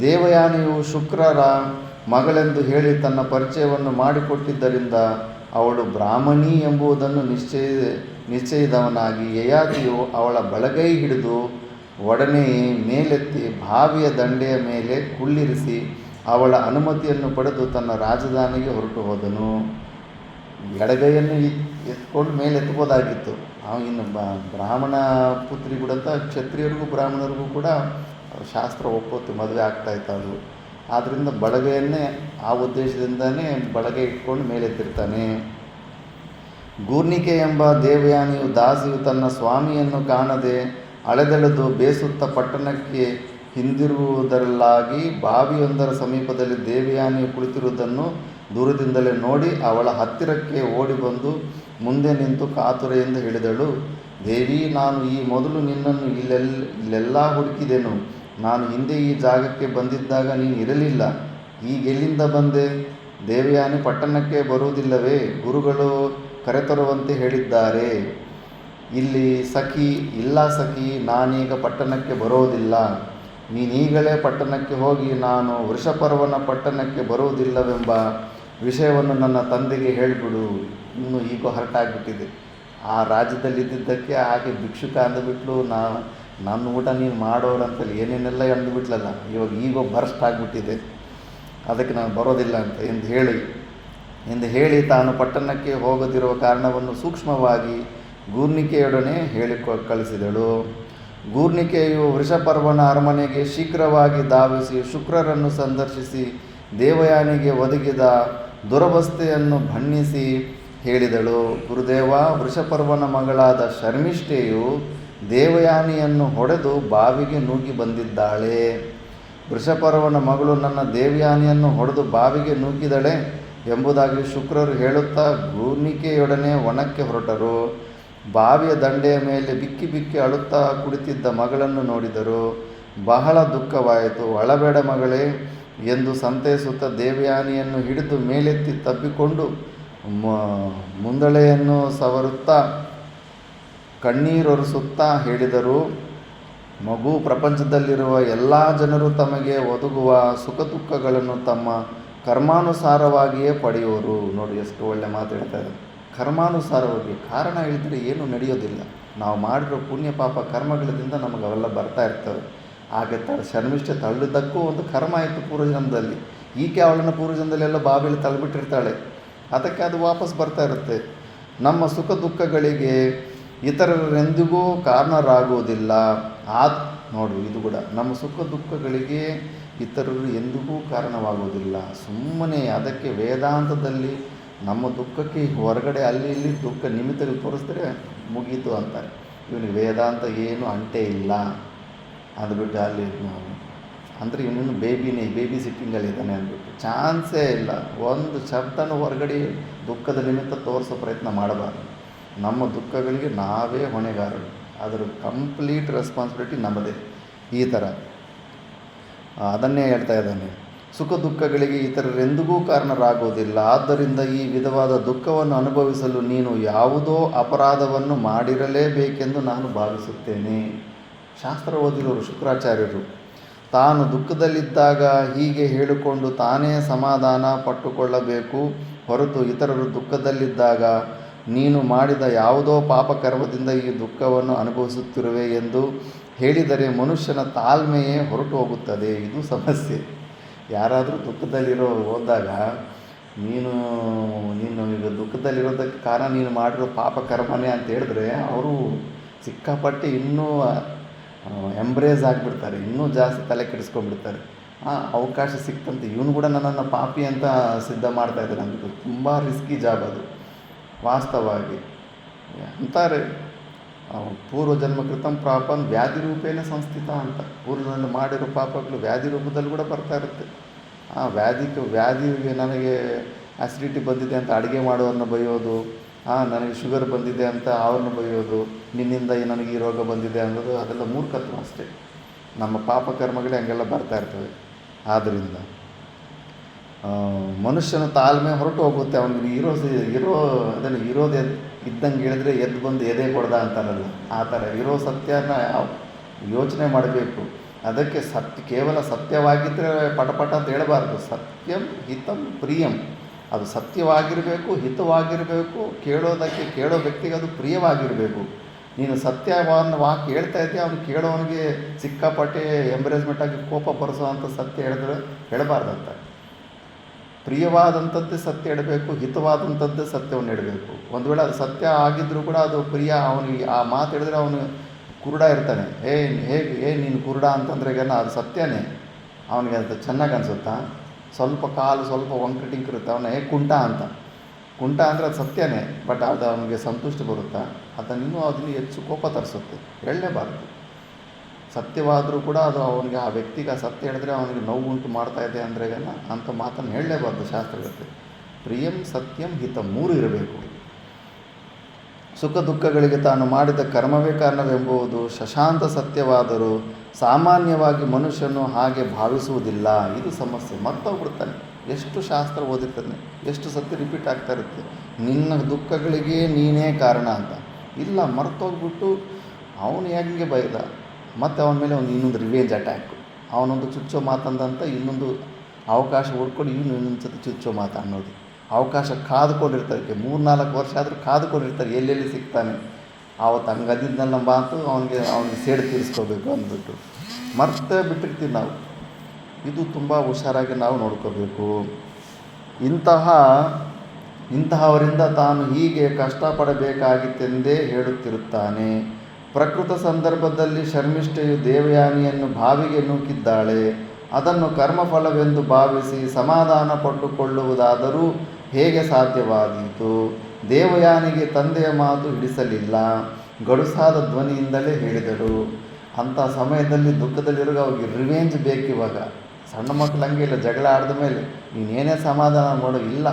ದೇವಯಾನಿಯು ಶುಕ್ರರ ಮಗಳೆಂದು ಹೇಳಿ ತನ್ನ ಪರಿಚಯವನ್ನು ಮಾಡಿಕೊಟ್ಟಿದ್ದರಿಂದ ಅವಳು ಬ್ರಾಹ್ಮಣಿ ಎಂಬುದನ್ನು ನಿಶ್ಚಯಿದವನಾಗಿ ಯಯಾತಿಯು ಅವಳ ಬಲಗೈ ಹಿಡಿದು ಒಡನೆಯೇ ಮೇಲೆತ್ತಿ ಬಾವಿಯ ದಂಡೆಯ ಮೇಲೆ ಕುಳ್ಳಿರಿಸಿ ಅವಳ ಅನುಮತಿಯನ್ನು ಪಡೆದು ತನ್ನ ರಾಜಧಾನಿಗೆ ಹೊರಟು ಹೋದನು. ಎಡಗೈಯನ್ನು ಎತ್ಕೊಂಡು ಮೇಲೆ ಎತ್ಬೋದಾಗಿತ್ತು. ಇನ್ನು ಬ್ರಾಹ್ಮಣ ಪುತ್ರಿ ಕೂಡ ಕ್ಷತ್ರಿಯರಿಗೂ ಬ್ರಾಹ್ಮಣರಿಗೂ ಕೂಡ ಶಾಸ್ತ್ರ ಒಪ್ಪತ್ತು ಮದುವೆ ಆಗ್ತಾಯಿತ್ತು ಅದು. ಆದ್ದರಿಂದ ಬಲಗೈಯನ್ನೇ ಆ ಉದ್ದೇಶದಿಂದನೇ ಬಲಗೈ ಇಟ್ಕೊಂಡು ಮೇಲೆತ್ತಿರ್ತಾನೆ. ಗೂರ್ನಿಕೆ ಎಂಬ ದೇವಯಾನಿಯು ದಾಸಿಯು ತನ್ನ ಸ್ವಾಮಿಯನ್ನು ಕಾಣದೆ ಅಳೆದೆಳೆದು ಬೇಸುತ್ತ ಪಟ್ಟಣಕ್ಕೆ ಹಿಂದಿರುವುದರಲ್ಲಾಗಿ ಬಾವಿಯೊಂದರ ಸಮೀಪದಲ್ಲಿ ದೇವಯಾನಿಯು ಕುಳಿತಿರುವುದನ್ನು ದೂರದಿಂದಲೇ ನೋಡಿ ಅವಳ ಹತ್ತಿರಕ್ಕೆ ಓಡಿ ಬಂದು ಮುಂದೆ ನಿಂತು ಕಾತುರೆಯಿಂದ ಹೇಳಿದಳು, ದೇವಿ, ನಾನು ಈ ಮೊದಲು ನಿನ್ನನ್ನು ಇಲ್ಲೆಲ್ಲ ಹುಡುಕಿದೆನು. ನಾನು ಹಿಂದೆ ಈ ಜಾಗಕ್ಕೆ ಬಂದಿದ್ದಾಗ ನೀನು ಇರಲಿಲ್ಲ. ಈಗೆಲ್ಲಿಂದ ಬಂದೆ? ದೇವಯಾನಿ ಪಟ್ಟಣಕ್ಕೆ ಬರುವುದಿಲ್ಲವೇ? ಗುರುಗಳು ಕರೆತರುವಂತೆ ಹೇಳಿದ್ದಾರೆ. ಇಲ್ಲಿ ಸಖಿ ಇಲ್ಲ ಸಖಿ, ನಾನೀಗ ಪಟ್ಟಣಕ್ಕೆ ಬರೋದಿಲ್ಲ. ನೀನೀಗಲೇ ಪಟ್ಟಣಕ್ಕೆ ಹೋಗಿ ನಾನು ವೃಷಪರ್ವನ ಪಟ್ಟಣಕ್ಕೆ ಬರುವುದಿಲ್ಲವೆಂಬ ವಿಷಯವನ್ನು ನನ್ನ ತಂದೆಗೆ ಹೇಳಿಬಿಡು. ಇನ್ನೂ ಈಗ ಹೊರಟಾಗ್ಬಿಟ್ಟಿದೆ. ಆ ರಾಜ್ಯದಲ್ಲಿದ್ದದ್ದಕ್ಕೆ ಹಾಗೆ ಭಿಕ್ಷುಕ ಅಂದುಬಿಟ್ಲು. ನನ್ನ ಊಟ ನೀನು ಮಾಡೋರಂತಲ್ಲಿ ಏನೇನೆಲ್ಲ ಅಂದುಬಿಟ್ಲಲ್ಲ. ಈಗ ಬರ್ಸ್ಟ್ ಆಗಿಬಿಟ್ಟಿದೆ. ಅದಕ್ಕೆ ನಾನು ಬರೋದಿಲ್ಲ ಅಂತ ಎಂದು ಹೇಳಿ ತಾನು ಪಟ್ಟಣಕ್ಕೆ ಹೋಗದಿರುವ ಕಾರಣವನ್ನು ಸೂಕ್ಷ್ಮವಾಗಿ ಗೂರ್ನಿಕೆಯೊಡನೆ ಹೇಳಿ ಕಳಿಸಿದಳು. ಗೂರ್ನಿಕೆಯು ವೃಷಪರ್ವನ ಅರಮನೆಗೆ ಶೀಘ್ರವಾಗಿ ಧಾವಿಸಿ ಶುಕ್ರರನ್ನು ಸಂದರ್ಶಿಸಿ ದೇವಯಾನಿಗೆ ಒದಗಿದ ದುರವಸ್ಥೆಯನ್ನು ಬಣ್ಣಿಸಿ ಹೇಳಿದಳು, ಗುರುದೇವ, ವೃಷಪರ್ವನ ಮಗಳಾದ ಶರ್ಮಿಷ್ಠೆಯು ದೇವಯಾನಿಯನ್ನು ಹೊಡೆದು ಬಾವಿಗೆ ನೂಗಿ ಬಂದಿದ್ದಾಳೆ. ವೃಷಪರ್ವನ ಮಗಳು ನನ್ನ ದೇವಯಾನಿಯನ್ನು ಹೊಡೆದು ಬಾವಿಗೆ ನೂಗಿದಳೆ ಎಂಬುದಾಗಿ ಶುಕ್ರರು ಹೇಳುತ್ತಾ ಗೂರ್ನಿಕೆಯೊಡನೆ ವನಕ್ಕೆ ಹೊರಟರು. ಬಾವಿಯ ದಂಡೆಯ ಮೇಲೆ ಬಿಕ್ಕಿ ಬಿಕ್ಕಿ ಅಳುತ್ತಾ ಕುಳಿತಿದ್ದ ಮಗಳನ್ನು ನೋಡಿದರು. ಬಹಳ ದುಃಖವಾಯಿತು. ಅಳಬೇಡ ಮಗಳೇ ಎಂದು ಸಂತೈಸುತ್ತಾ ದೇವಯಾನಿಯನ್ನು ಹಿಡಿದು ಮೇಲೆತ್ತಿ ತಬ್ಬಿಕೊಂಡು ಮುಂದಳೆಯನ್ನು ಸವರುತ್ತಾ ಕಣ್ಣೀರೊರೆಸುತ್ತಾ ಹೇಳಿದರು, ಮಗು, ಪ್ರಪಂಚದಲ್ಲಿರುವ ಎಲ್ಲ ಜನರು ತಮಗೆ ಒದಗುವ ಸುಖ ದುಃಖಗಳನ್ನು ತಮ್ಮ ಕರ್ಮಾನುಸಾರವಾಗಿಯೇ ಪಡೆಯುವರು. ನೋಡಿ ಎಷ್ಟು ಒಳ್ಳೆ ಮಾತು ಹೇಳ್ತಾರೆ. ಕರ್ಮಾನುಸಾರವಾಗಿ. ಕಾರಣ ಹೇಳಿದರೆ ಏನೂ ನಡೆಯೋದಿಲ್ಲ. ನಾವು ಮಾಡಿರೋ ಪುಣ್ಯ ಪಾಪ ಕರ್ಮಗಳಿಂದ ನಮಗೆ ಅವೆಲ್ಲ ಬರ್ತಾ ಇರ್ತವೆ. ಹಾಗೆ ಶರ್ಮಿಷ್ಠೆ ತಳ್ಳಿದ್ದಕ್ಕೂ ಒಂದು ಕರ್ಮ ಇತ್ತು ಪೂರ್ವಜನ್ಮದಲ್ಲಿ. ಈಕೆ ಅವಳನ್ನು ಪೂರ್ವಜನ್ಮದಲ್ಲೆಲ್ಲ ಬಾವಿಯಲ್ಲಿ ತಳ್ಳಿಬಿಟ್ಟಿರ್ತಾಳೆ. ಅದಕ್ಕೆ ಅದು ವಾಪಸ್ ಬರ್ತಾ ಇರುತ್ತೆ. ನಮ್ಮ ಸುಖ ದುಃಖಗಳಿಗೆ ಇತರರೆಂದಿಗೂ ಕಾರಣರಾಗುವುದಿಲ್ಲ. ನೋಡು, ಇದು ಕೂಡ ನಮ್ಮ ಸುಖ ದುಃಖಗಳಿಗೆ ಇತರರು ಎಂದಿಗೂ ಕಾರಣವಾಗುವುದಿಲ್ಲ. ಸುಮ್ಮನೆ ಅದಕ್ಕೆ ವೇದಾಂತದಲ್ಲಿ ನಮ್ಮ ದುಃಖಕ್ಕೆ ಹೊರಗಡೆ ಅಲ್ಲಿ ಇಲ್ಲಿ ದುಃಖ ನಿಮಿತ್ತಗಳು ತೋರಿಸಿದ್ರೆ ಮುಗೀತು ಅಂತಾರೆ. ಇವನಿಗೆ ವೇದಾಂತ ಏನು ಅಂಟೇ ಇಲ್ಲ ಅಂದ್ಬಿಟ್ಟು ಅಲ್ಲಿ ಅಂದರೆ ಇವನು ಬೇಬಿ ಸಿಟ್ಟಿಂಗಲ್ಲಿದ್ದಾನೆ ಅಂದ್ಬಿಟ್ಟು ಚಾನ್ಸೇ ಇಲ್ಲ. ಒಂದು ಶಬ್ದನೂ ಹೊರಗಡೆ ದುಃಖದ ನಿಮಿತ್ತ ತೋರಿಸೋ ಪ್ರಯತ್ನ ಮಾಡಬಾರ್ದು. ನಮ್ಮ ದುಃಖಗಳಿಗೆ ನಾವೇ ಹೊಣೆಗಾರರು, ಅದರ ಕಂಪ್ಲೀಟ್ ರೆಸ್ಪಾನ್ಸಿಬಿಲಿಟಿ ನಮ್ಮದೇ. ಈ ಥರ ಅದನ್ನೇ ಹೇಳ್ತಾ ಇದ್ದಾನೆ. ಸುಖ ದುಃಖಗಳಿಗೆ ಇತರರೆಂದಿಗೂ ಕಾರಣರಾಗುವುದಿಲ್ಲ. ಆದ್ದರಿಂದ ಈ ವಿಧವಾದ ದುಃಖವನ್ನು ಅನುಭವಿಸಲು ನೀನು ಯಾವುದೋ ಅಪರಾಧವನ್ನು ಮಾಡಿರಲೇಬೇಕೆಂದು ನಾನು ಭಾವಿಸುತ್ತೇನೆ. ಶಾಸ್ತ್ರ ಓದಿರೋರು ಶುಕ್ರಾಚಾರ್ಯರು ತಾನು ದುಃಖದಲ್ಲಿದ್ದಾಗ ಹೀಗೆ ಹೇಳಿಕೊಂಡು ತಾನೇ ಸಮಾಧಾನ ಪಟ್ಟುಕೊಳ್ಳಬೇಕು ಹೊರತು ಇತರರು ದುಃಖದಲ್ಲಿದ್ದಾಗ ನೀನು ಮಾಡಿದ ಯಾವುದೋ ಪಾಪಕರ್ಮದಿಂದ ಈ ದುಃಖವನ್ನು ಅನುಭವಿಸುತ್ತಿರುವೆ ಎಂದು ಹೇಳಿದರೆ ಮನುಷ್ಯನ ತಾಳ್ಮೆಯೇ ಹೊರಟು ಹೋಗುತ್ತದೆ. ಇದು ಸಮಸ್ಯೆ. ಯಾರಾದರೂ ಹೋದಾಗ ನೀನು ಈಗ ದುಃಖದಲ್ಲಿರೋದಕ್ಕೆ ಕಾರಣ ನೀನು ಮಾಡಿರೋ ಪಾಪಕರ್ಮನೇ ಅಂತ ಹೇಳಿದ್ರೆ ಅವರು ಸಿಕ್ಕಾಪಟ್ಟೆ ಇನ್ನೂ ಎಂಬ್ರೇಸ್ ಆಗಿಬಿಡ್ತಾರೆ, ಇನ್ನೂ ಜಾಸ್ತಿ ತಲೆ ಕೆಡಿಸ್ಕೊಂಡ್ಬಿಡ್ತಾರೆ. ಅವಕಾಶ ಸಿಕ್ತಂತೆ ಇವನು ಕೂಡ ನನ್ನನ್ನು ಪಾಪಿ ಅಂತ ಸಿದ್ಧ ಮಾಡ್ತಾಯಿದ್ದಾನೆ ಅಂದ್ಬಿಟ್ಟು ತುಂಬ ರಿಸ್ಕಿ ಜಾಬ್ ಅದು. ವಾಸ್ತವವಾಗಿ ಅಂತಾರೆ ಪೂರ್ವಜನ್ಮ ಕೃತಂ ಪಾಪಂ ವ್ಯಾಧಿ ರೂಪೇಣ ಸಂಸ್ಥಿತ ಅಂತ. ಪೂರ್ವದಲ್ಲಿ ಮಾಡಿರೋ ಪಾಪಗಳು ವ್ಯಾಧಿ ರೂಪದಲ್ಲಿ ಕೂಡ ಬರ್ತಾ ಇರುತ್ತೆ. ವ್ಯಾಧಿಗೆ ನನಗೆ ಆ್ಯಸಿಡಿಟಿ ಬಂದಿದೆ ಅಂತ ಅಡುಗೆ ಮಾಡೋರನ್ನ ಬೈಯೋದು, ನನಗೆ ಶುಗರ್ ಬಂದಿದೆ ಅಂತ ಅವ್ರನ್ನ ಬೈಯೋದು, ನಿನ್ನಿಂದ ನನಗೆ ಈ ರೋಗ ಬಂದಿದೆ ಅನ್ನೋದು ಅದೆಲ್ಲ ಮೂರ್ಖತ್ವ ಅಷ್ಟೇ. ನಮ್ಮ ಪಾಪಕರ್ಮಗಳೇ ಹಂಗೆಲ್ಲ ಬರ್ತಾ ಇರ್ತವೆ. ಆದ್ದರಿಂದ ಮನುಷ್ಯನ ತಾಳ್ಮೆ ಹೊರಟು ಹೋಗುತ್ತೆ. ಅವನಿಗೆ ಅದನ್ನು ಇರೋದು ಇದ್ದಂಗೆ ಹೇಳಿದ್ರೆ ಎದ್ದು ಬಂದು ಎದೆ ಕೊಡ್ದ ಅಂತಾರಲ್ಲ, ಆ ಥರ ಇರೋ ಸತ್ಯನ ಯೋಚನೆ ಮಾಡಬೇಕು. ಅದಕ್ಕೆ ಕೇವಲ ಸತ್ಯವಾಗಿದ್ದರೆ ಪಟಪಟ ಅಂತ ಹೇಳಬಾರ್ದು. ಸತ್ಯಂ ಹಿತಂ ಪ್ರಿಯಂ, ಅದು ಸತ್ಯವಾಗಿರಬೇಕು, ಹಿತವಾಗಿರಬೇಕು, ಕೇಳೋ ವ್ಯಕ್ತಿಗೆ ಅದು ಪ್ರಿಯವಾಗಿರಬೇಕು. ನೀನು ಸತ್ಯವನ್ನು ವಾಕ್ ಹೇಳ್ತಾ ಇದ್ದೀಯ, ಅವನು ಕೇಳೋವನಿಗೆ ಸಿಕ್ಕಾಪಟ್ಟೆ ಎಂಬ್ರೇಸ್ಮೆಂಟಾಗಿ ಕೋಪ ಬರೆಸೋ ಅಂಥ ಸತ್ಯ ಹೇಳಬಾರ್ದಂತ. ಪ್ರಿಯವಾದಂಥದ್ದೇ ಸತ್ಯ ಹೇಳಬೇಕು, ಹಿತವಾದಂಥದ್ದೇ ಸತ್ಯವನ್ನು ಹೇಳಬೇಕು. ಒಂದು ವೇಳೆ ಅದು ಸತ್ಯ ಆಗಿದ್ದರೂ ಕೂಡ ಅದು ಪ್ರಿಯ, ಅವನಿಗೆ ಆ ಮಾತು ಹೇಳಿದ್ರೆ ಅವನು ಕುರುಡ ಇರ್ತಾನೆ. ಹೇಗೆ ನೀನು ಕುರುಡ ಅಂತಂದ್ರೆ ಈಗ ಅದು ಸತ್ಯನೇ. ಅವನಿಗೆ ಅದು ಚೆನ್ನಾಗಿ ಅನಿಸುತ್ತಾ? ಸ್ವಲ್ಪ ಕಾಲು ಸ್ವಲ್ಪ ವಂಕಟಿಂಕಿರುತ್ತೆ, ಅವನ ಕುಂಟ ಅಂದರೆ ಅದು ಸತ್ಯನೇ. ಬಟ್ ಅದು ಅವನಿಗೆ ಸಂತುಷ್ಟಿ ಬರುತ್ತಾ? ಅದನ್ನು ಹೆಚ್ಚು ಕೋಪ ತರಿಸುತ್ತೆ. ಹೇಳಲೇಬಾರ್ದು. ಸತ್ಯವಾದರೂ ಕೂಡ ಅದು ಅವನಿಗೆ, ಆ ವ್ಯಕ್ತಿಗೆ ಆ ಸತ್ಯ ಹೇಳಿದ್ರೆ ಅವನಿಗೆ ನೋವು ಉಂಟು ಮಾಡ್ತಾ ಇದೆ ಅಂದರೆ ಅಂಥ ಮಾತನ್ನು ಹೇಳಲೇಬಾರ್ದು. ಶಾಸ್ತ್ರಗತ್ತೆ ಪ್ರಿಯಂ ಸತ್ಯಂ ಹಿತಂ 3 ಇರಬೇಕು. ಸುಖ ದುಃಖಗಳಿಗೆ ತಾನು ಮಾಡಿದ ಕರ್ಮವೇ ಕಾರಣವೆಂಬುದು ಶಶಾಂತ ಸತ್ಯವಾದರೂ ಸಾಮಾನ್ಯವಾಗಿ ಮನುಷ್ಯನು ಹಾಗೆ ಭಾವಿಸುವುದಿಲ್ಲ. ಇದು ಸಮಸ್ಯೆ. ಮರ್ತೋಗ್ಬಿಡ್ತಾನೆ. ಎಷ್ಟು ಶಾಸ್ತ್ರ ಓದಿರ್ತಾನೆ, ಎಷ್ಟು ಸತ್ಯ ರಿಪೀಟ್ ಆಗ್ತಾ ಇರುತ್ತೆ, ನಿನ್ನ ದುಃಖಗಳಿಗೆ ನೀನೇ ಕಾರಣ ಅಂತ. ಇಲ್ಲ, ಮರ್ತೋಗ್ಬಿಟ್ಟು ಅವನು ಹೆಂಗೆ ಬೈದ, ಮತ್ತು ಅವನ ಮೇಲೆ ಇನ್ನೊಂದು ರಿವೇಂಜ್ ಅಟ್ಯಾಕು, ಅವನೊಂದು ಚುಚ್ಚೋ ಮಾತಂದಂತ ಇನ್ನೊಂದು ಅವಕಾಶ ಹುಡ್ಕೊಂಡು ಇನ್ನೊಂದು ಸತಿ ಚುಚ್ಚೋ ಮಾತು ಅನ್ನೋದು. ಅವಕಾಶ ಕಾದುಕೊಂಡಿರ್ತಾರೆ. 3-4 ವರ್ಷ ಆದರೂ ಕಾದುಕೊಂಡಿರ್ತಾರೆ, ಎಲ್ಲೆಲ್ಲಿ ಸಿಗ್ತಾನೆ. ಆವತ್ತು ಹಂಗದಿದ್ದೆಲ್ಲ ಮಾತು ಅವನಿಗೆ ಸೇಡು ತೀರಿಸ್ಕೋಬೇಕು ಅಂದ್ಬಿಟ್ಟು ಮರ್ತೇ ಬಿಟ್ಟಿರ್ತೀವಿ ನಾವು. ಇದು ತುಂಬ ಹುಷಾರಾಗಿ ನಾವು ನೋಡ್ಕೋಬೇಕು. ಇಂತಹವರಿಂದ ತಾನು ಹೀಗೆ ಕಷ್ಟಪಡಬೇಕಾಗಿತ್ತೆಂದೇ ಹೇಳುತ್ತಿರುತ್ತಾನೆ. ಪ್ರಕೃತ ಸಂದರ್ಭದಲ್ಲಿ ಶರ್ಮಿಷ್ಠೆಯು ದೇವಯಾನಿಯನ್ನು ಬಾವಿಗೆ ನೂಕಿದ್ದಾಳೆ. ಅದನ್ನು ಕರ್ಮಫಲವೆಂದು ಭಾವಿಸಿ ಸಮಾಧಾನ ಪಟ್ಟುಕೊಳ್ಳುವುದಾದರೂ ಹೇಗೆ ಸಾಧ್ಯವಾದೀತು? ದೇವಯಾನಿಗೆ ತಂದೆಯ ಮಾತು ಹಿಡಿಸಲಿಲ್ಲ, ಗಡುಸಾದ ಧ್ವನಿಯಿಂದಲೇ ಹೇಳಿದಳು. ಅಂಥ ಸಮಯದಲ್ಲಿ ದುಃಖದಲ್ಲಿರುವಾಗ ಅವ್ರಿಗೆ ರಿವೆಂಜ್ ಬೇಕಿವಾಗ. ಸಣ್ಣ ಮಕ್ಕಳು ಹಂಗೆ ಇಲ್ಲ, ಜಗಳ ಆಡಿದ ಮೇಲೆ ನೀನೇನೇ ಸಮಾಧಾನ ಮಾಡು. ಇಲ್ಲ,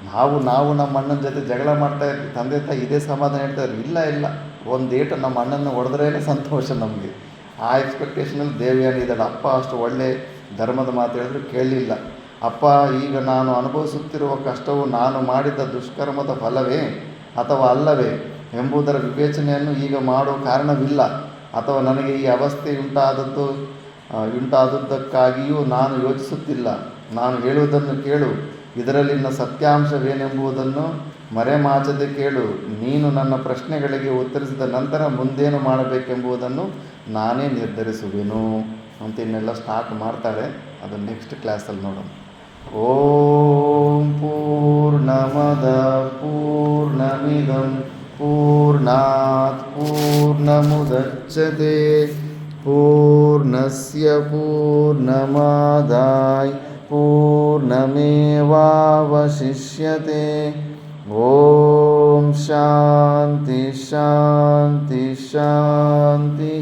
ನಾವು ನಮ್ಮ ಅಣ್ಣನ ಜೊತೆ ಜಗಳ ಮಾಡ್ತಾಯಿರ್ತೀವಿ, ತಂದೆ ತಾಯಿ ಇದೇ ಸಮಾಧಾನ ಹೇಳ್ತಾಯಿದ್ರು. ಇಲ್ಲ, ಒಂದು ಏಟು ನಮ್ಮ ಅಣ್ಣನ ಹೊಡೆದ್ರೇ ಸಂತೋಷ ನಮಗೆ. ಆ ಎಕ್ಸ್ಪೆಕ್ಟೇಷನಲ್ಲಿ ದೇವಯಾನಿ ಇದ್ದಾಳೆ. ಅಪ್ಪ ಅಷ್ಟು ಒಳ್ಳೆ ಧರ್ಮದ ಮಾತು ಹೇಳಿದ್ರು ಕೇಳಲಿಲ್ಲ. ಅಪ್ಪ, ಈಗ ನಾನು ಅನುಭವಿಸುತ್ತಿರುವ ಕಷ್ಟವು ನಾನು ಮಾಡಿದ ದುಷ್ಕರ್ಮದ ಫಲವೇ ಅಥವಾ ಅಲ್ಲವೇ ಎಂಬುದರ ವಿವೇಚನೆಯನ್ನು ಈಗ ಮಾಡುವ ಕಾರಣವಿಲ್ಲ. ಅಥವಾ ನನಗೆ ಈ ಅವಸ್ಥೆ ಉಂಟಾದದ್ದಕ್ಕಾಗಿಯೂ ನಾನು ಯೋಚಿಸುತ್ತಿಲ್ಲ. ನಾನು ಹೇಳುವುದನ್ನು ಕೇಳು, ಇದರಲ್ಲಿನ ಸತ್ಯಾಂಶವೇನೆಂಬುದನ್ನು ಮರೆಮಾಚದೆ ಕೇಳು. ನೀನು ನನ್ನ ಪ್ರಶ್ನೆಗಳಿಗೆ ಉತ್ತರಿಸಿದ ನಂತರ ಮುಂದೇನು ಮಾಡಬೇಕೆಂಬುದನ್ನು ನಾನೇ ನಿರ್ಧರಿಸುವೆನು ಅಂತ ಇನ್ನೆಲ್ಲ ಸ್ಟಾರ್ಟ್ ಮಾಡ್ತಾಳೆ. ಅದು ನೆಕ್ಸ್ಟ್ ಕ್ಲಾಸಲ್ಲಿ ನೋಡೋಣ. ಓಂ ಪೂರ್ಣಮದ ಪೂರ್ಣಮಿದಂ ಪೂರ್ಣಾತ್ ಪೂರ್ಣಮುದಚ್ಯತೆ ಪೂರ್ಣಸ್ಯ ಪೂರ್ಣಮಾದಾಯ ಪೂರ್ಣಮೇವಾವಶಿಷ್ಯತೆ. ಓಂ ಶಾಂತಿ ಶಾಂತಿ ಶಾಂತಿ.